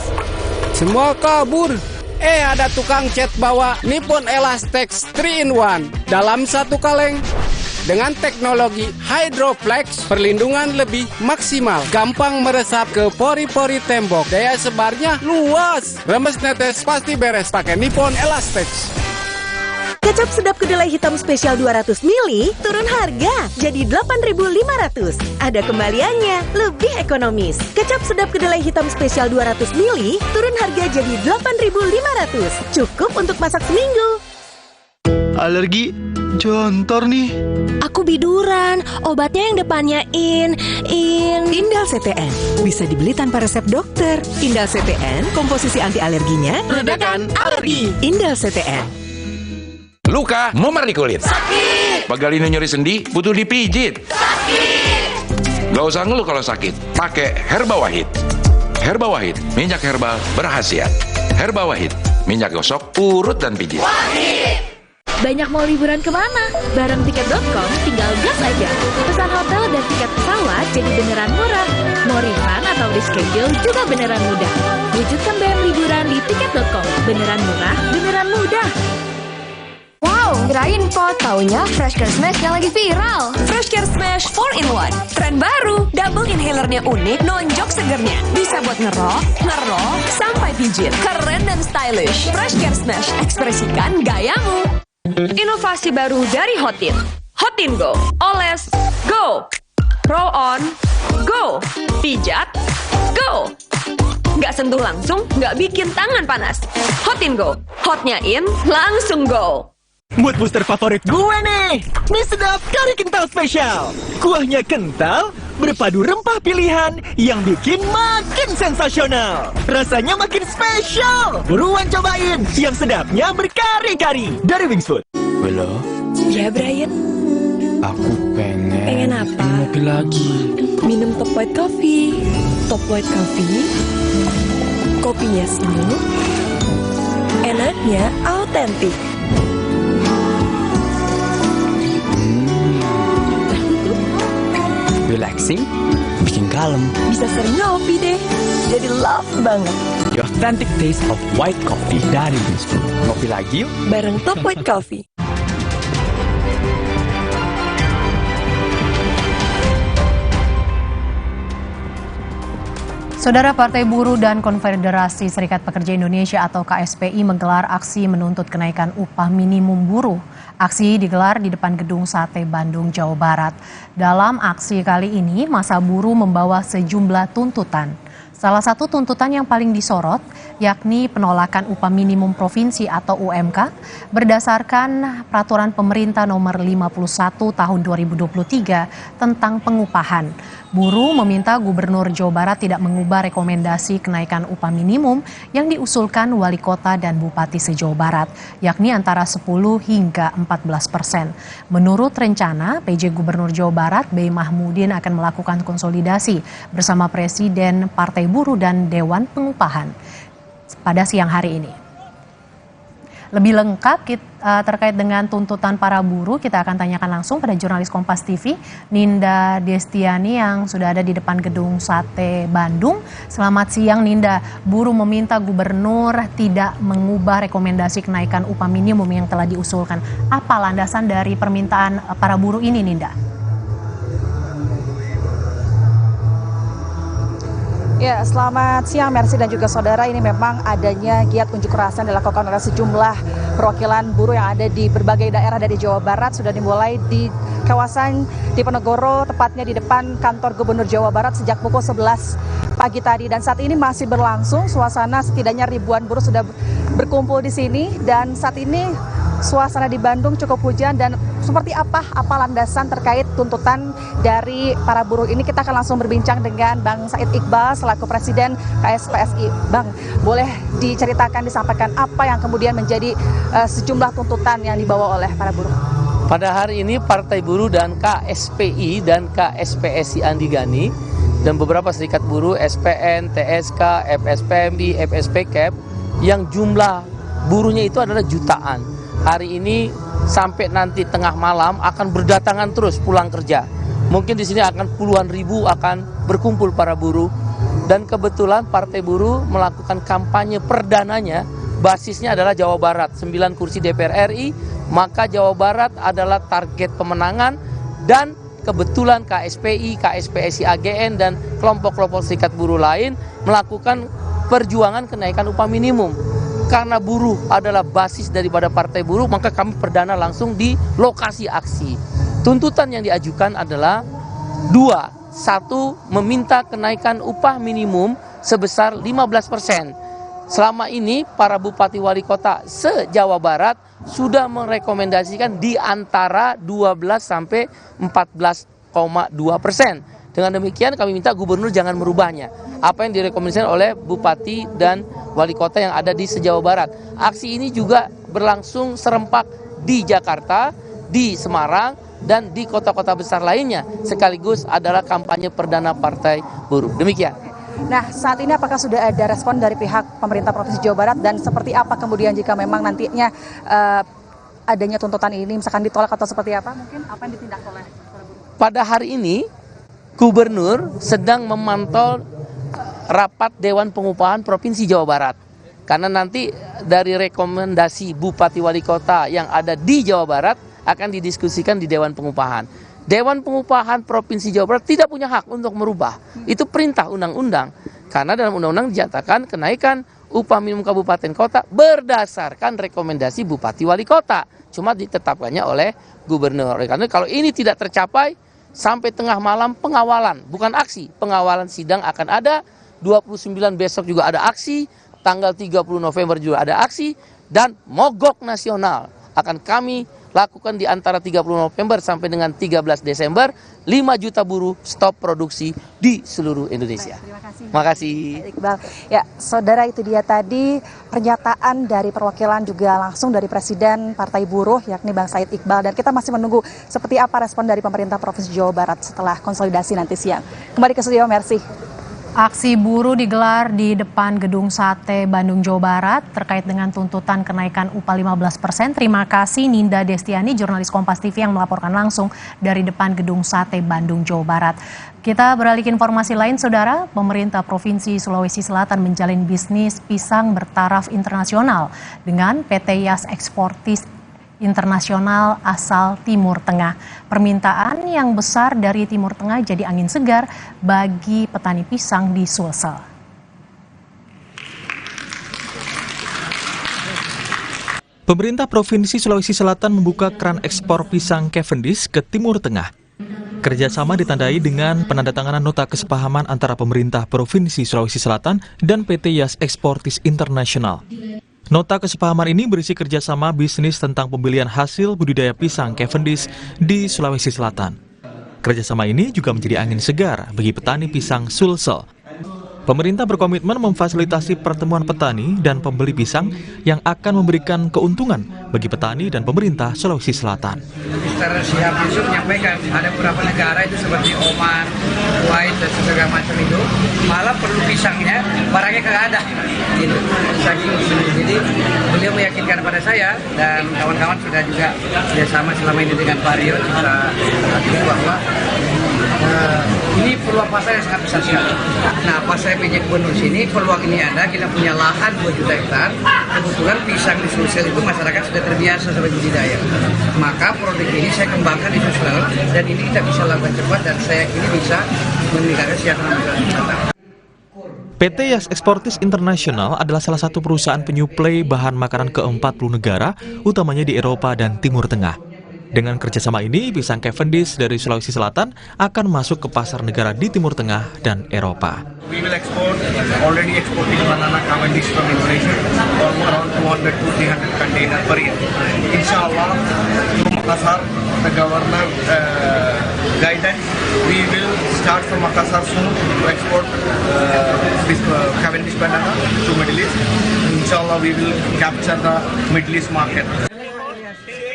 Speaker 15: semua kabur. Ada tukang cat bawa Nippon Elastex 3-in-1 dalam satu kaleng. Dengan teknologi Hydroflex, perlindungan lebih maksimal. Gampang meresap ke pori-pori tembok. Daya sebarnya luas. Rembes netes pasti beres pakai Nippon Elastex.
Speaker 5: Kecap sedap kedelai hitam spesial 200 ml turun harga jadi 8.500. Ada kembaliannya, lebih ekonomis. Kecap sedap kedelai hitam spesial 200 ml turun harga jadi 8.500. Cukup untuk masak seminggu.
Speaker 10: Alergi jontor nih.
Speaker 5: Aku biduran, obatnya yang depannya
Speaker 17: Indal CTN. Bisa dibeli tanpa resep dokter. Indal CTN, komposisi anti alerginya
Speaker 10: Redakan alergi.
Speaker 17: Indal CTN.
Speaker 20: Luka, memar di kulit.
Speaker 17: Sakit.
Speaker 20: Pegalinu nyeri sendi, butuh dipijit.
Speaker 17: Sakit.
Speaker 20: Gak usah ngeluh kalau sakit. Pakai Herba Wahid. Herba Wahid, minyak herbal berkhasiat. Herba Wahid, minyak gosok, urut dan pijit.
Speaker 13: Wahid. Banyak mau liburan kemana? Bareng tiket.com tinggal gas aja. Pesan hotel dan tiket pesawat jadi beneran murah. Mau refund atau reschedule juga beneran mudah. Wujudkan BM liburan di tiket.com. Beneran murah, beneran mudah.
Speaker 25: Wow, kirain po, taunya Fresh Care Smash yang lagi viral. Fresh Care Smash 4-in-1, tren baru. Double inhalernya unik, nonjok segernya. Bisa buat ngerok, sampai pijit. Keren dan stylish. Fresh Care Smash, ekspresikan gayamu. Inovasi baru dari Hotin. Hotin Go, oles, go. Roll on, go. Pijat, go. Nggak sentuh langsung, nggak bikin tangan panas. Hotin Go, hotnya in, langsung go.
Speaker 10: Mood booster favorit gue nih, mie sedap kari kental spesial. Kuahnya kental, berpadu rempah pilihan yang bikin makin sensasional. Rasanya makin spesial. Buruan cobain, yang sedapnya berkari-kari dari Wings Food.
Speaker 15: Halo?
Speaker 5: Ya, Brian.
Speaker 15: Aku pengen...
Speaker 5: Pengen apa?
Speaker 15: Kopi lagi.
Speaker 5: Minum Top White Coffee. Top White Coffee, kopinya smooth, enaknya autentik.
Speaker 15: Relaxing, bikin kalem.
Speaker 5: Bisa sering ngopi deh, jadi love banget.
Speaker 15: The authentic taste of white coffee dari Wings Food. Ngopi lagi yuk?
Speaker 5: Bareng Top White Coffee.
Speaker 18: Saudara, Partai Buruh dan Konfederasi Serikat Pekerja Indonesia atau KSPI menggelar aksi menuntut kenaikan upah minimum buruh. Aksi digelar di depan Gedung Sate Bandung, Jawa Barat. Dalam aksi kali ini, massa buruh membawa sejumlah tuntutan. Salah satu tuntutan yang paling disorot yakni penolakan upah minimum provinsi atau UMK berdasarkan peraturan pemerintah nomor 51 tahun 2023 tentang pengupahan. Buruh meminta Gubernur Jawa Barat tidak mengubah rekomendasi kenaikan upah minimum yang diusulkan Wali Kota dan Bupati se-Jawa Barat, yakni antara 10 hingga 14%. Menurut rencana, PJ Gubernur Jawa Barat, B. Mahmudin akan melakukan konsolidasi bersama Presiden Partai Buruh dan Dewan Pengupahan pada siang hari ini. Lebih lengkap terkait dengan tuntutan para buruh, kita akan tanyakan langsung pada jurnalis Kompas TV, Ninda Destiani yang sudah ada di depan Gedung Sate Bandung. Selamat siang Ninda, buruh meminta gubernur tidak mengubah rekomendasi kenaikan upah minimum yang telah diusulkan. Apa landasan dari permintaan para buruh ini, Ninda?
Speaker 1: Ya, selamat siang Mercy dan juga saudara. Ini memang adanya giat unjuk rasa yang dilakukan oleh sejumlah perwakilan buruh yang ada di berbagai daerah dari Jawa Barat. Sudah dimulai di kawasan Diponegoro, tepatnya di depan kantor Gubernur Jawa Barat sejak pukul 11 pagi tadi. Dan saat ini masih berlangsung, suasana setidaknya ribuan buruh sudah berkumpul di sini. Dan saat ini suasana di Bandung cukup hujan. Dan seperti apa landasan terkait tuntutan dari para buruh ini, kita akan langsung berbincang dengan Bang Said Iqbal selaku Presiden KSPSI. Bang, boleh diceritakan, disampaikan apa yang kemudian menjadi sejumlah tuntutan yang dibawa oleh para buruh?
Speaker 3: Pada hari ini Partai Buruh dan KSPI dan KSPSI Andigani dan beberapa serikat buruh SPN, TSK, FSPMI, FSPKEP yang jumlah buruhnya itu adalah jutaan. Hari ini sampai nanti tengah malam akan berdatangan terus pulang kerja. Mungkin di sini akan puluhan ribu akan berkumpul para buruh. Dan kebetulan Partai Buruh melakukan kampanye perdananya, basisnya adalah Jawa Barat, 9 kursi DPR RI, maka Jawa Barat adalah target pemenangan. Dan kebetulan KSPI, KSPSI AGN dan kelompok-kelompok serikat buruh lain melakukan perjuangan kenaikan upah minimum. Karena buruh adalah basis daripada Partai Buruh, maka kami perdana langsung di lokasi aksi. Tuntutan yang diajukan adalah 2. 1. Meminta kenaikan upah minimum sebesar 15%. Selama ini para Bupati Wali Kota se-Jawa Barat sudah merekomendasikan di antara 12 sampai 14,2%. Dengan demikian kami minta gubernur jangan merubahnya. Apa yang direkomendasikan oleh bupati dan wali kota yang ada di se-Jawa Barat. Aksi ini juga berlangsung serempak di Jakarta, di Semarang, dan di kota-kota besar lainnya. Sekaligus adalah kampanye perdana Partai Buruh. Demikian.
Speaker 1: Nah, saat ini apakah sudah ada respon dari pihak pemerintah Provinsi Jawa Barat dan seperti apa kemudian jika memang nantinya adanya tuntutan ini misalkan ditolak atau seperti apa? Mungkin apa yang ditindak oleh para buruh?
Speaker 3: Pada hari ini Gubernur sedang memantau rapat Dewan Pengupahan Provinsi Jawa Barat. Karena nanti dari rekomendasi Bupati Wali Kota yang ada di Jawa Barat akan didiskusikan di Dewan Pengupahan. Dewan Pengupahan Provinsi Jawa Barat tidak punya hak untuk merubah. Itu perintah undang-undang. Karena dalam undang-undang dinyatakan kenaikan upah minimum kabupaten kota berdasarkan rekomendasi Bupati Wali Kota. Cuma ditetapkannya oleh Gubernur. Karena kalau ini tidak tercapai, sampai tengah malam pengawalan, bukan aksi, pengawalan sidang akan ada, 29 besok juga ada aksi, tanggal 30 November juga ada aksi, dan mogok nasional akan kami lakukan di antara 30 November sampai dengan 13 Desember, 5 juta buruh stop produksi di seluruh Indonesia. Terima kasih.
Speaker 1: Iqbal. Ya, saudara, itu dia tadi pernyataan dari perwakilan juga langsung dari Presiden Partai Buruh yakni Bang Said Iqbal, dan kita masih menunggu seperti apa respon dari pemerintah Provinsi Jawa Barat setelah konsolidasi nanti siang. Kembali ke studio, Mercy.
Speaker 18: Aksi buruh digelar di depan Gedung Sate Bandung, Jawa Barat terkait dengan tuntutan kenaikan upah 15%. Terima kasih Ninda Destiani, jurnalis Kompas TV yang melaporkan langsung dari depan Gedung Sate Bandung, Jawa Barat. Kita beralih ke informasi lain, saudara. Pemerintah Provinsi Sulawesi Selatan menjalin bisnis pisang bertaraf internasional dengan PT Yas Eksportis Internasional asal Timur Tengah. Permintaan yang besar dari Timur Tengah jadi angin segar bagi petani pisang di Sulsel.
Speaker 11: Pemerintah Provinsi Sulawesi Selatan membuka keran ekspor pisang Cavendish ke Timur Tengah. Kerjasama ditandai dengan penandatanganan nota kesepahaman antara pemerintah Provinsi Sulawesi Selatan dan PT Yas Eksportis Internasional. Nota kesepahaman ini berisi kerjasama bisnis tentang pembelian hasil budidaya pisang Cavendish di Sulawesi Selatan. Kerjasama ini juga menjadi angin segar bagi petani pisang Sulsel. Pemerintah berkomitmen memfasilitasi pertemuan petani dan pembeli pisang yang akan memberikan keuntungan bagi petani dan pemerintah Sulawesi Selatan.
Speaker 21: Mr. Syihab Yusuf menyampaikan ada beberapa negara itu seperti Oman, Kuwait dan segala macam itu malah perlu pisangnya, barangnya kagak ada. Gitu. Jadi beliau meyakinkan pada saya dan kawan-kawan sudah juga kerjasama selama ini dengan Pak Rio kita bahwa ini peluang pasar yang sangat besar sekali. Nah, pas saya pinjam gubernur sini, peluang ini ada, kita punya lahan 2 juta hektar. Kebetulan pisang di Sulsel itu masyarakat sudah terbiasa sebagai budidaya. Maka produk ini saya kembangkan di Sulsel dan ini kita bisa lakukan cepat dan saya ini bisa meningkatkan kesejahteraan masyarakat.
Speaker 11: PT Yas Eksportis Internasional adalah salah satu perusahaan penyuplai bahan makanan ke 40 negara, utamanya di Eropa dan Timur Tengah. Dengan kerjasama ini, pisang Cavendish dari Sulawesi Selatan akan masuk ke pasar negara di Timur Tengah dan Eropa.
Speaker 22: We will already exporting banana Cavendish from Indonesia for around 200 to 300 container per year. Inshallah, through Makassar, the governor guidance, we will start from Makassar soon to export this Cavendish banana to Middle East. Inshallah, we will capture the Middle East market.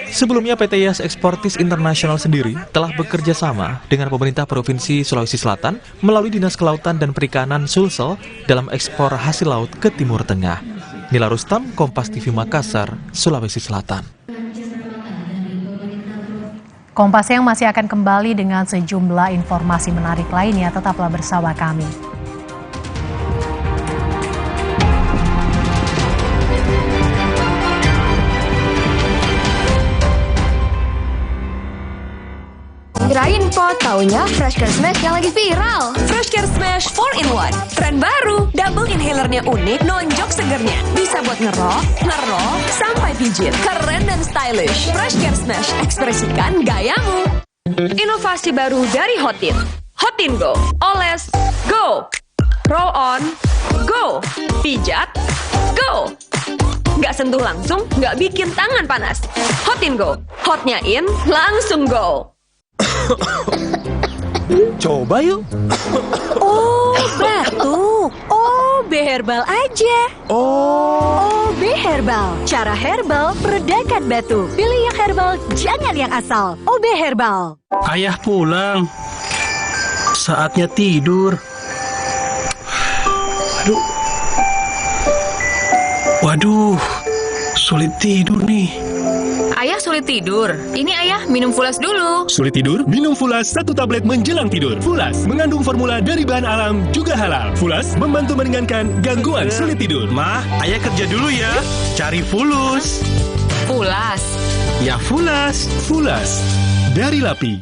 Speaker 11: Sebelumnya PT Yas Eksportis Internasional sendiri telah bekerja sama dengan pemerintah Provinsi Sulawesi Selatan melalui Dinas Kelautan dan Perikanan Sulsel dalam ekspor hasil laut ke Timur Tengah. Nila Rustam, Kompas TV Makassar, Sulawesi Selatan.
Speaker 18: Kompas yang masih akan kembali dengan sejumlah informasi menarik lainnya, tetaplah bersama kami.
Speaker 25: Kirain po, taunya Fresh Care Smash yang lagi viral. Fresh Care Smash 4-in-1, tren baru. Double inhalernya unik, nonjok segernya. Bisa buat ngerok, sampai pijit. Keren dan stylish. Fresh Care Smash, ekspresikan gayamu. Inovasi baru dari Hotin. Hotin Go, oles, go. Roll on, go. Pijat, go. Nggak sentuh langsung, nggak bikin tangan panas. Hotin Go, hotnya in, langsung go.
Speaker 10: Coba yuk.
Speaker 5: Oh, batuk. Oh, B-Herbal aja. Oh, B-Herbal. Cara herbal meredakan batuk. Pilih yang herbal, jangan yang asal. OB Herbal.
Speaker 23: Ayah pulang. Saatnya tidur. Waduh, sulit tidur nih.
Speaker 7: Ayah sulit tidur. Ini ayah minum Fulas dulu.
Speaker 4: Sulit tidur? Minum Fulas 1 tablet menjelang tidur. Fulas mengandung formula dari bahan alam juga halal. Fulas membantu meringankan gangguan sulit tidur.
Speaker 23: Mah, ayah kerja dulu ya. Cari Fulus.
Speaker 7: Fulas.
Speaker 23: Ya Fulas.
Speaker 4: Fulas dari Lapi.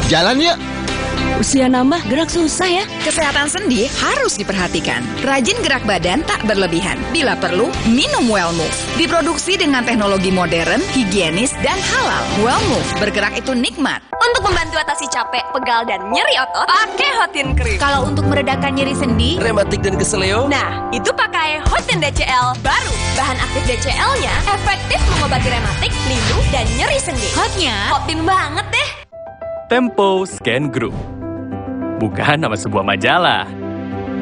Speaker 10: Jalan yuk.
Speaker 25: Usia nambah, gerak susah ya.
Speaker 7: Kesehatan sendi harus diperhatikan. Rajin gerak badan tak berlebihan. Bila perlu, minum Well Move. Diproduksi dengan teknologi modern, higienis, dan halal. Well Move, bergerak itu nikmat.
Speaker 25: Untuk membantu atasi capek, pegal, dan nyeri otot, pakai Hotin Cream.
Speaker 13: Kalau untuk meredakan nyeri sendi,
Speaker 10: rematik dan keseleo,
Speaker 25: nah, itu pakai Hotin DCL baru. Bahan aktif DCL-nya efektif mengobati rematik, lindu, dan nyeri sendi.
Speaker 13: hotnya
Speaker 25: Hotin banget deh.
Speaker 24: Tempo Scan Group. Bukan nama sebuah majalah.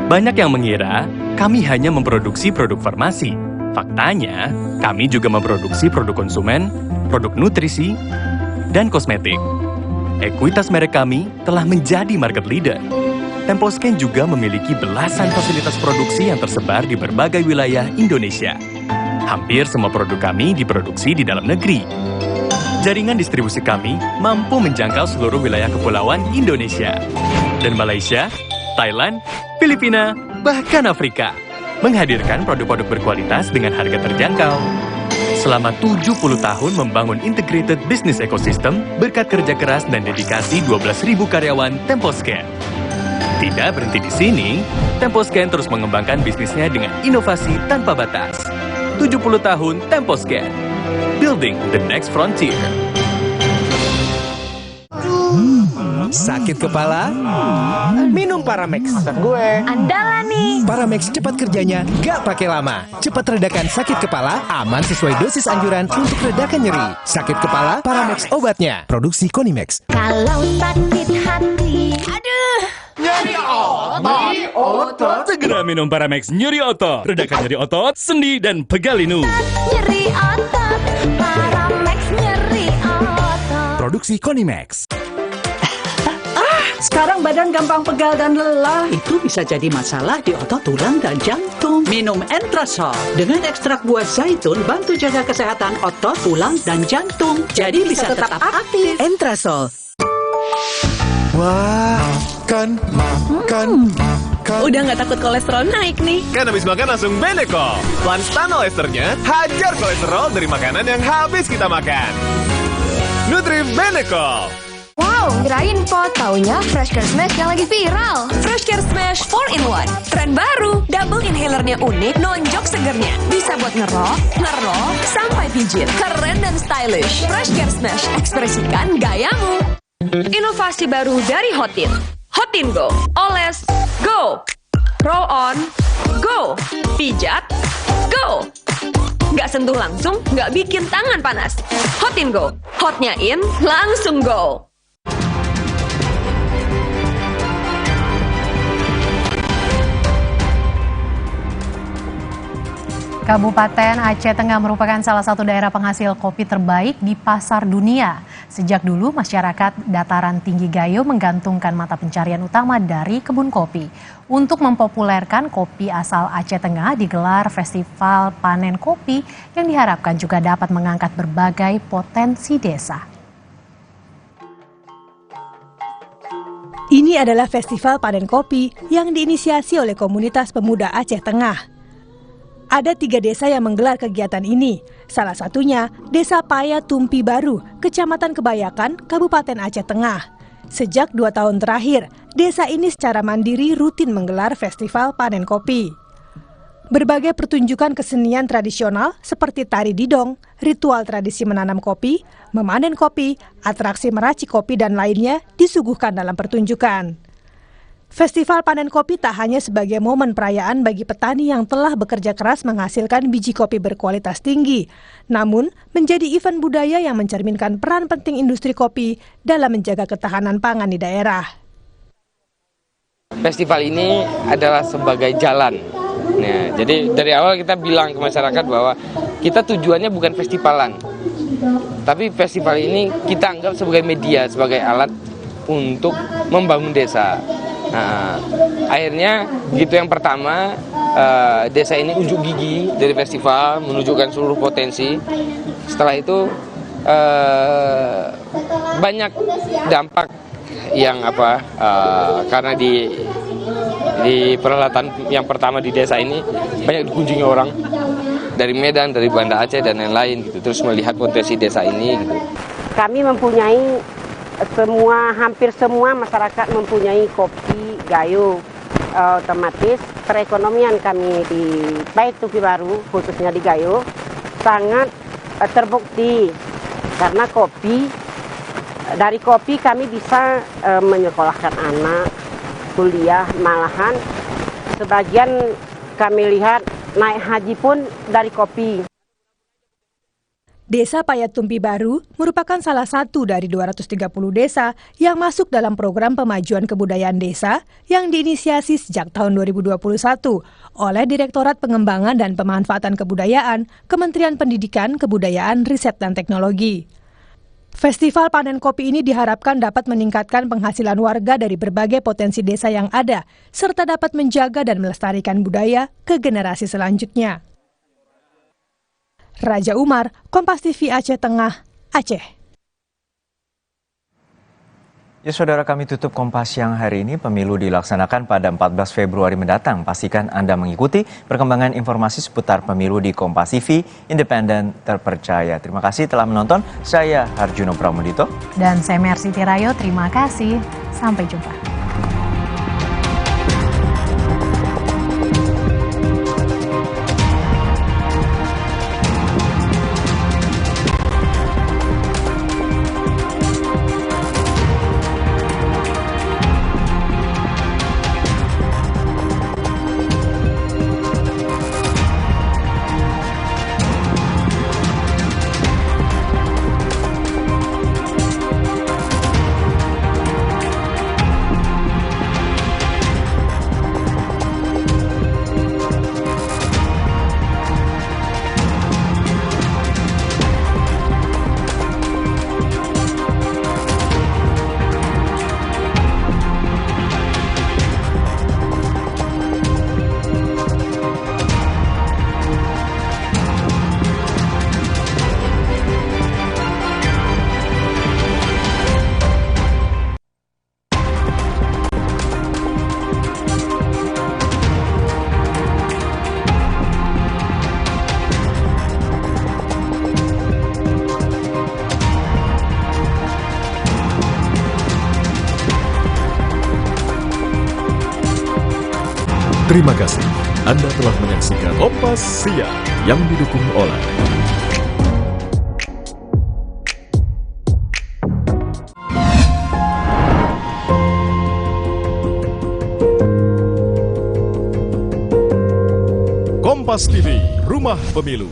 Speaker 24: Banyak yang mengira kami hanya memproduksi produk farmasi. Faktanya, kami juga memproduksi produk konsumen, produk nutrisi, dan kosmetik. Ekuitas merek kami telah menjadi market leader. Temposcan juga memiliki belasan fasilitas produksi yang tersebar di berbagai wilayah Indonesia. Hampir semua produk kami diproduksi di dalam negeri. Jaringan distribusi kami mampu menjangkau seluruh wilayah kepulauan Indonesia dan Malaysia, Thailand, Filipina, bahkan Afrika, menghadirkan produk-produk berkualitas dengan harga terjangkau. Selama 70 tahun membangun integrated business ecosystem berkat kerja keras dan dedikasi 12.000 karyawan Temposcan. Tidak berhenti di sini, Temposcan terus mengembangkan bisnisnya dengan inovasi tanpa batas. 70 tahun Temposcan. Building the next frontier.
Speaker 2: Sakit kepala? Minum Paramex.
Speaker 9: Gue.
Speaker 2: Andalan nih. Paramex cepat kerjanya, gak pakai lama. Cepat redakan sakit kepala, aman sesuai dosis anjuran untuk redakan nyeri. Sakit kepala, Paramex obatnya. Produksi Konimex.
Speaker 9: Kalau sakit hati, aduh, nyeri otot.
Speaker 4: Segera minum Paramex nyeri otot. Redakan nyeri otot, sendi, dan pegal linu.
Speaker 9: Nyeri otot, Paramex nyeri otot.
Speaker 4: Produksi Konimex.
Speaker 12: Sekarang badan gampang pegal dan lelah. Itu bisa jadi masalah di otot tulang dan jantung. Minum Entrasol dengan ekstrak buah zaitun bantu jaga kesehatan otot, tulang, dan jantung. Jadi bisa tetap aktif.
Speaker 5: Entrasol.
Speaker 6: Wah, makan.
Speaker 5: Udah nggak takut kolesterol naik nih.
Speaker 6: Kan habis makan langsung Benecol. Lanstan esternya hajar kolesterol dari makanan yang habis kita makan. Nutri Benecol.
Speaker 25: Wow, kirain pot. Taunya Fresh Care Smash yang lagi viral. Fresh Care Smash 4-in-1. Tren baru. Double inhalernya unik, nonjok segernya. Bisa buat ngerok, sampai pijit. Keren dan stylish. Fresh Care Smash, ekspresikan gayamu. Inovasi baru dari Hotin. Hotin Go. Oles, go. Roll on, go. Pijat, go. Nggak sentuh langsung, nggak bikin tangan panas. Hotin Go. Hotnya in, langsung go.
Speaker 18: Kabupaten Aceh Tengah merupakan salah satu daerah penghasil kopi terbaik di pasar dunia. Sejak dulu, masyarakat dataran tinggi Gayo menggantungkan mata pencarian utama dari kebun kopi. Untuk mempopulerkan kopi asal Aceh Tengah, digelar Festival Panen Kopi yang diharapkan juga dapat mengangkat berbagai potensi desa.
Speaker 14: Ini adalah Festival Panen Kopi yang diinisiasi oleh komunitas pemuda Aceh Tengah. Ada 3 desa yang menggelar kegiatan ini. Salah satunya Desa Paya Tumpi Baru, Kecamatan Kebayakan, Kabupaten Aceh Tengah. Sejak 2 tahun terakhir, desa ini secara mandiri rutin menggelar Festival Panen Kopi. Berbagai pertunjukan kesenian tradisional seperti tari didong, ritual tradisi menanam kopi, memanen kopi, atraksi meracik kopi, dan lainnya disuguhkan dalam pertunjukan. Festival Panen Kopi tak hanya sebagai momen perayaan bagi petani yang telah bekerja keras menghasilkan biji kopi berkualitas tinggi, namun menjadi event budaya yang mencerminkan peran penting industri kopi dalam menjaga ketahanan pangan di daerah.
Speaker 16: Festival ini adalah sebagai jalan. Nah, jadi dari awal kita bilang ke masyarakat bahwa kita tujuannya bukan festivalan, tapi festival ini kita anggap sebagai media, sebagai alat untuk membangun desa. Nah, akhirnya gitu yang pertama, desa ini unjuk gigi dari festival, menunjukkan seluruh potensi. Setelah itu banyak dampak yang karena di perhelatan yang pertama di desa ini banyak dikunjungi orang dari Medan, dari Banda Aceh dan lain-lain gitu. Terus melihat potensi desa ini gitu.
Speaker 26: Kami mempunyai hampir semua masyarakat mempunyai kopi Gayo. Otomatis perekonomian kami di baik Tumpi Baru, khususnya di Gayo, sangat terbukti karena dari kopi kami bisa menyekolahkan anak, kuliah, malahan sebagian kami lihat naik haji pun dari kopi.
Speaker 14: Desa Paya Tumpi Baru merupakan salah satu dari 230 desa yang masuk dalam program pemajuan kebudayaan desa yang diinisiasi sejak tahun 2021 oleh Direktorat Pengembangan dan Pemanfaatan Kebudayaan, Kementerian Pendidikan, Kebudayaan, Riset, dan Teknologi. Festival Panen Kopi ini diharapkan dapat meningkatkan penghasilan warga dari berbagai potensi desa yang ada, serta dapat menjaga dan melestarikan budaya ke generasi selanjutnya. Raja Umar, Kompas TV Aceh Tengah, Aceh.
Speaker 27: Ya saudara, kami tutup Kompas siang hari ini. Pemilu dilaksanakan pada 14 Februari mendatang. Pastikan Anda mengikuti perkembangan informasi seputar pemilu di Kompas TV, independen, terpercaya. Terima kasih telah menonton. Saya Harjuno Pramudito.
Speaker 18: Dan saya Mercy Tirayo, terima kasih. Sampai jumpa.
Speaker 1: Terima kasih. Anda telah menyaksikan Kompas Siang yang didukung oleh Kompas TV, Rumah Pemilu.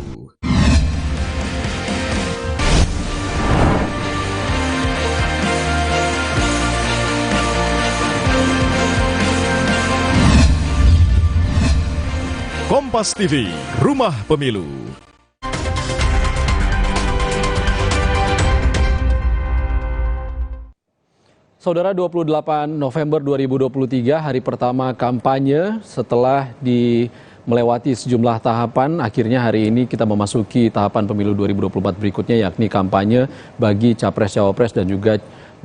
Speaker 1: Kompas TV, Rumah Pemilu.
Speaker 3: Saudara, 28 November 2023, hari pertama kampanye setelah melewati sejumlah tahapan, akhirnya hari ini kita memasuki tahapan pemilu 2024 berikutnya, yakni kampanye bagi Capres-Cawapres dan juga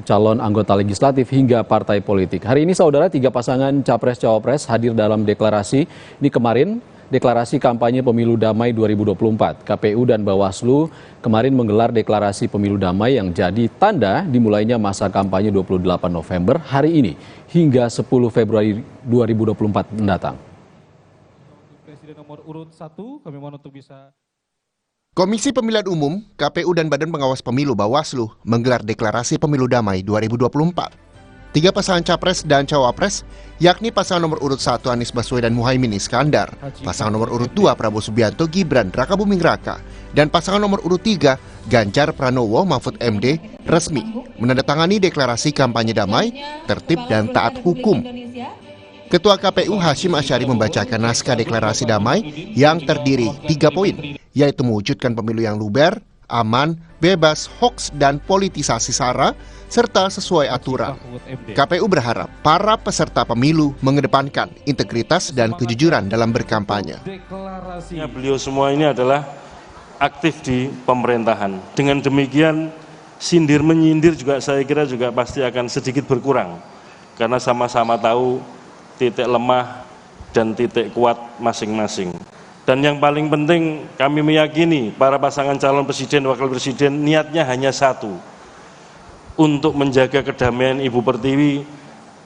Speaker 3: calon anggota legislatif hingga partai politik. Hari ini saudara, 3 pasangan Capres-Cawapres hadir dalam deklarasi. Ini kemarin deklarasi kampanye pemilu damai 2024. KPU dan Bawaslu kemarin menggelar deklarasi pemilu damai yang jadi tanda dimulainya masa kampanye 28 November hari ini hingga 10 Februari 2024 mendatang.
Speaker 8: Presiden nomor urut 1, kami mohon untuk bisa.
Speaker 15: Komisi Pemilihan Umum, KPU dan Badan Pengawas Pemilu Bawaslu menggelar deklarasi pemilu damai 2024. 3 pasangan Capres dan Cawapres, yakni pasangan nomor urut 1 Anies Baswedan Muhaimin Iskandar, pasangan nomor urut 2 Prabowo Subianto Gibran Rakabuming Raka, dan pasangan nomor urut 3 Ganjar Pranowo Mahfud MD resmi menandatangani deklarasi kampanye damai, tertib dan taat hukum. Ketua KPU Hashim Asyari membacakan naskah deklarasi damai yang terdiri 3 poin, yaitu mewujudkan pemilu yang luber, aman, bebas, hoaks, dan politisasi SARA, serta sesuai aturan. KPU berharap para peserta pemilu mengedepankan integritas dan kejujuran dalam berkampanye.
Speaker 17: Beliau semua ini adalah aktif di pemerintahan. Dengan demikian, sindir-menyindir juga saya kira juga pasti akan sedikit berkurang. Karena sama-sama tahu titik lemah dan titik kuat masing-masing. Dan yang paling penting, kami meyakini para pasangan calon presiden, wakil presiden niatnya hanya satu, untuk menjaga kedamaian Ibu Pertiwi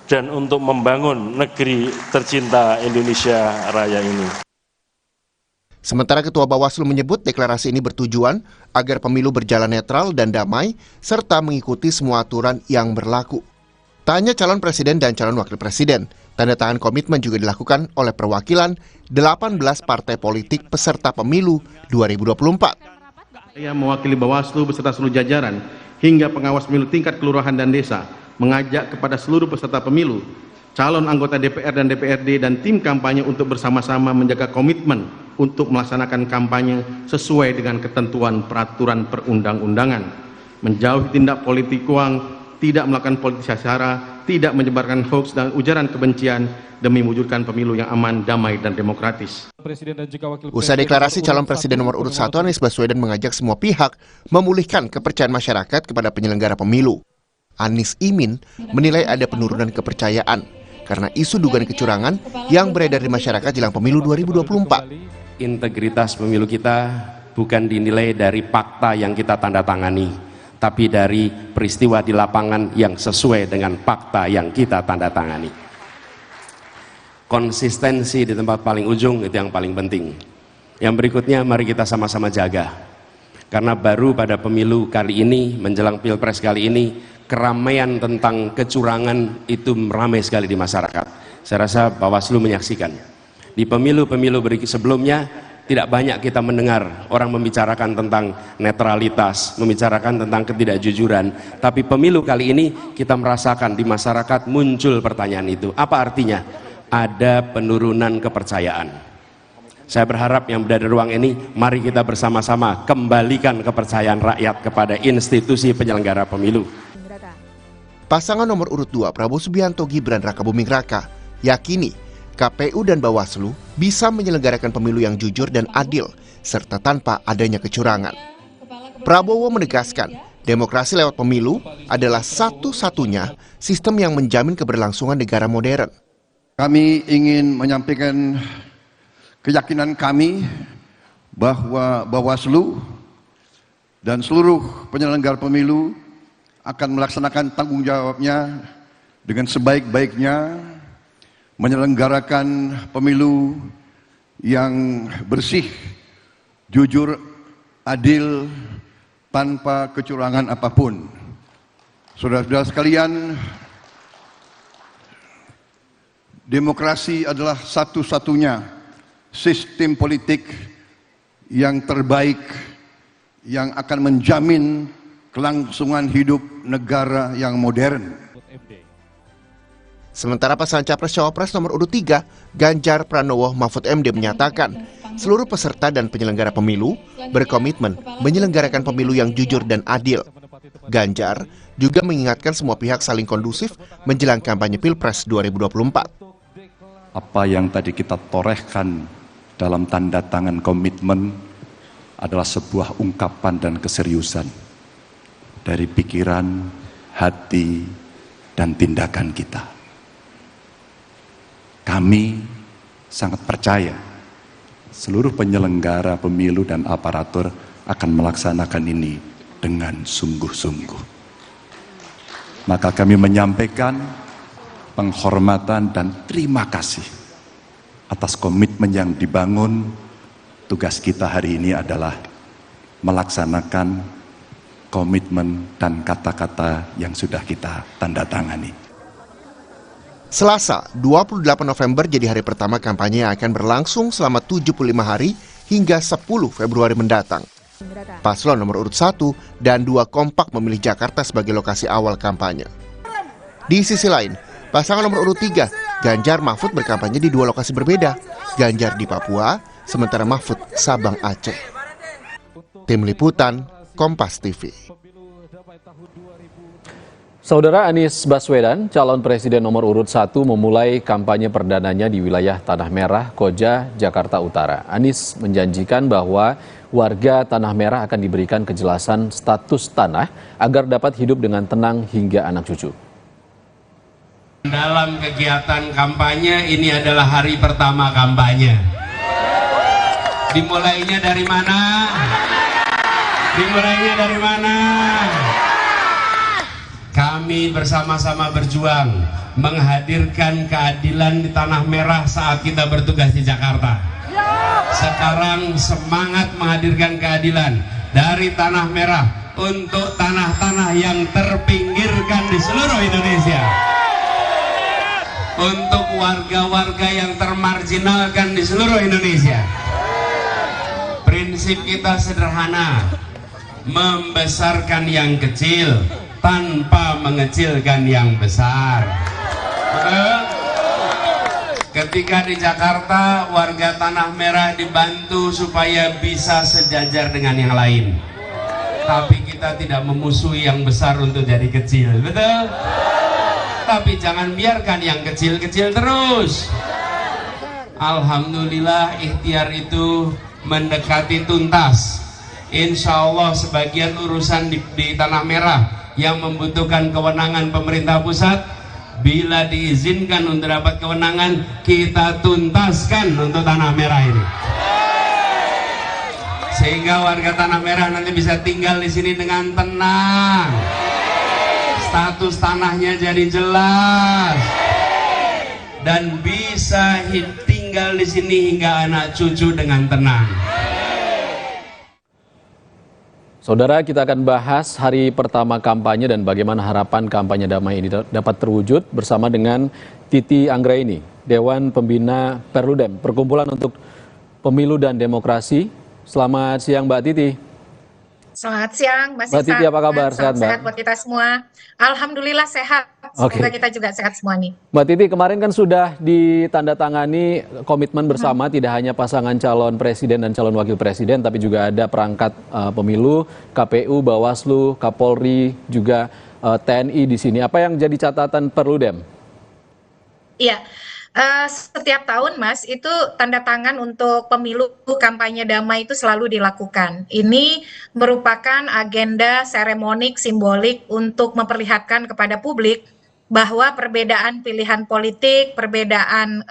Speaker 17: dan untuk membangun negeri tercinta Indonesia Raya ini.
Speaker 15: Sementara Ketua Bawaslu menyebut deklarasi ini bertujuan agar pemilu berjalan netral dan damai, serta mengikuti semua aturan yang berlaku. Tanya calon presiden dan calon wakil presiden, tanda tangan komitmen juga dilakukan oleh perwakilan 18 partai politik peserta pemilu 2024.
Speaker 19: Saya mewakili Bawaslu beserta seluruh jajaran hingga pengawas pemilu tingkat kelurahan dan desa mengajak kepada seluruh peserta pemilu, calon anggota DPR dan DPRD dan tim kampanye untuk bersama-sama menjaga komitmen untuk melaksanakan kampanye sesuai dengan ketentuan peraturan perundang-undangan, menjauhi tindak politik uang, tidak melakukan politisasi SARA, tidak menyebarkan hoaks dan ujaran kebencian demi mewujudkan pemilu yang aman, damai, dan demokratis.
Speaker 15: Usai deklarasi, calon presiden nomor urut 1 Anies Baswedan mengajak semua pihak memulihkan kepercayaan masyarakat kepada penyelenggara pemilu. Anies Imin menilai ada penurunan kepercayaan karena isu dugaan kecurangan yang beredar di masyarakat jelang pemilu 2024.
Speaker 20: Integritas pemilu kita bukan dinilai dari fakta yang kita tanda tangani, tapi dari peristiwa di lapangan yang sesuai dengan fakta yang kita tanda tangani. Konsistensi di tempat paling ujung itu yang paling penting. Yang berikutnya mari kita sama-sama jaga. Karena baru pada pemilu kali ini, menjelang Pilpres kali ini, keramaian tentang kecurangan itu ramai sekali di masyarakat. Saya rasa Bawaslu menyaksikan. Di pemilu-pemilu sebelumnya, tidak banyak kita mendengar orang membicarakan tentang netralitas, membicarakan tentang ketidakjujuran. Tapi pemilu kali ini kita merasakan di masyarakat muncul pertanyaan itu. Apa artinya? Ada penurunan kepercayaan. Saya berharap yang berada di ruang ini, mari kita bersama-sama kembalikan kepercayaan rakyat kepada institusi penyelenggara pemilu.
Speaker 15: Pasangan nomor urut 2 Prabowo Subianto Gibran Rakabuming Raka yakini KPU dan Bawaslu bisa menyelenggarakan pemilu yang jujur dan adil, serta tanpa adanya kecurangan. Prabowo menegaskan, demokrasi lewat pemilu adalah satu-satunya sistem yang menjamin keberlangsungan negara modern.
Speaker 28: Kami ingin menyampaikan keyakinan kami bahwa Bawaslu dan seluruh penyelenggara pemilu akan melaksanakan tanggung jawabnya dengan sebaik-baiknya menyelenggarakan pemilu yang bersih, jujur, adil, tanpa kecurangan apapun. Saudara-saudara sekalian, demokrasi adalah satu-satunya sistem politik yang terbaik yang akan menjamin kelangsungan hidup negara yang modern.
Speaker 15: Sementara pasangan Capres-Cawapres nomor urut 3, Ganjar Pranowo Mahfud MD menyatakan, seluruh peserta dan penyelenggara pemilu berkomitmen menyelenggarakan pemilu yang jujur dan adil. Ganjar juga mengingatkan semua pihak saling kondusif menjelang kampanye Pilpres 2024.
Speaker 7: Apa yang tadi kita torehkan dalam tanda tangan komitmen adalah sebuah ungkapan dan keseriusan dari pikiran, hati, dan tindakan kita. Kami sangat percaya seluruh penyelenggara pemilu dan aparatur akan melaksanakan ini dengan sungguh-sungguh. Maka kami menyampaikan penghormatan dan terima kasih atas komitmen yang dibangun. Tugas kita hari ini adalah melaksanakan komitmen dan kata-kata yang sudah kita tanda tangani.
Speaker 15: Selasa, 28 November jadi hari pertama kampanye yang akan berlangsung selama 75 hari hingga 10 Februari mendatang. Paslon nomor urut 1 dan 2 kompak memilih Jakarta sebagai lokasi awal kampanye. Di sisi lain, pasangan nomor urut 3, Ganjar Mahfud berkampanye di 2 lokasi berbeda. Ganjar di Papua, sementara Mahfud Sabang Aceh. Tim Liputan, Kompas TV.
Speaker 3: Saudara Anies Baswedan, calon presiden nomor urut 1 memulai kampanye perdananya di wilayah Tanah Merah, Koja, Jakarta Utara. Anies menjanjikan bahwa warga Tanah Merah akan diberikan kejelasan status tanah agar dapat hidup dengan tenang hingga anak cucu.
Speaker 20: Dalam kegiatan kampanye ini adalah hari pertama kampanye. Dimulainya dari mana? Dimulainya dari mana? Kami bersama-sama berjuang menghadirkan keadilan di Tanah Merah saat kita bertugas di Jakarta. Sekarang semangat menghadirkan keadilan dari Tanah Merah untuk tanah-tanah yang terpinggirkan di seluruh Indonesia. Untuk warga-warga yang termarginalkan di seluruh Indonesia. Prinsip kita sederhana, membesarkan yang kecil tanpa mengecilkan yang besar. Betul? Ketika di Jakarta, warga Tanah Merah dibantu supaya bisa sejajar dengan yang lain. Tapi kita tidak memusuhi yang besar untuk jadi kecil, betul? Tapi jangan biarkan yang kecil-kecil terus. Alhamdulillah ikhtiar itu mendekati tuntas. Insya Allah sebagian urusan di Tanah Merah yang membutuhkan kewenangan pemerintah pusat, bila diizinkan untuk dapat kewenangan, kita tuntaskan untuk Tanah Merah ini. Sehingga warga Tanah Merah nanti bisa tinggal di sini dengan tenang. Status tanahnya jadi jelas. Dan bisa tinggal di sini hingga anak cucu dengan tenang.
Speaker 3: Saudara, kita akan bahas hari pertama kampanye dan bagaimana harapan kampanye damai ini dapat terwujud bersama dengan Titi Anggraini, Dewan Pembina Perludem, Perkumpulan untuk Pemilu dan Demokrasi. Selamat siang Mbak Titi.
Speaker 10: Selamat siang, Mas
Speaker 3: Mbak Titi, apa kabar? Sehat, Mbak?
Speaker 10: Sehat buat kita semua. Alhamdulillah sehat. Semoga kita juga sehat semua nih.
Speaker 3: Mbak Titi, kemarin kan sudah ditandatangani komitmen bersama, tidak hanya pasangan calon presiden dan calon wakil presiden, tapi juga ada perangkat pemilu, KPU, Bawaslu, Kapolri, juga TNI di sini. Apa yang jadi catatan Perludem?
Speaker 10: Iya. Setiap tahun, Mas, itu tanda tangan untuk pemilu kampanye damai itu selalu dilakukan. Ini merupakan agenda seremonik simbolik untuk memperlihatkan kepada publik bahwa perbedaan pilihan politik, perbedaan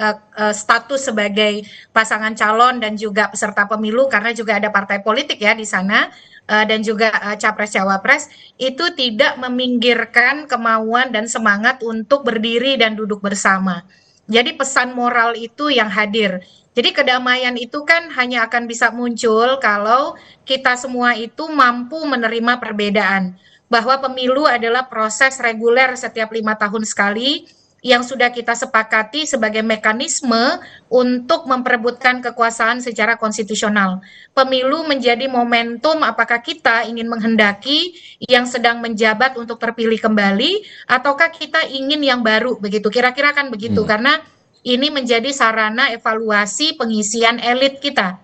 Speaker 10: status sebagai pasangan calon dan juga peserta pemilu, karena juga ada partai politik ya di sana, dan juga capres-cawapres, itu tidak meminggirkan kemauan dan semangat untuk berdiri dan duduk bersama. Jadi pesan moral itu yang hadir. Jadi kedamaian itu kan hanya akan bisa muncul kalau kita semua itu mampu menerima perbedaan. Bahwa pemilu adalah proses reguler setiap 5 tahun sekali yang sudah kita sepakati sebagai mekanisme untuk memperebutkan kekuasaan secara konstitusional. Pemilu menjadi momentum apakah kita ingin menghendaki yang sedang menjabat untuk terpilih kembali, ataukah kita ingin yang baru, begitu. Kira-kira kan begitu, karena ini menjadi sarana evaluasi pengisian elit kita.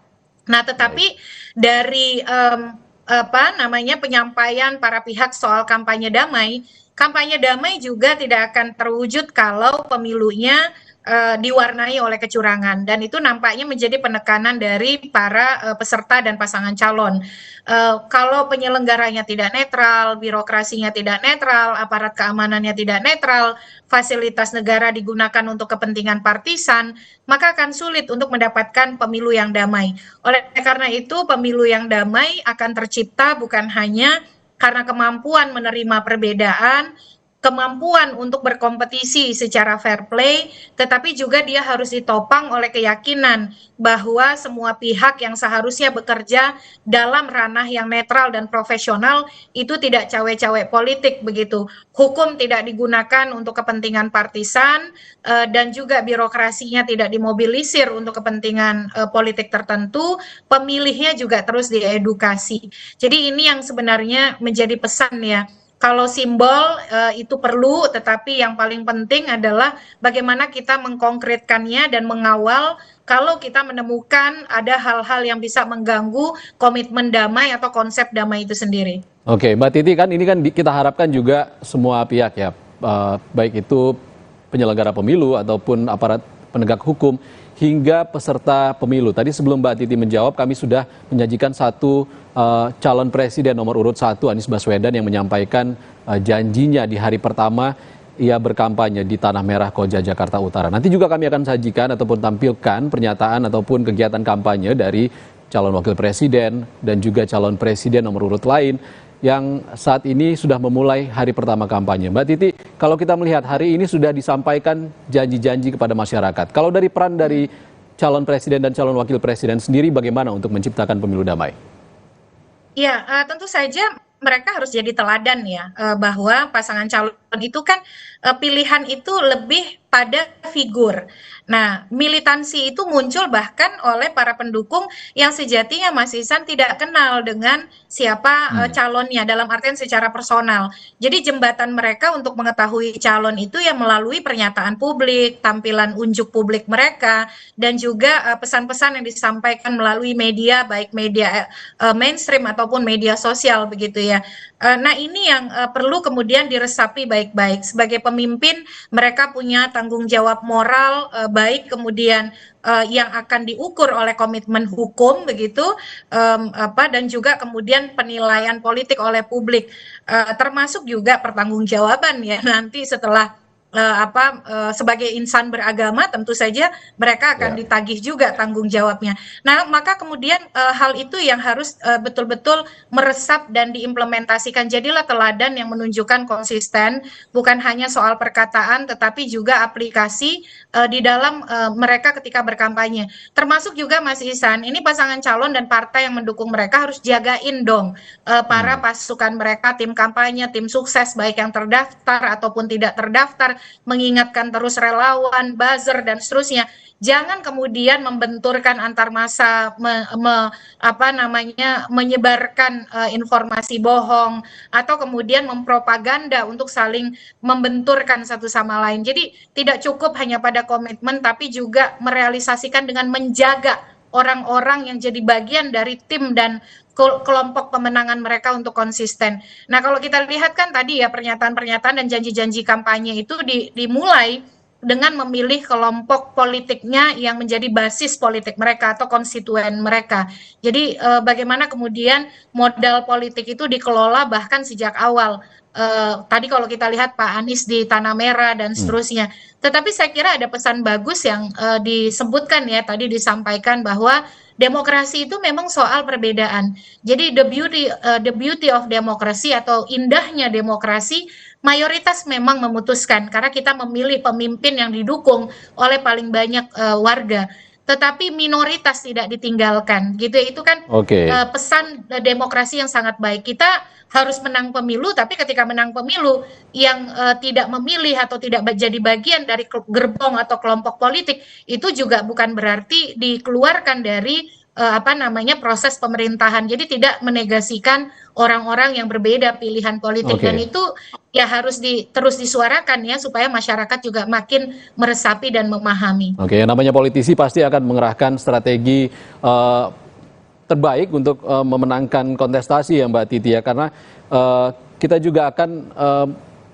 Speaker 10: Nah, tetapi dari penyampaian para pihak soal kampanye damai juga tidak akan terwujud kalau pemilunya diwarnai oleh kecurangan, dan itu nampaknya menjadi penekanan dari para peserta dan pasangan calon. Kalau penyelenggaranya tidak netral, birokrasinya tidak netral, aparat keamanannya tidak netral, fasilitas negara digunakan untuk kepentingan partisan, maka akan sulit untuk mendapatkan pemilu yang damai. Oleh karena itu, pemilu yang damai akan tercipta bukan hanya karena kemampuan menerima perbedaan, kemampuan untuk berkompetisi secara fair play, tetapi juga dia harus ditopang oleh keyakinan bahwa semua pihak yang seharusnya bekerja dalam ranah yang netral dan profesional itu tidak cawe-cawe politik, begitu. Hukum tidak digunakan untuk kepentingan partisan, dan juga birokrasinya tidak dimobilisir untuk kepentingan politik tertentu, pemilihnya juga terus diedukasi. Jadi ini yang sebenarnya menjadi pesan ya. Kalau simbol itu perlu, tetapi yang paling penting adalah bagaimana kita mengkonkretkannya dan mengawal kalau kita menemukan ada hal-hal yang bisa mengganggu komitmen damai atau konsep damai itu sendiri.
Speaker 3: Oke, Mbak Titi, kan ini kan kita harapkan juga semua pihak ya, baik itu penyelenggara pemilu ataupun aparat penegak hukum hingga peserta pemilu. Tadi sebelum Mbak Titi menjawab, kami sudah menyajikan satu calon presiden nomor urut 1 Anies Baswedan yang menyampaikan janjinya di hari pertama ia berkampanye di Tanah Merah Koja Jakarta Utara. Nanti juga kami akan sajikan ataupun tampilkan pernyataan ataupun kegiatan kampanye dari calon wakil presiden dan juga calon presiden nomor urut lain yang saat ini sudah memulai hari pertama kampanye. Mbak Titi, kalau kita melihat hari ini sudah disampaikan janji-janji kepada masyarakat. Kalau dari peran dari calon presiden dan calon wakil presiden sendiri bagaimana untuk menciptakan pemilu damai?
Speaker 10: Ya, tentu saja mereka harus jadi teladan ya, bahwa pasangan calon itu kan pilihan itu lebih pada figur. Nah, militansi itu muncul bahkan oleh para pendukung yang sejatinya Mas Ihsan tidak kenal dengan siapa calonnya dalam artian secara personal. Jadi jembatan mereka untuk mengetahui calon itu ya melalui pernyataan publik, tampilan unjuk publik mereka, dan juga pesan-pesan yang disampaikan melalui media, baik media mainstream ataupun media sosial begitu ya. Nah, ini yang perlu kemudian diresapi baik-baik. Sebagai pemimpin, mereka punya tanggung jawab moral baik, kemudian yang akan diukur oleh komitmen hukum begitu, dan juga kemudian penilaian politik oleh publik, termasuk juga pertanggungjawaban ya nanti setelah sebagai insan beragama tentu saja mereka akan ditagih juga tanggung jawabnya. Nah, maka kemudian hal itu yang harus betul-betul meresap dan diimplementasikan. Jadilah teladan yang menunjukkan konsisten, bukan hanya soal perkataan tetapi juga aplikasi di dalam mereka ketika berkampanye. Termasuk juga Mas Ihsan, ini pasangan calon dan partai yang mendukung mereka harus jagain dong para pasukan mereka, tim kampanye, tim sukses baik yang terdaftar ataupun tidak terdaftar, mengingatkan terus relawan, buzzer dan seterusnya. Jangan kemudian membenturkan antar massa, menyebarkan informasi bohong atau kemudian mempropaganda untuk saling membenturkan satu sama lain. Jadi tidak cukup hanya pada komitmen tapi juga merealisasikan dengan menjaga orang-orang yang jadi bagian dari tim dan kelompok pemenangan mereka untuk konsisten. Nah, kalau kita lihat kan tadi ya pernyataan-pernyataan dan janji-janji kampanye itu dimulai dengan memilih kelompok politiknya yang menjadi basis politik mereka atau konstituen mereka. Jadi bagaimana kemudian modal politik itu dikelola bahkan sejak awal. Tadi kalau kita lihat Pak Anies di Tanah Merah dan seterusnya. Tetapi saya kira ada pesan bagus yang disebutkan ya, tadi disampaikan bahwa demokrasi itu memang soal perbedaan. Jadi the beauty of democracy atau indahnya demokrasi mayoritas memang memutuskan karena kita memilih pemimpin yang didukung oleh paling banyak warga. Tetapi minoritas tidak ditinggalkan, gitu. Itu kan pesan demokrasi yang sangat baik. Kita harus menang pemilu, tapi ketika menang pemilu yang tidak memilih atau tidak jadi bagian dari gerbong atau kelompok politik, itu juga bukan berarti dikeluarkan dari proses pemerintahan. Jadi tidak menegasikan orang-orang yang berbeda pilihan politik, dan itu ya harus terus disuarakan ya supaya masyarakat juga makin meresapi dan memahami.
Speaker 3: Yang namanya politisi pasti akan mengerahkan strategi terbaik untuk memenangkan kontestasi ya Mbak Titi ya, karena kita juga akan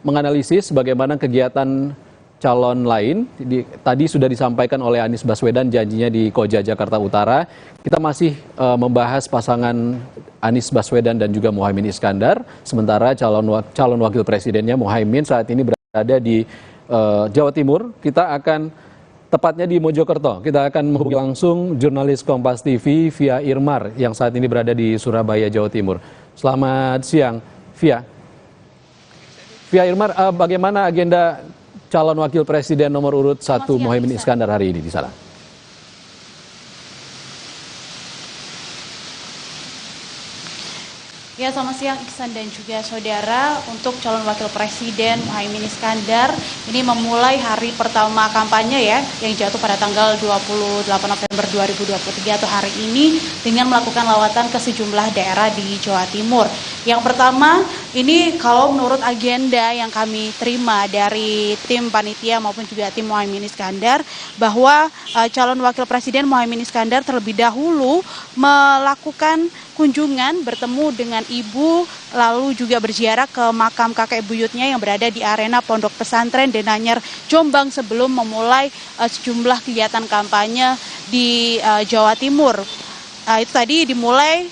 Speaker 3: menganalisis bagaimana kegiatan calon lain. Tadi sudah disampaikan oleh Anies Baswedan janjinya di Koja Jakarta Utara. Kita masih membahas pasangan Anies Baswedan dan juga Muhaimin Iskandar. Sementara calon wakil presidennya Muhaimin saat ini berada di Jawa Timur. Kita akan tepatnya di Mojokerto. Kita akan menghubungi langsung jurnalis Kompas TV Via Irmar yang saat ini berada di Surabaya, Jawa Timur. Selamat siang, Via. Via Irmar, bagaimana agenda calon wakil presiden nomor urut 1 Muhaimin Iskandar hari ini di sana?
Speaker 2: Ya, selamat siang Iksan dan juga saudara. Untuk calon wakil presiden Muhaimin Iskandar ini memulai hari pertama kampanye ya, yang jatuh pada tanggal 28 November 2023 atau hari ini, dengan melakukan lawatan ke sejumlah daerah di Jawa Timur. Yang pertama, ini kalau menurut agenda yang kami terima dari tim panitia maupun juga tim Muhaimin Iskandar, bahwa calon wakil presiden Muhaimin Iskandar terlebih dahulu melakukan kunjungan bertemu dengan ibu, lalu juga berziarah ke makam kakek buyutnya yang berada di arena Pondok Pesantren Denanyar, Jombang, sebelum memulai sejumlah kegiatan kampanye di Jawa Timur. Itu tadi dimulai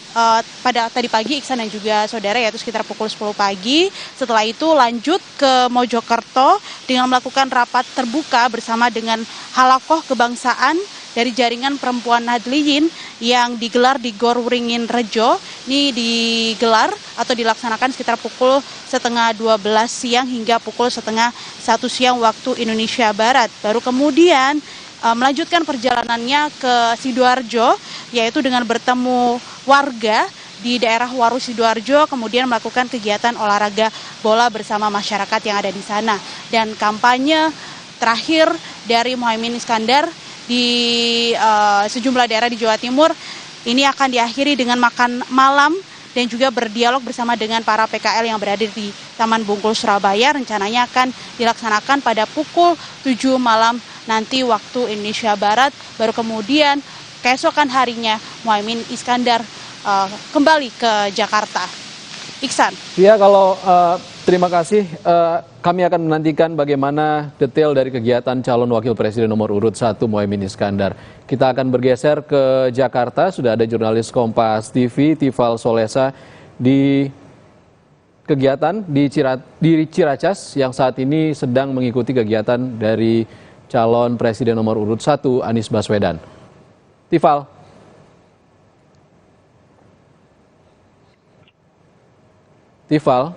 Speaker 2: pada tadi pagi Iksan dan juga saudara, yaitu sekitar pukul 10 pagi. Setelah itu lanjut ke Mojokerto dengan melakukan rapat terbuka bersama dengan halakoh kebangsaan dari jaringan perempuan Nahdliyin yang digelar di Gor Wringin Rejo. Ini digelar atau dilaksanakan sekitar pukul 11:30 siang hingga pukul 12:30 siang waktu Indonesia Barat. Baru kemudian melanjutkan perjalanannya ke Sidoarjo, yaitu dengan bertemu warga di daerah Waru Sidoarjo, kemudian melakukan kegiatan olahraga bola bersama masyarakat yang ada di sana. Dan kampanye terakhir dari Muhaimin Iskandar di sejumlah daerah di Jawa Timur ini akan diakhiri dengan makan malam dan juga berdialog bersama dengan para PKL yang berada di Taman Bungkul Surabaya. Rencananya akan dilaksanakan pada pukul 7 malam nanti waktu Indonesia Barat. Baru kemudian keesokan harinya Muhaimin Iskandar kembali ke Jakarta. Iksan.
Speaker 3: Ya, kalau terima kasih. Kami akan menantikan bagaimana detail dari kegiatan calon wakil presiden nomor urut 1 Muhaimin Iskandar. Kita akan bergeser ke Jakarta. Sudah ada jurnalis Kompas TV Tifal Solesa di kegiatan di Ciracas yang saat ini sedang mengikuti kegiatan dari calon presiden nomor urut 1 Anies Baswedan. Tifal. Tifal.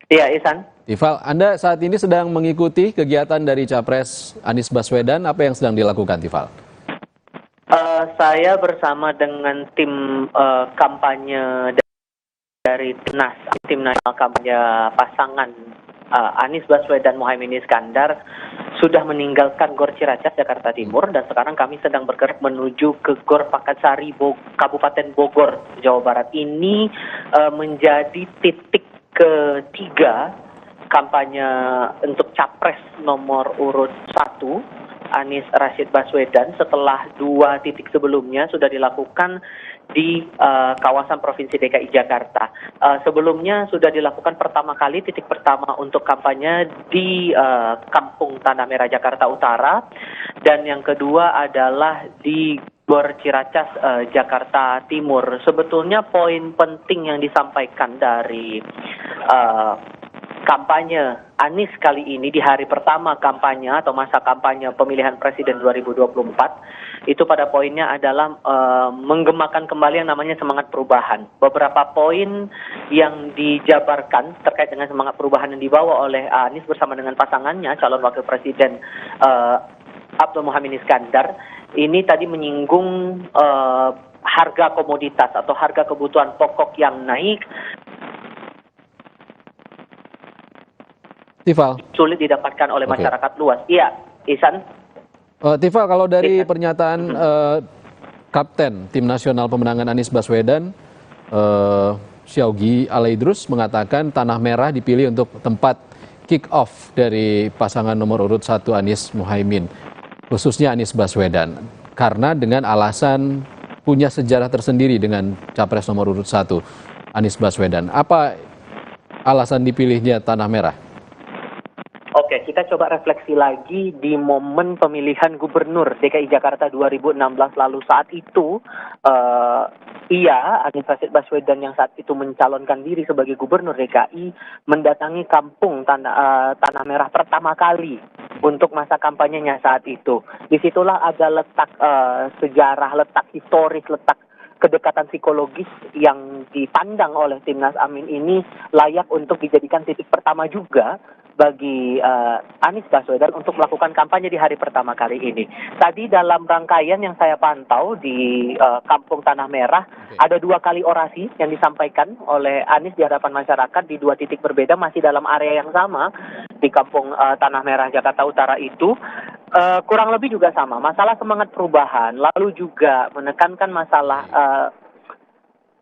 Speaker 9: Iya, Ihsan.
Speaker 3: Tifal, Anda saat ini sedang mengikuti kegiatan dari Capres Anies Baswedan. Apa yang sedang dilakukan, Tifal?
Speaker 9: Saya bersama dengan tim kampanye dari tim nasional kampanye pasangan Anies Baswedan Muhaimin Iskandar sudah meninggalkan Gor Ciracas, Jakarta Timur, dan sekarang kami sedang bergerak menuju ke Gor Pakansari, Kabupaten Bogor, Jawa Barat. Ini menjadi titik ketiga kampanye untuk Capres nomor urut 1 Anies Rashid Baswedan, setelah 2 titik sebelumnya sudah dilakukan di kawasan Provinsi DKI Jakarta. Sebelumnya sudah dilakukan pertama kali, titik pertama untuk kampanye di Kampung Tanah Merah, Jakarta Utara, dan yang kedua adalah di Gor Ciracas, Jakarta Timur. Sebetulnya poin penting yang disampaikan dari kampanye Anies kali ini di hari pertama kampanye atau masa kampanye pemilihan presiden 2024 itu pada poinnya adalah menggemakan kembali yang namanya semangat perubahan. Beberapa poin yang dijabarkan terkait dengan semangat perubahan yang dibawa oleh Anies bersama dengan pasangannya calon wakil presiden Abdul Muhaimin Iskandar ini tadi menyinggung harga komoditas atau harga kebutuhan pokok yang naik,
Speaker 3: Tifal.
Speaker 9: Sulit didapatkan oleh masyarakat luas. Iya, Ihsan.
Speaker 3: Tifal, kalau dari pernyataan Kapten Tim Nasional Pemenangan Anies Baswedan, Syaugi Alaidrus mengatakan Tanah Merah dipilih untuk tempat kick off dari pasangan nomor urut 1 Anies Muhaimin, khususnya Anies Baswedan, karena dengan alasan punya sejarah tersendiri dengan capres nomor urut 1 Anies Baswedan. Apa alasan dipilihnya Tanah Merah?
Speaker 9: Oke, kita coba refleksi lagi di momen pemilihan gubernur DKI Jakarta 2016 lalu. Saat itu, Anies Baswedan yang saat itu mencalonkan diri sebagai gubernur DKI mendatangi kampung Tanah Merah pertama kali untuk masa kampanyenya saat itu. Disitulah ada letak sejarah, letak historis, letak kedekatan psikologis yang dipandang oleh Timnas Amin ini layak untuk dijadikan titik pertama juga bagi Anies Baswedan untuk melakukan kampanye di hari pertama kali ini. Tadi dalam rangkaian yang saya pantau di Kampung Tanah Merah, ada 2 kali orasi yang disampaikan oleh Anies di hadapan masyarakat di 2 titik berbeda, masih dalam area yang sama di Kampung Tanah Merah, Jakarta Utara itu. Kurang lebih juga sama, masalah semangat perubahan, lalu juga menekankan masalah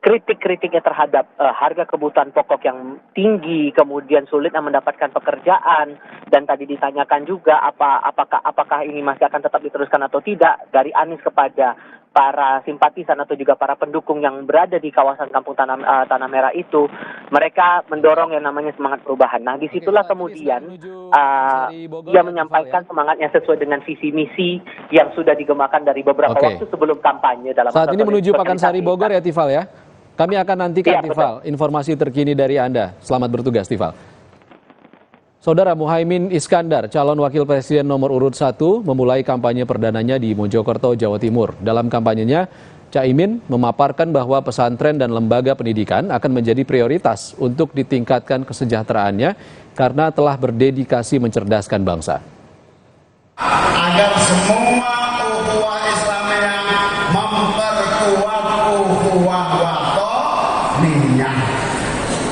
Speaker 9: kritik-kritiknya terhadap harga kebutuhan pokok yang tinggi, kemudian sulitnya mendapatkan pekerjaan, dan tadi ditanyakan juga apakah ini masih akan tetap diteruskan atau tidak dari Anies kepada para simpatisan atau juga para pendukung yang berada di kawasan Kampung Tanah Merah itu, mereka mendorong yang namanya semangat perubahan. Nah, disitulah kemudian dia menyampaikan semangatnya sesuai dengan visi misi yang sudah digemakan dari beberapa waktu sebelum kampanye dalam
Speaker 3: saat ini menuju Pakansari Bogor ya, Tifal ya. Kami akan nantikan, Tifal, informasi terkini dari Anda. Selamat bertugas, Tifal. Saudara, Muhaimin Iskandar, calon wakil presiden nomor urut 1, memulai kampanye perdananya di Mojokerto, Jawa Timur. Dalam kampanyenya, Caimin memaparkan bahwa pesantren dan lembaga pendidikan akan menjadi prioritas untuk ditingkatkan kesejahteraannya karena telah berdedikasi mencerdaskan bangsa.
Speaker 4: Agar semua ukhuwah Islamiyah memperkuat ukhuwah watoniyah,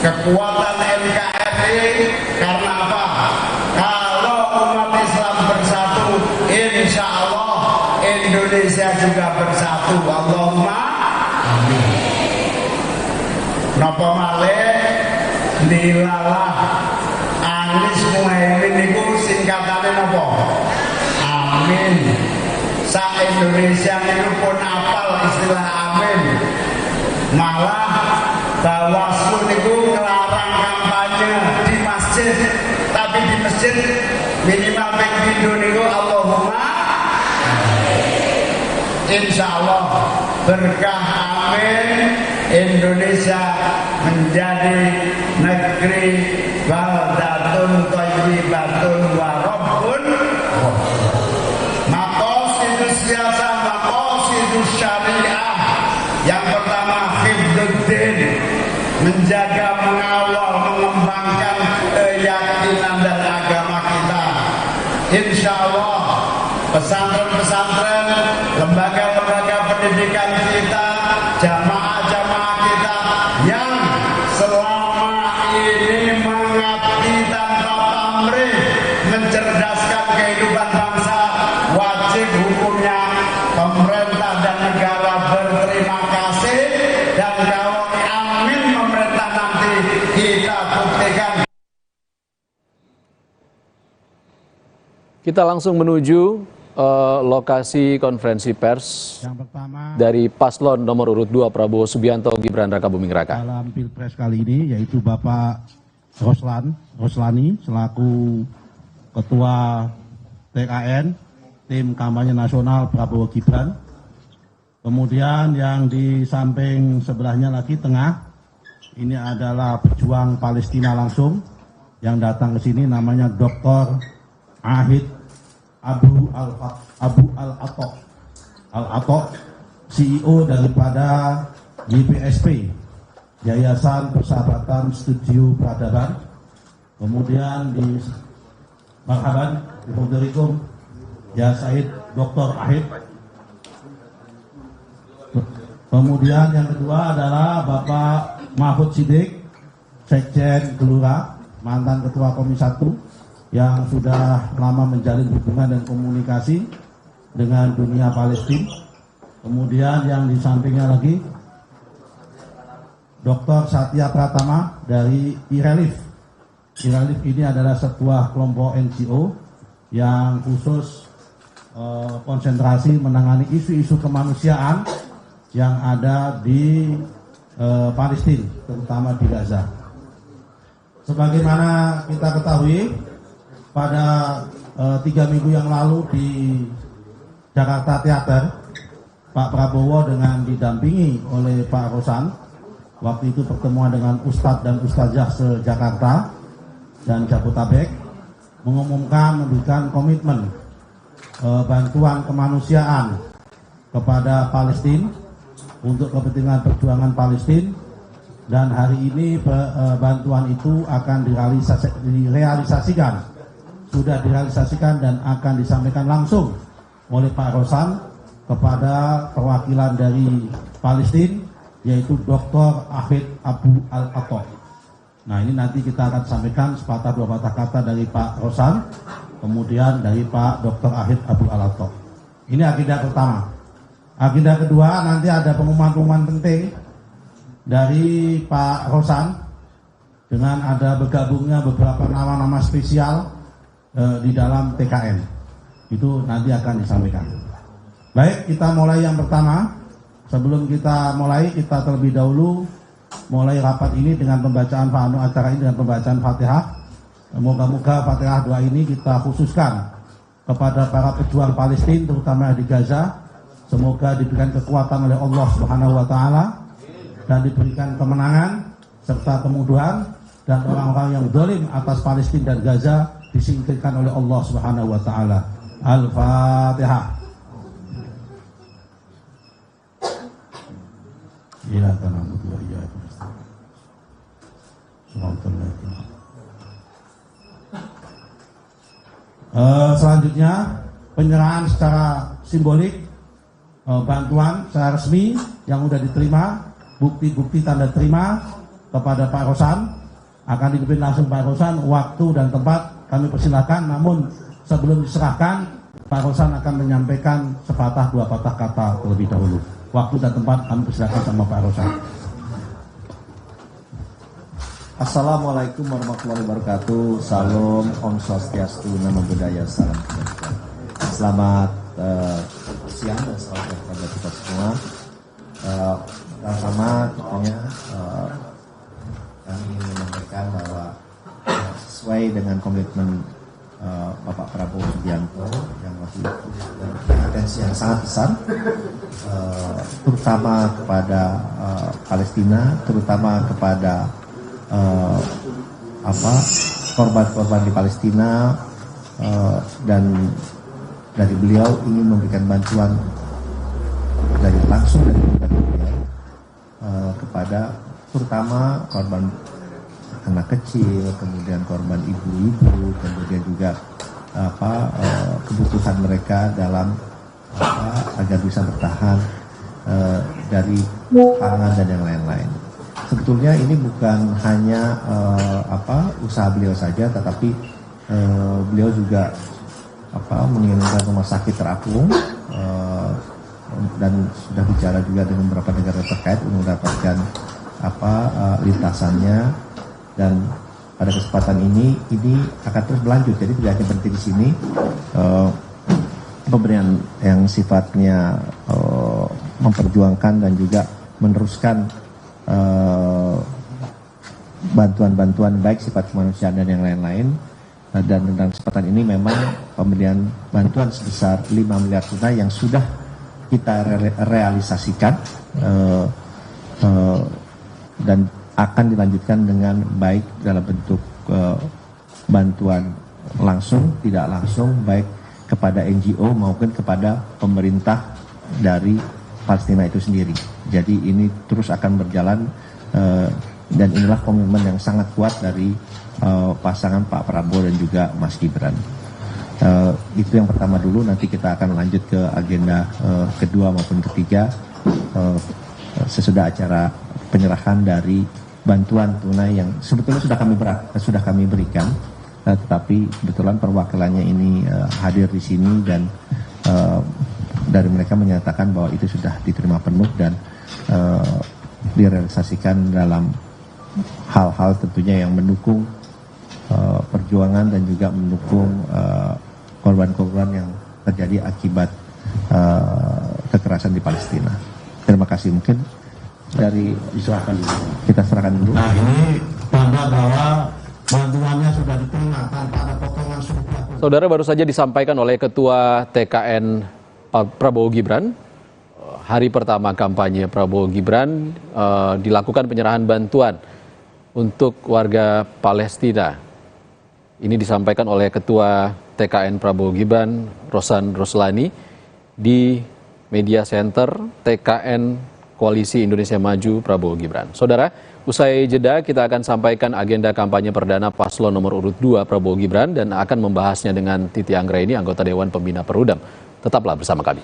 Speaker 4: kekuatan NKRI, karena apa? Kalau umat Islam bersatu, insya Allah Indonesia juga bersatu. Allahumma amin. Napa malih dilalah Anies Muhaimin itu singkatannya napa? Amin. Sa Indonesia itu pun apal istilah amin. Malah Bawaslu itu ngelarang kampanye di masjid, tapi di masjid minimal ping pindho niku Allahumma insya Allah berkah amin. Indonesia menjadi negeri baldatun thayyibatun wa rabbun maqasidus siyasah, maqasidus syariah. Yang pertama hifdzuddin, menjaga, mengawal, mengembangkan keyakinan dan agama kita. Insya Allah pesantren-pesantren, lembaga-lembaga pendidikan kita, jamaah-jamaah kita yang selama ini mengabdi tanpa pamrih, mencerdaskan kehidupan bangsa, wajib hukumnya pemerintah dan negara berterima kasih, dan kalau amin pemerintah nanti kita buktikan.
Speaker 3: Kita langsung menuju lokasi konferensi pers dari paslon nomor urut 2 Prabowo Subianto Gibran Rakabuming Raka.
Speaker 11: Dalam Pilpres kali ini yaitu Bapak Roslani selaku Ketua TKN Tim Kampanye Nasional Prabowo Gibran. Kemudian yang di samping sebelahnya lagi tengah ini adalah pejuang Palestina langsung yang datang ke sini namanya Dr. Ahid Abu Al-Atok, CEO daripada YPSP, Yayasan Persahabatan Studio Peradaban. Kemudian di marhaban, Assalamualaikum, ya Said Dr. Ahid. Kemudian yang kedua adalah Bapak Mahfud Siddiq, Sekjen Gelora, mantan Ketua Komisi 1, yang sudah lama menjalin hubungan dan komunikasi dengan dunia Palestina. Kemudian yang di sampingnya lagi Dr. Satya Pratama dari IRELIF. IRELIF ini adalah sebuah kelompok NGO yang khusus konsentrasi menangani isu-isu kemanusiaan yang ada di Palestina, terutama di Gaza. Sebagaimana kita ketahui, pada 3 minggu yang lalu di Jakarta Theater, Pak Prabowo dengan didampingi oleh Pak Rosan, waktu itu pertemuan dengan Ustadz dan Ustazah se-Jakarta dan Jabodetabek, mengumumkan memberikan komitmen bantuan kemanusiaan kepada Palestina untuk kepentingan perjuangan Palestina, dan hari ini bantuan itu akan direalisasikan, sudah direalisasikan dan akan disampaikan langsung oleh Pak Rosan kepada perwakilan dari Palestina, yaitu Dr. Ahid Abu Al-Atok. Nah, ini nanti kita akan sampaikan sepatah dua patah kata dari Pak Rosan, kemudian dari Pak Dr. Ahid Abu Al-Atok. Ini agenda pertama. Agenda kedua, nanti ada pengumuman-pengumuman penting dari Pak Rosan dengan ada bergabungnya beberapa nama-nama spesial di dalam TKN. Itu nanti akan disampaikan. Baik, kita mulai yang pertama. Sebelum kita mulai, kita terlebih dahulu mulai rapat ini dengan pembacaan acara ini dengan pembacaan Fatihah. Moga-moga Fatihah doa ini kita khususkan kepada para pejuang Palestina, terutama di Gaza. Semoga diberikan kekuatan oleh Allah Subhanahu wa taala dan diberikan kemenangan serta kemudahan, dan orang-orang yang zalim atas Palestina dan Gaza disingkirkan oleh Allah Subhanahu wa taala. Al-Fatihah. Ya na'budu wa iyyaka nasta'in. Selanjutnya penyerahan secara simbolik bantuan secara resmi yang sudah diterima, bukti-bukti tanda terima kepada Pak Rosan, akan dipimpin langsung Pak Rosan. Waktu dan tempat kami persilakan, namun sebelum diserahkan, Pak Rosan akan menyampaikan sepatah dua patah kata terlebih dahulu. Waktu dan tempat kami persilakan sama Pak Rosan.
Speaker 5: Assalamualaikum warahmatullahi wabarakatuh. Salam, Om Swastiastu, Namo Buddhaya, salam kebajikan. Selamat siang dan selamat kepada kita semua. Pertama, tentunya kami ingin menyampaikan bahwa sesuai dengan komitmen Bapak Prabowo Subianto yang waktu itu atensi yang sangat besar, terutama kepada Palestina, terutama kepada korban-korban di Palestina, dan dari beliau ingin memberikan bantuan langsung dari beliau kepada terutama korban anak kecil, kemudian korban ibu-ibu, kemudian juga kebutuhan mereka dalam agar bisa bertahan dari pangan dan yang lain-lain. Sebetulnya ini bukan hanya usaha beliau saja, tetapi beliau juga menginginkan rumah sakit terapung, dan sudah bicara juga dengan beberapa negara terkait untuk mendapatkan lintasannya. Dan pada kesempatan ini akan terus berlanjut. Jadi tidak hanya berhenti di sini. Pemberian yang sifatnya memperjuangkan dan juga meneruskan bantuan-bantuan baik sifat kemanusiaan dan yang lain-lain. Dan dalam kesempatan ini memang pemberian bantuan sebesar 5 miliar tunai yang sudah kita realisasikan dan akan dilanjutkan dengan baik dalam bentuk bantuan langsung, tidak langsung, baik kepada NGO maupun kepada pemerintah dari Palestina itu sendiri. Jadi ini terus akan berjalan dan inilah komitmen yang sangat kuat dari pasangan Pak Prabowo dan juga Mas Gibran. Itu yang pertama dulu, nanti kita akan lanjut ke agenda kedua maupun ketiga sesudah acara penyerahan dari bantuan tunai yang sebetulnya sudah kami berikan, tetapi kebetulan perwakilannya ini hadir di sini dan dari mereka menyatakan bahwa itu sudah diterima penuh dan direalisasikan dalam hal-hal tentunya yang mendukung perjuangan dan juga mendukung korban-korban yang terjadi akibat kekerasan di Palestina. Terima kasih. Mungkin dari kita serahkan dulu.
Speaker 11: Nah, ini tanda bahwa bantuannya sudah diterima tanpa ada potongan sudah.
Speaker 3: Saudara, baru saja disampaikan oleh Ketua TKN Prabowo Gibran, hari pertama kampanye Prabowo Gibran dilakukan penyerahan bantuan untuk warga Palestina. Ini disampaikan oleh Ketua TKN Prabowo Gibran, Rosan Roslani, di Media Center TKN Koalisi Indonesia Maju Prabowo Gibran. Saudara, usai jeda kita akan sampaikan agenda kampanye perdana paslon nomor urut 2 Prabowo Gibran dan akan membahasnya dengan Titi Anggraini, anggota Dewan Pembina Perudam. Tetaplah bersama kami.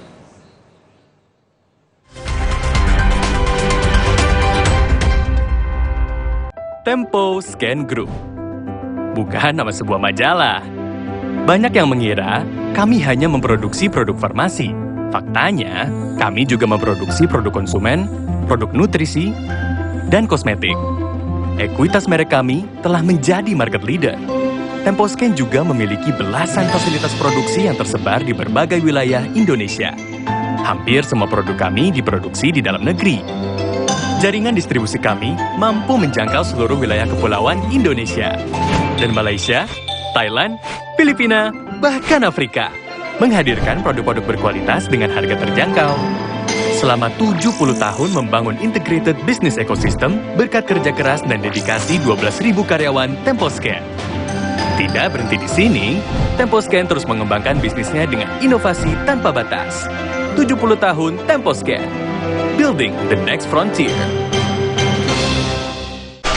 Speaker 6: Tempo Scan Group. Bukan nama sebuah majalah. Banyak yang mengira kami hanya memproduksi produk farmasi. Faktanya, kami juga memproduksi produk konsumen, produk nutrisi, dan kosmetik. Ekuitas merek kami telah menjadi market leader. Temposcan juga memiliki belasan fasilitas produksi yang tersebar di berbagai wilayah Indonesia. Hampir semua produk kami diproduksi di dalam negeri. Jaringan distribusi kami mampu menjangkau seluruh wilayah kepulauan Indonesia. Dan Malaysia, Thailand, Filipina, bahkan Afrika. Menghadirkan produk-produk berkualitas dengan harga terjangkau. Selama 70 tahun membangun integrated business ecosystem berkat kerja keras dan dedikasi 12.000 karyawan Temposcan. Tidak berhenti di sini, Temposcan terus mengembangkan bisnisnya dengan inovasi tanpa batas. 70 tahun Temposcan. Building the next frontier.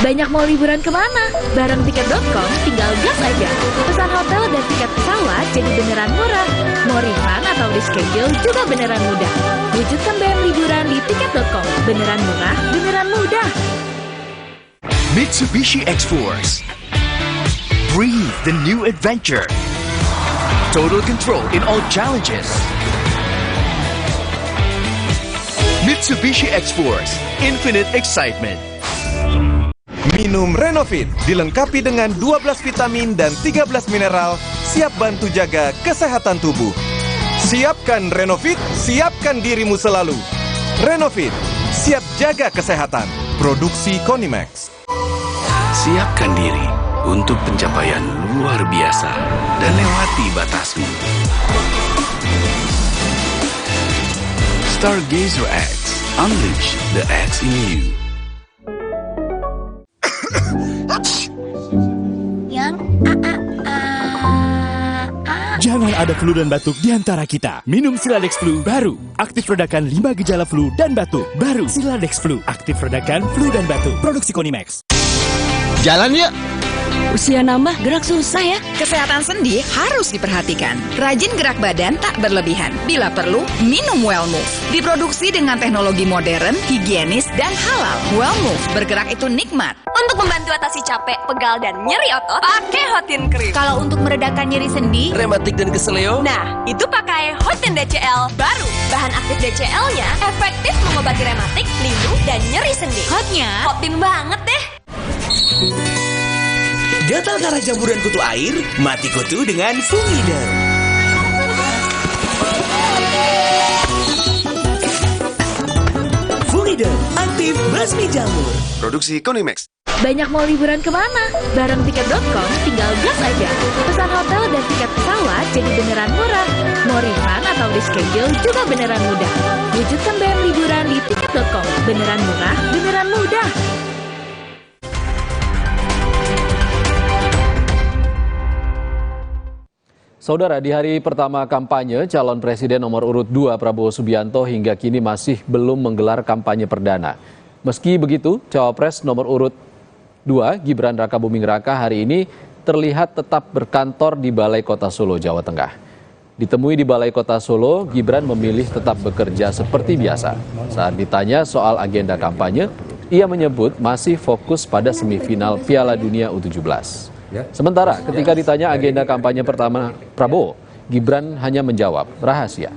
Speaker 12: Banyak mau liburan kemana? Bareng tiket.com tinggal gas aja. Pesan hotel dan tiket pesawat jadi beneran murah. Mau refund atau reschedule juga beneran mudah. Wujudkan BM liburan di tiket.com. Beneran murah, beneran mudah.
Speaker 13: Mitsubishi X-Force. Breathe the new adventure. Total control in all challenges. Mitsubishi X-Force. Infinite excitement.
Speaker 21: Minum Renovit, dilengkapi dengan 12 vitamin dan 13 mineral, siap bantu jaga kesehatan tubuh. Siapkan Renovit, siapkan dirimu selalu. Renovit, siap jaga kesehatan. Produksi Konimax.
Speaker 13: Siapkan diri untuk pencapaian luar biasa dan lewati batasmu. Stargazer X, unleash the X in you.
Speaker 1: Jangan ada flu dan batuk di antara kita. Minum Siladex Flu baru. Aktif redakan 5 gejala flu dan batuk. Baru Siladex Flu. Aktif redakan flu dan batuk. Produksi Konimax.
Speaker 13: Jalan yuk.
Speaker 22: Usia nambah, gerak susah ya. Kesehatan sendi harus diperhatikan. Rajin gerak badan tak berlebihan. Bila perlu, minum Wellmove. Diproduksi dengan teknologi modern, higienis, dan halal. Wellmove, bergerak itu nikmat.
Speaker 23: Untuk membantu atasi capek, pegal, dan nyeri otot, pakai Hotin Cream.
Speaker 12: Kalau untuk meredakan nyeri sendi,
Speaker 13: rematik dan keseleo,
Speaker 23: nah, itu pakai Hotin DCL baru. Bahan aktif DCL-nya efektif mengobati rematik, linu, dan nyeri sendi.
Speaker 12: Hotnya
Speaker 23: Hotin banget deh.
Speaker 13: Gatal karena campuran kutu air, mati kutu dengan Fungider. Fungider, aktif basmi jamur. Produksi Konimax.
Speaker 12: banyak mau liburan kemana? Bareng tiket.com tinggal gas aja. Pesan hotel dan tiket pesawat jadi beneran murah. Mau refund atau reschedule juga beneran mudah. Wujudkan BM liburan di tiket.com. Beneran murah, beneran mudah.
Speaker 3: Saudara, di hari pertama kampanye, calon presiden nomor urut 2 Prabowo Subianto hingga kini masih belum menggelar kampanye perdana. Meski begitu, cawapres nomor urut 2 Gibran Rakabuming Raka hari ini terlihat tetap berkantor di Balai Kota Solo, Jawa Tengah. Ditemui di Balai Kota Solo, Gibran memilih tetap bekerja seperti biasa. Saat ditanya soal agenda kampanye, ia menyebut masih fokus pada semifinal Piala Dunia U17. Sementara ketika ditanya agenda kampanye pertama Prabowo, Gibran hanya menjawab rahasia.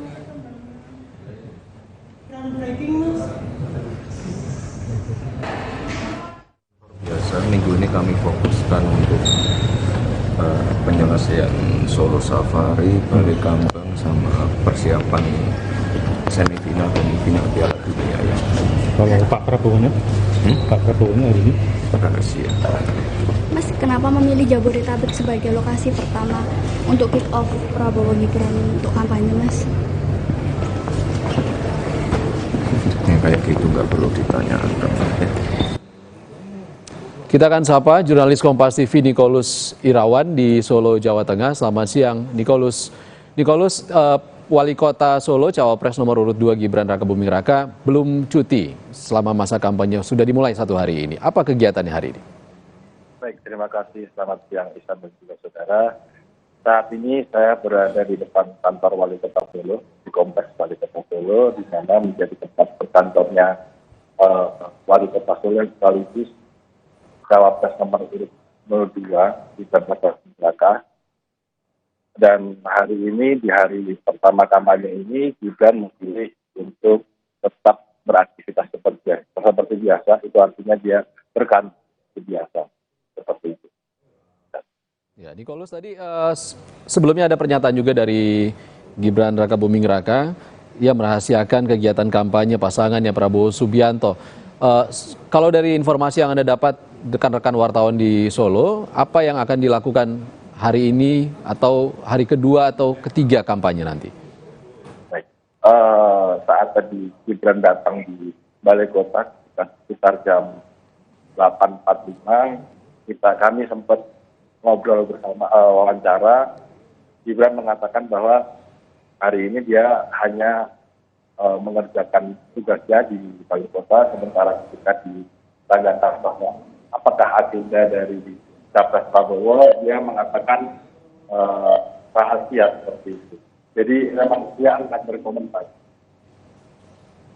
Speaker 8: Biasa minggu ini kami fokuskan untuk penyelesaian Solo Safari, Balai Kambang, sama persiapan semifinal dan final Piala Dunia ya.
Speaker 14: Kalau Pak Prabowo-nya? Pak Prabowo-nya hari ini?
Speaker 8: Rahasia.
Speaker 16: Mas, kenapa memilih Jabodetabek sebagai lokasi pertama untuk kick off Prabowo Gibran untuk kampanye, Mas?
Speaker 8: Yang kayak gitu nggak perlu ditanyakan.
Speaker 3: Kita akan sapa jurnalis Kompas TV Nikolus Irawan di Solo, Jawa Tengah. Selamat siang, Nikolus. Nikolus, Wali Kota Solo, cawapres nomor urut 2 Gibran Rakabuming Raka belum cuti selama masa kampanye sudah dimulai 1 hari ini. Apa kegiatannya hari ini?
Speaker 18: Baik, terima kasih. Selamat siang Ihsan dan juga saudara. Saat ini saya berada di depan kantor Wali Kota Solo, di Kompleks Wali Kota Solo, di mana menjadi tempat berkantornya Wali Kota Solo sekaligus cawapres nomor urut 02 Gibran Rakabuming Raka. Dan hari ini, di hari pertama kampanye ini, Gibran memilih untuk tetap beraktivitas seperti biasa. Itu artinya dia berkantor biasa. Seperti itu.
Speaker 3: Ya, Nikolus, tadi sebelumnya ada pernyataan juga dari Gibran Rakabuming Raka. Ia merahasiakan kegiatan kampanye pasangannya Prabowo Subianto. Kalau dari informasi yang Anda dapat rekan-rekan wartawan di Solo, apa yang akan dilakukan hari ini atau hari kedua atau ketiga kampanye nanti?
Speaker 18: Baik, saat tadi Gibran datang di Balai Kota sekitar jam 8.45, kami sempat ngobrol bersama wawancara. Gibran mengatakan bahwa hari ini dia hanya mengerjakan tugasnya di Balai Kota, sementara ketika ditanyakan bahwa apakah agenda dari Capres Prabowo, dia mengatakan rahasia seperti itu. Jadi memang dia akan berkomentar.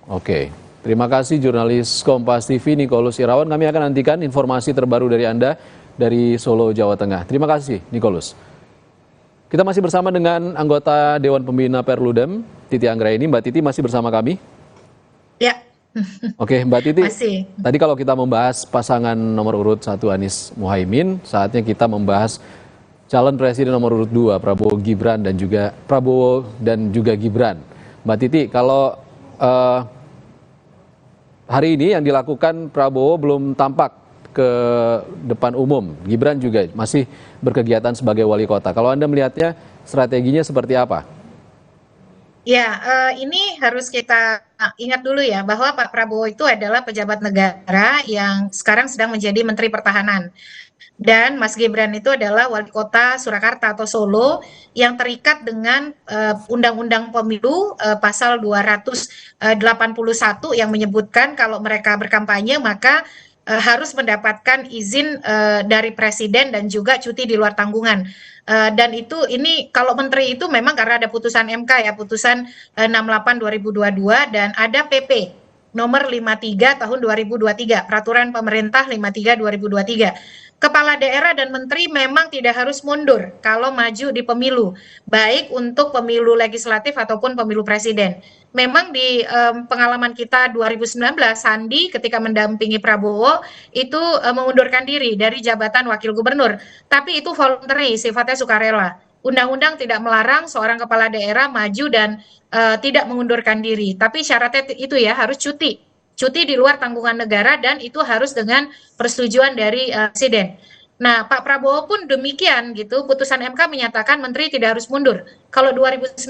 Speaker 3: Oke. Terima kasih jurnalis Kompas TV Nikolus Irawan. Kami akan nantikan informasi terbaru dari Anda dari Solo, Jawa Tengah. Terima kasih, Nikolus. Kita masih bersama dengan anggota Dewan Pembina Perludem, Titi Anggraini. Mbak Titi masih bersama kami?
Speaker 10: Ya.
Speaker 3: Oke, Mbak Titi.
Speaker 10: Masih.
Speaker 3: Tadi kalau kita membahas pasangan nomor urut 1 Anies Muhaimin, saatnya kita membahas calon presiden nomor urut 2 Prabowo dan juga Gibran. Mbak Titi, kalau hari ini yang dilakukan Prabowo belum tampak ke depan umum. Gibran juga masih berkegiatan sebagai wali kota. Kalau Anda melihatnya strateginya seperti apa?
Speaker 10: Ya, ini harus kita ingat dulu ya bahwa Pak Prabowo itu adalah pejabat negara yang sekarang sedang menjadi Menteri Pertahanan. Dan Mas Gibran itu adalah wali kota Surakarta atau Solo yang terikat dengan Undang-Undang Pemilu pasal 281 yang menyebutkan kalau mereka berkampanye maka harus mendapatkan izin dari presiden dan juga cuti di luar tanggungan. Dan ini kalau menteri itu memang karena ada putusan MK ya, putusan 68 2022 dan ada PP nomor 53 tahun 2023, peraturan pemerintah 53 2023. Kepala daerah dan menteri memang tidak harus mundur kalau maju di pemilu, baik untuk pemilu legislatif ataupun pemilu presiden. Memang di pengalaman kita 2019, Sandi ketika mendampingi Prabowo itu mengundurkan diri dari jabatan wakil gubernur. Tapi itu voluntary, sifatnya sukarela. Undang-undang tidak melarang seorang kepala daerah maju dan tidak mengundurkan diri. Tapi syaratnya itu ya harus cuti di luar tanggungan negara dan itu harus dengan persetujuan dari presiden. Nah, Pak Prabowo pun demikian gitu. Putusan MK menyatakan menteri tidak harus mundur. Kalau 2019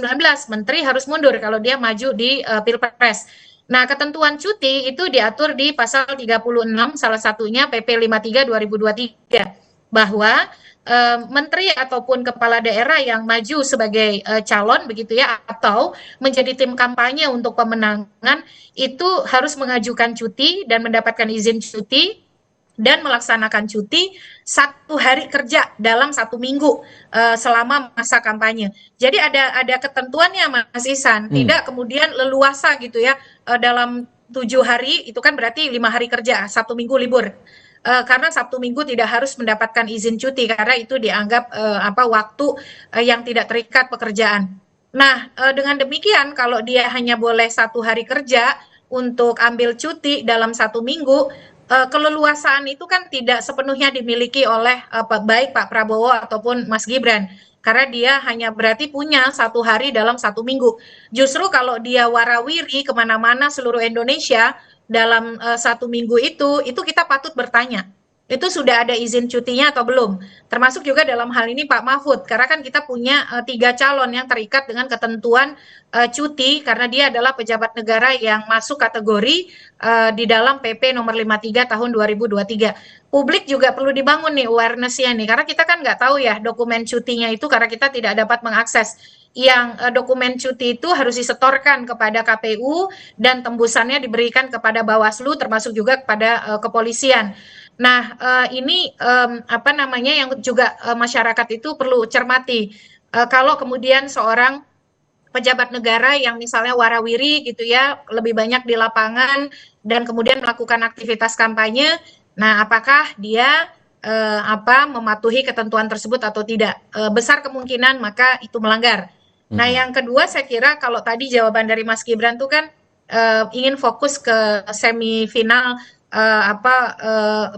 Speaker 10: menteri harus mundur kalau dia maju di Pilpres. Nah, ketentuan cuti itu diatur di pasal 36 salah satunya PP 53 2023 bahwa menteri ataupun kepala daerah yang maju sebagai calon begitu ya, atau menjadi tim kampanye untuk pemenangan, itu harus mengajukan cuti dan mendapatkan izin cuti dan melaksanakan cuti 1 hari kerja dalam 1 minggu selama masa kampanye. Jadi ada ketentuannya Mas Ihsan, tidak kemudian leluasa gitu ya, dalam 7 hari itu kan berarti 5 hari kerja, 1 minggu libur. Karena Sabtu Minggu tidak harus mendapatkan izin cuti karena itu dianggap waktu yang tidak terikat pekerjaan. Nah, dengan demikian kalau dia hanya boleh 1 hari kerja untuk ambil cuti dalam 1 minggu, keleluasaan itu kan tidak sepenuhnya dimiliki oleh baik Pak Prabowo ataupun Mas Gibran. Karena dia hanya berarti punya 1 hari dalam 1 minggu. Justru kalau dia warawiri kemana-mana seluruh Indonesia dalam 1 minggu itu kita patut bertanya, itu sudah ada izin cutinya atau belum? Termasuk juga dalam hal ini Pak Mahfud, karena kan kita punya 3 calon yang terikat dengan ketentuan cuti, karena dia adalah pejabat negara yang masuk kategori di dalam PP nomor 53 tahun 2023. Publik juga perlu dibangun nih awareness-nya nih, karena kita kan nggak tahu ya dokumen cutinya itu karena kita tidak dapat mengakses. Yang dokumen cuti itu harus disetorkan kepada KPU dan tembusannya diberikan kepada Bawaslu termasuk juga kepada kepolisian. Nah, ini yang juga masyarakat itu perlu cermati. Kalau kemudian seorang pejabat negara yang misalnya warawiri gitu ya, lebih banyak di lapangan dan kemudian melakukan aktivitas kampanye, nah apakah dia mematuhi ketentuan tersebut atau tidak? Besar kemungkinan maka itu melanggar. Nah, yang kedua saya kira kalau tadi jawaban dari Mas Gibran tuh kan ingin fokus ke semifinal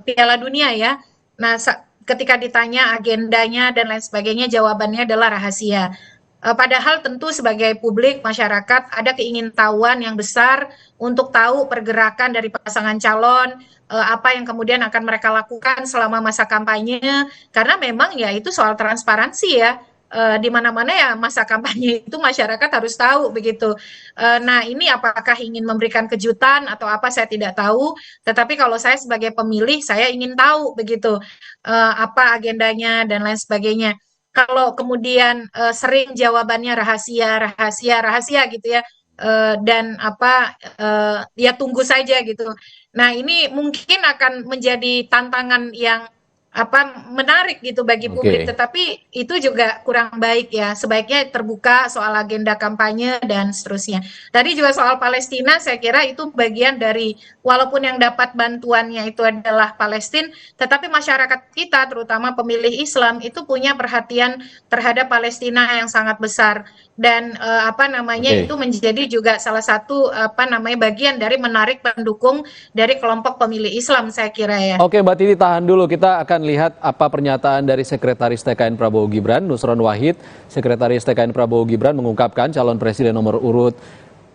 Speaker 10: Piala Dunia ya. Nah, ketika ditanya agendanya dan lain sebagainya, jawabannya adalah rahasia. Padahal tentu sebagai publik, masyarakat ada keingintahuan yang besar untuk tahu pergerakan dari pasangan calon, apa yang kemudian akan mereka lakukan selama masa kampanye, karena memang ya itu soal transparansi ya. Di mana-mana ya masa kampanye itu masyarakat harus tahu begitu. Nah, ini apakah ingin memberikan kejutan atau apa saya tidak tahu, tetapi kalau saya sebagai pemilih saya ingin tahu begitu apa agendanya dan lain sebagainya. Kalau kemudian sering jawabannya rahasia gitu ya, dan ya tunggu saja gitu. Nah, ini mungkin akan menjadi tantangan yang menarik gitu bagi publik, tetapi itu juga kurang baik ya. Sebaiknya terbuka soal agenda kampanye dan seterusnya. Tadi juga soal Palestina, saya kira itu bagian dari, walaupun yang dapat bantuannya itu adalah Palestina, tetapi masyarakat kita terutama pemilih Islam itu punya perhatian terhadap Palestina yang sangat besar, dan itu menjadi juga salah satu bagian dari menarik pendukung dari kelompok pemilih Islam, saya kira ya.
Speaker 3: Oke, Mbak Titi, tahan dulu, kita akan lihat apa pernyataan dari Sekretaris TKN Prabowo Gibran, Nusron Wahid. Sekretaris TKN Prabowo Gibran mengungkapkan calon presiden nomor urut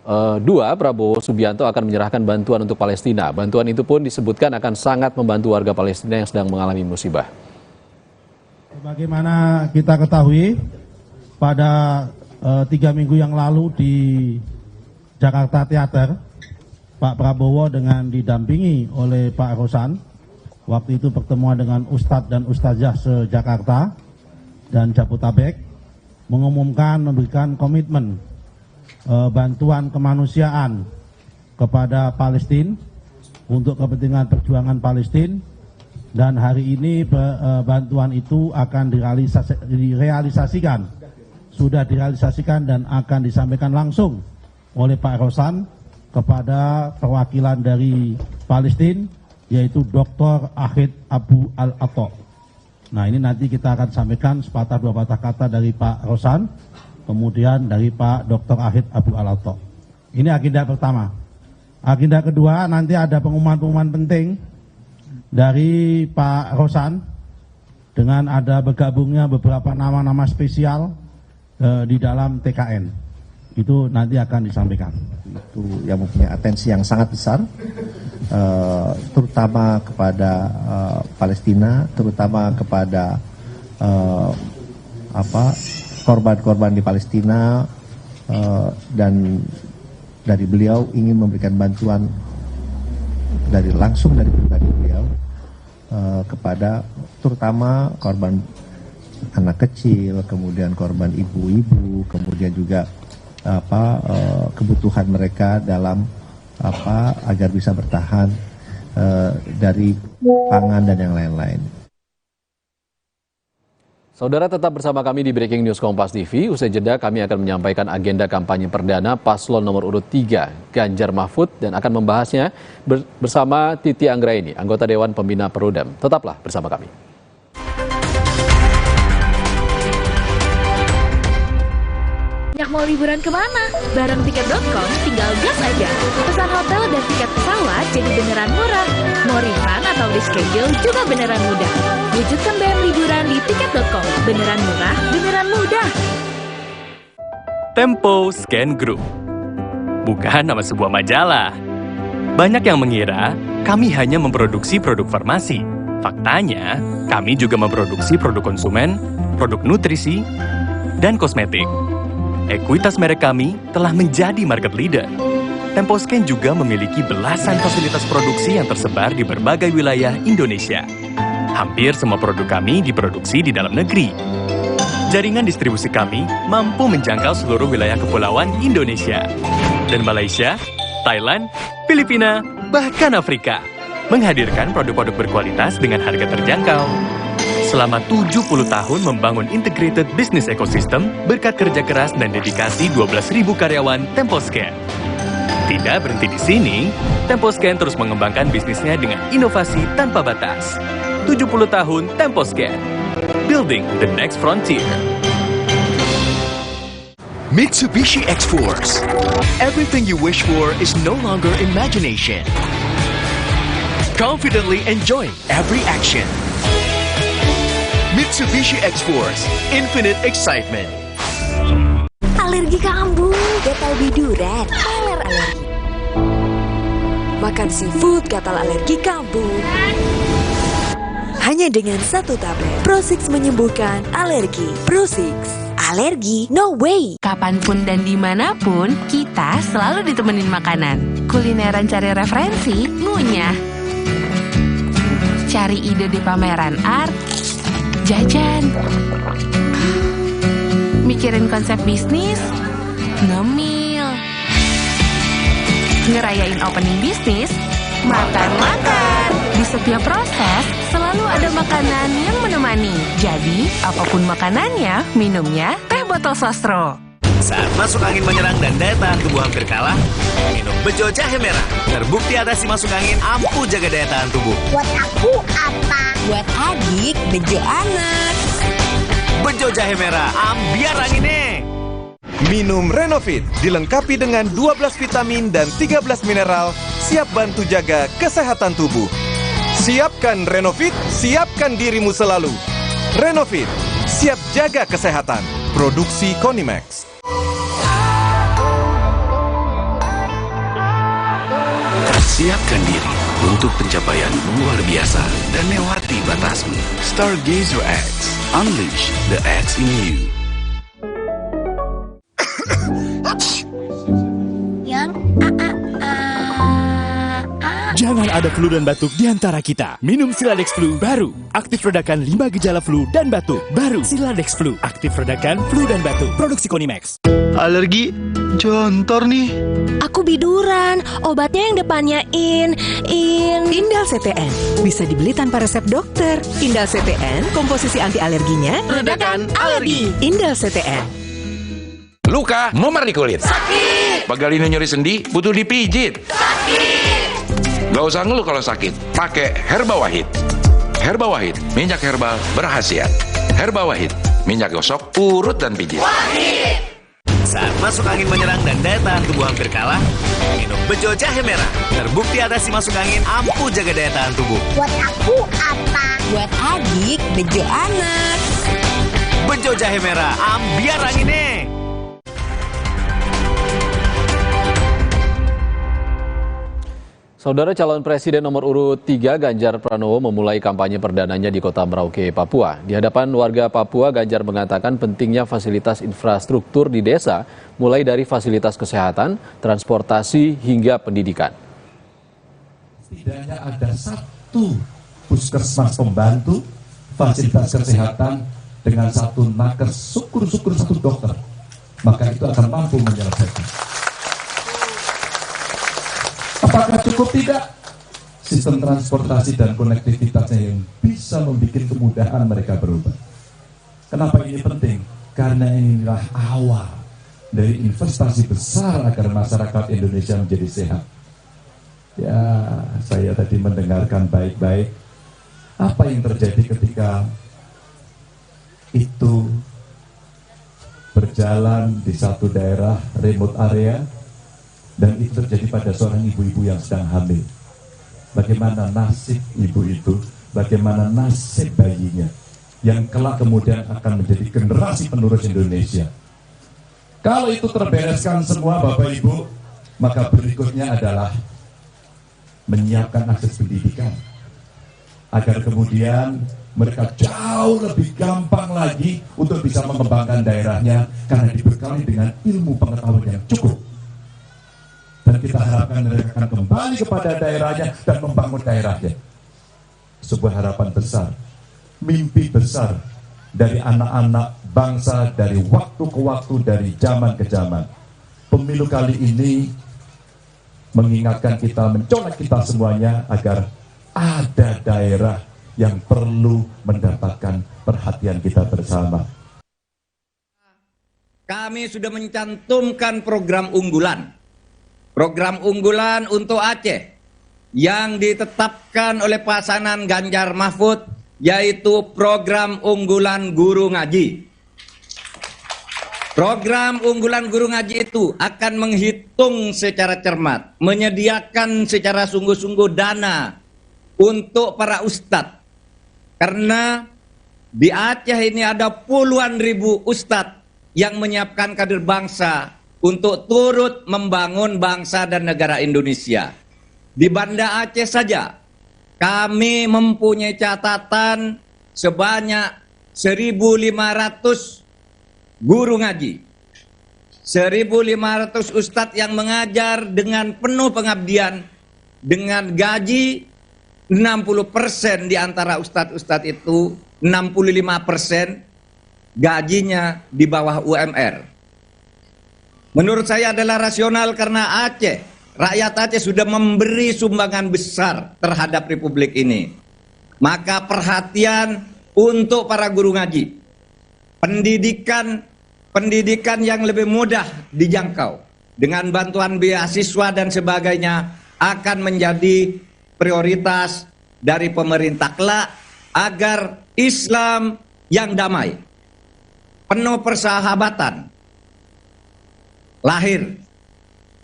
Speaker 3: 2 Prabowo Subianto akan menyerahkan bantuan untuk Palestina. Bantuan itu pun disebutkan akan sangat membantu warga Palestina yang sedang mengalami musibah.
Speaker 11: Sebagaimana kita ketahui, pada 3 minggu yang lalu di Jakarta Theater, Pak Prabowo dengan didampingi oleh Pak Rosan, waktu itu pertemuan dengan Ustadz dan Ustazah se-Jakarta dan Jabodetabek, memberikan komitmen bantuan kemanusiaan kepada Palestina untuk kepentingan perjuangan Palestina, dan hari ini bantuan itu akan sudah direalisasikan dan akan disampaikan langsung oleh Pak Rosan kepada perwakilan dari Palestina, yaitu Dr. Ahid Abu Al-Ato. Nah, ini nanti kita akan sampaikan sepatah dua patah kata dari Pak Rosan, kemudian dari Pak Dr. Ahid Abu Al-Ato. Ini agenda pertama. Agenda kedua, nanti ada pengumuman-pengumuman penting dari Pak Rosan dengan ada bergabungnya beberapa nama-nama spesial di dalam TKN. Itu nanti akan disampaikan.
Speaker 5: Itu yang mempunyai atensi yang sangat besar, terutama kepada Palestina, terutama kepada korban-korban di Palestina, dan dari beliau ingin memberikan bantuan langsung dari pribadi beliau kepada terutama korban anak kecil, kemudian korban ibu-ibu, kemudian juga kebutuhan mereka dalam agar bisa bertahan dari pangan dan yang lain-lain.
Speaker 3: Saudara tetap bersama kami di Breaking News Kompas TV. Usai jeda kami akan menyampaikan agenda kampanye perdana paslon nomor urut 3 Ganjar Mahfud dan akan membahasnya bersama Titi Anggraini, anggota Dewan Pembina Perludem. Tetaplah bersama kami.
Speaker 12: Mau liburan kemana? Bareng tiket.com tinggal gas aja. Pesan hotel dan tiket pesawat jadi beneran murah. Mau refund atau reschedule juga beneran mudah. Wujudkan BM liburan di tiket.com. Beneran murah, beneran mudah.
Speaker 6: Tempo Scan Group. Bukan nama sebuah majalah. Banyak yang mengira kami hanya memproduksi produk farmasi. Faktanya, kami juga memproduksi produk konsumen, produk nutrisi, dan kosmetik. Ekuitas merek kami telah menjadi market leader. Temposcan juga memiliki belasan fasilitas produksi yang tersebar di berbagai wilayah Indonesia. Hampir semua produk kami diproduksi di dalam negeri. Jaringan distribusi kami mampu menjangkau seluruh wilayah kepulauan Indonesia. Dan Malaysia, Thailand, Filipina, bahkan Afrika. Menghadirkan produk-produk berkualitas dengan harga terjangkau. Selama 70 tahun membangun integrated business ecosystem berkat kerja keras dan dedikasi 12.000 karyawan Temposcan. Tidak berhenti di sini, Temposcan terus mengembangkan bisnisnya dengan inovasi tanpa batas. 70 tahun Temposcan, building the next frontier.
Speaker 13: Mitsubishi X-Force. Everything you wish for is no longer imagination. Confidently enjoy every action. Mitsubishi X-Force, infinite excitement.
Speaker 7: Alergi kambuh, gatal biduran, alergi. Makan seafood, gatal alergi kambuh. Hanya dengan 1 tablet, Pro6 menyembuhkan alergi. Pro6, alergi no way.
Speaker 17: Kapanpun dan dimanapun, kita selalu ditemenin makanan. Kulineran cari referensi, ngunyah. Cari ide di pameran art, jajan. Mikirin konsep bisnis, ngemil. Ngerayain opening bisnis, makan-makan. Di setiap proses, selalu ada makanan yang menemani. Jadi, apapun makanannya, minumnya teh botol sostro.
Speaker 19: Saat masuk angin menyerang dan daya tahan tubuh hampir kalah, minum Bejo Jahe Merah. Terbukti atasi masuk angin ampuh jaga daya tahan tubuh.
Speaker 24: Buat aku apa? Buat adik, Bejo anak.
Speaker 19: Bejo Jahe Merah, ambiar anginnya.
Speaker 21: Minum Renovit, dilengkapi dengan 12 vitamin dan 13 mineral, siap bantu jaga kesehatan tubuh. Siapkan Renovit, siapkan dirimu selalu. Renovit, siap jaga kesehatan. Produksi Konimax.
Speaker 25: Siapkan diri untuk pencapaian luar biasa dan lewati batasmu. Stargazer X, unleash the X in you.
Speaker 1: Jangan ada flu dan batuk di antara kita. Minum Siladex Flu baru. Aktif redakan 5 gejala flu dan batuk. Baru Siladex Flu. Aktif redakan flu dan batuk. Produksi Konimax.
Speaker 26: Alergi jontor nih.
Speaker 27: Aku biduran. Obatnya yang depannya Indal CTN. Bisa dibeli tanpa resep dokter. Indal CTN, komposisi anti alerginya
Speaker 21: Redakan alergi.
Speaker 27: Indal CTN.
Speaker 28: Luka, memar di kulit.
Speaker 27: Sakit.
Speaker 28: Bagalina nyeri sendi, butuh dipijit.
Speaker 27: Sakit.
Speaker 28: Gak usah ngeluh kalau sakit, pakai Herba Wahid. Herba Wahid, minyak herbal berkhasiat. Herba Wahid, minyak gosok, urut dan pijit.
Speaker 19: Wahid. Saat masuk angin menyerang dan daya tahan tubuh hampir kalah, minum Bejo Jahe Merah. Terbukti atasi masuk angin ampuh jaga daya tahan tubuh.
Speaker 24: Buat aku apa? Buat adik, Bejo anak.
Speaker 19: Bejo Jahe Merah, ambiar anginnya.
Speaker 3: Saudara calon presiden nomor urut 3 Ganjar Pranowo memulai kampanye perdananya di kota Merauke, Papua. Di hadapan warga Papua, Ganjar mengatakan pentingnya fasilitas infrastruktur di desa, mulai dari fasilitas kesehatan, transportasi, hingga pendidikan.
Speaker 11: Setidaknya ada 1 puskesmas pembantu, fasilitas kesehatan,
Speaker 2: dengan satu nakes, syukur-syukur satu dokter, maka itu akan mampu menyelesaikan. Apakah cukup? Tidak. Sistem transportasi dan konektivitasnya yang bisa membuat kemudahan mereka berubah. Kenapa ini penting? Karena inilah awal dari investasi besar agar masyarakat Indonesia menjadi sehat. Ya, saya tadi mendengarkan baik-baik apa yang terjadi ketika itu berjalan di satu daerah remote area, dan itu terjadi pada seorang ibu-ibu yang sedang hamil. Bagaimana nasib ibu itu, bagaimana nasib bayinya, yang kelak kemudian akan menjadi generasi penerus Indonesia. Kalau itu terbereskan semua Bapak Ibu, maka berikutnya adalah menyiapkan akses pendidikan, agar kemudian mereka jauh lebih gampang lagi untuk bisa mengembangkan daerahnya, karena dibekali dengan ilmu pengetahuan yang cukup. Dan kita harapkan mereka akan kembali kepada daerahnya dan membangun daerahnya. Sebuah harapan besar, mimpi besar dari anak-anak bangsa dari waktu ke waktu, dari zaman ke zaman. Pemilu kali ini mengingatkan kita, mencolok kita semuanya agar ada daerah yang perlu mendapatkan perhatian kita bersama.
Speaker 4: Kami sudah mencantumkan program unggulan untuk Aceh yang ditetapkan oleh pasangan Ganjar Mahfud, yaitu program unggulan guru ngaji. Program unggulan guru ngaji itu akan menghitung secara cermat, menyediakan secara sungguh-sungguh dana untuk para ustadz. Karena di Aceh ini ada puluhan ribu ustadz yang menyiapkan kader bangsa untuk turut membangun bangsa dan negara Indonesia. Di Banda Aceh saja, kami mempunyai catatan sebanyak 1.500 guru ngaji, 1.500 ustadz yang mengajar dengan penuh pengabdian, dengan gaji 60% di antara ustadz-ustadz itu, 65% gajinya di bawah UMR. Menurut saya adalah rasional karena Aceh, rakyat Aceh sudah memberi sumbangan besar terhadap Republik ini. Maka perhatian untuk para guru ngaji. Pendidikan yang lebih mudah dijangkau dengan bantuan beasiswa dan sebagainya akan menjadi prioritas dari pemerintah kelak agar Islam yang damai, penuh persahabatan, lahir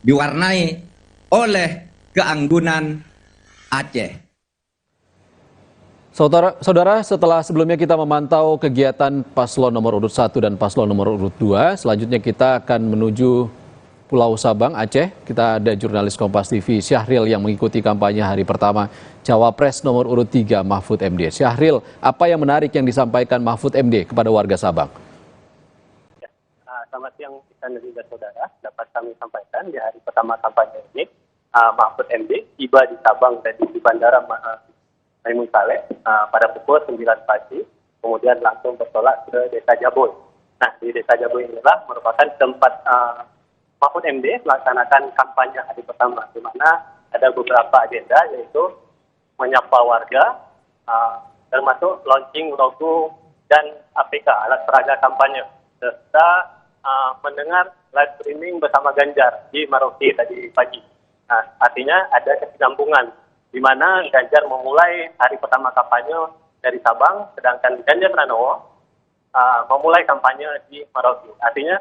Speaker 4: diwarnai oleh keanggunan Aceh.
Speaker 3: Saudara, setelah sebelumnya kita memantau kegiatan paslon nomor urut 1 dan paslon nomor urut 2, selanjutnya kita akan menuju Pulau Sabang, Aceh. Kita ada jurnalis Kompas TV Syahril yang mengikuti kampanye hari pertama Cawapres nomor urut 3 Mahfud MD. Syahril, apa yang menarik yang disampaikan Mahfud MD kepada warga Sabang?
Speaker 9: Selamat siang dan juga saudara, dapat kami sampaikan di hari pertama kampanye ini, Mahfud MD tiba di Sabang dan di Bandara Maimun Saleh pada pukul 9 pagi, kemudian langsung bertolak ke Desa Jaboy. Nah, di Desa Jaboy inilah merupakan tempat Mahfud MD melaksanakan kampanye hari pertama, di mana ada beberapa agenda, yaitu menyapa warga, termasuk launching logo dan APK, alat peraga kampanye, serta mendengar live streaming bersama Ganjar di Maroke tadi pagi. Nah, artinya ada kesinambungan, di mana Ganjar memulai hari pertama kampanye dari Sabang, sedangkan Ganjar Pranowo memulai kampanye di Maroke. Artinya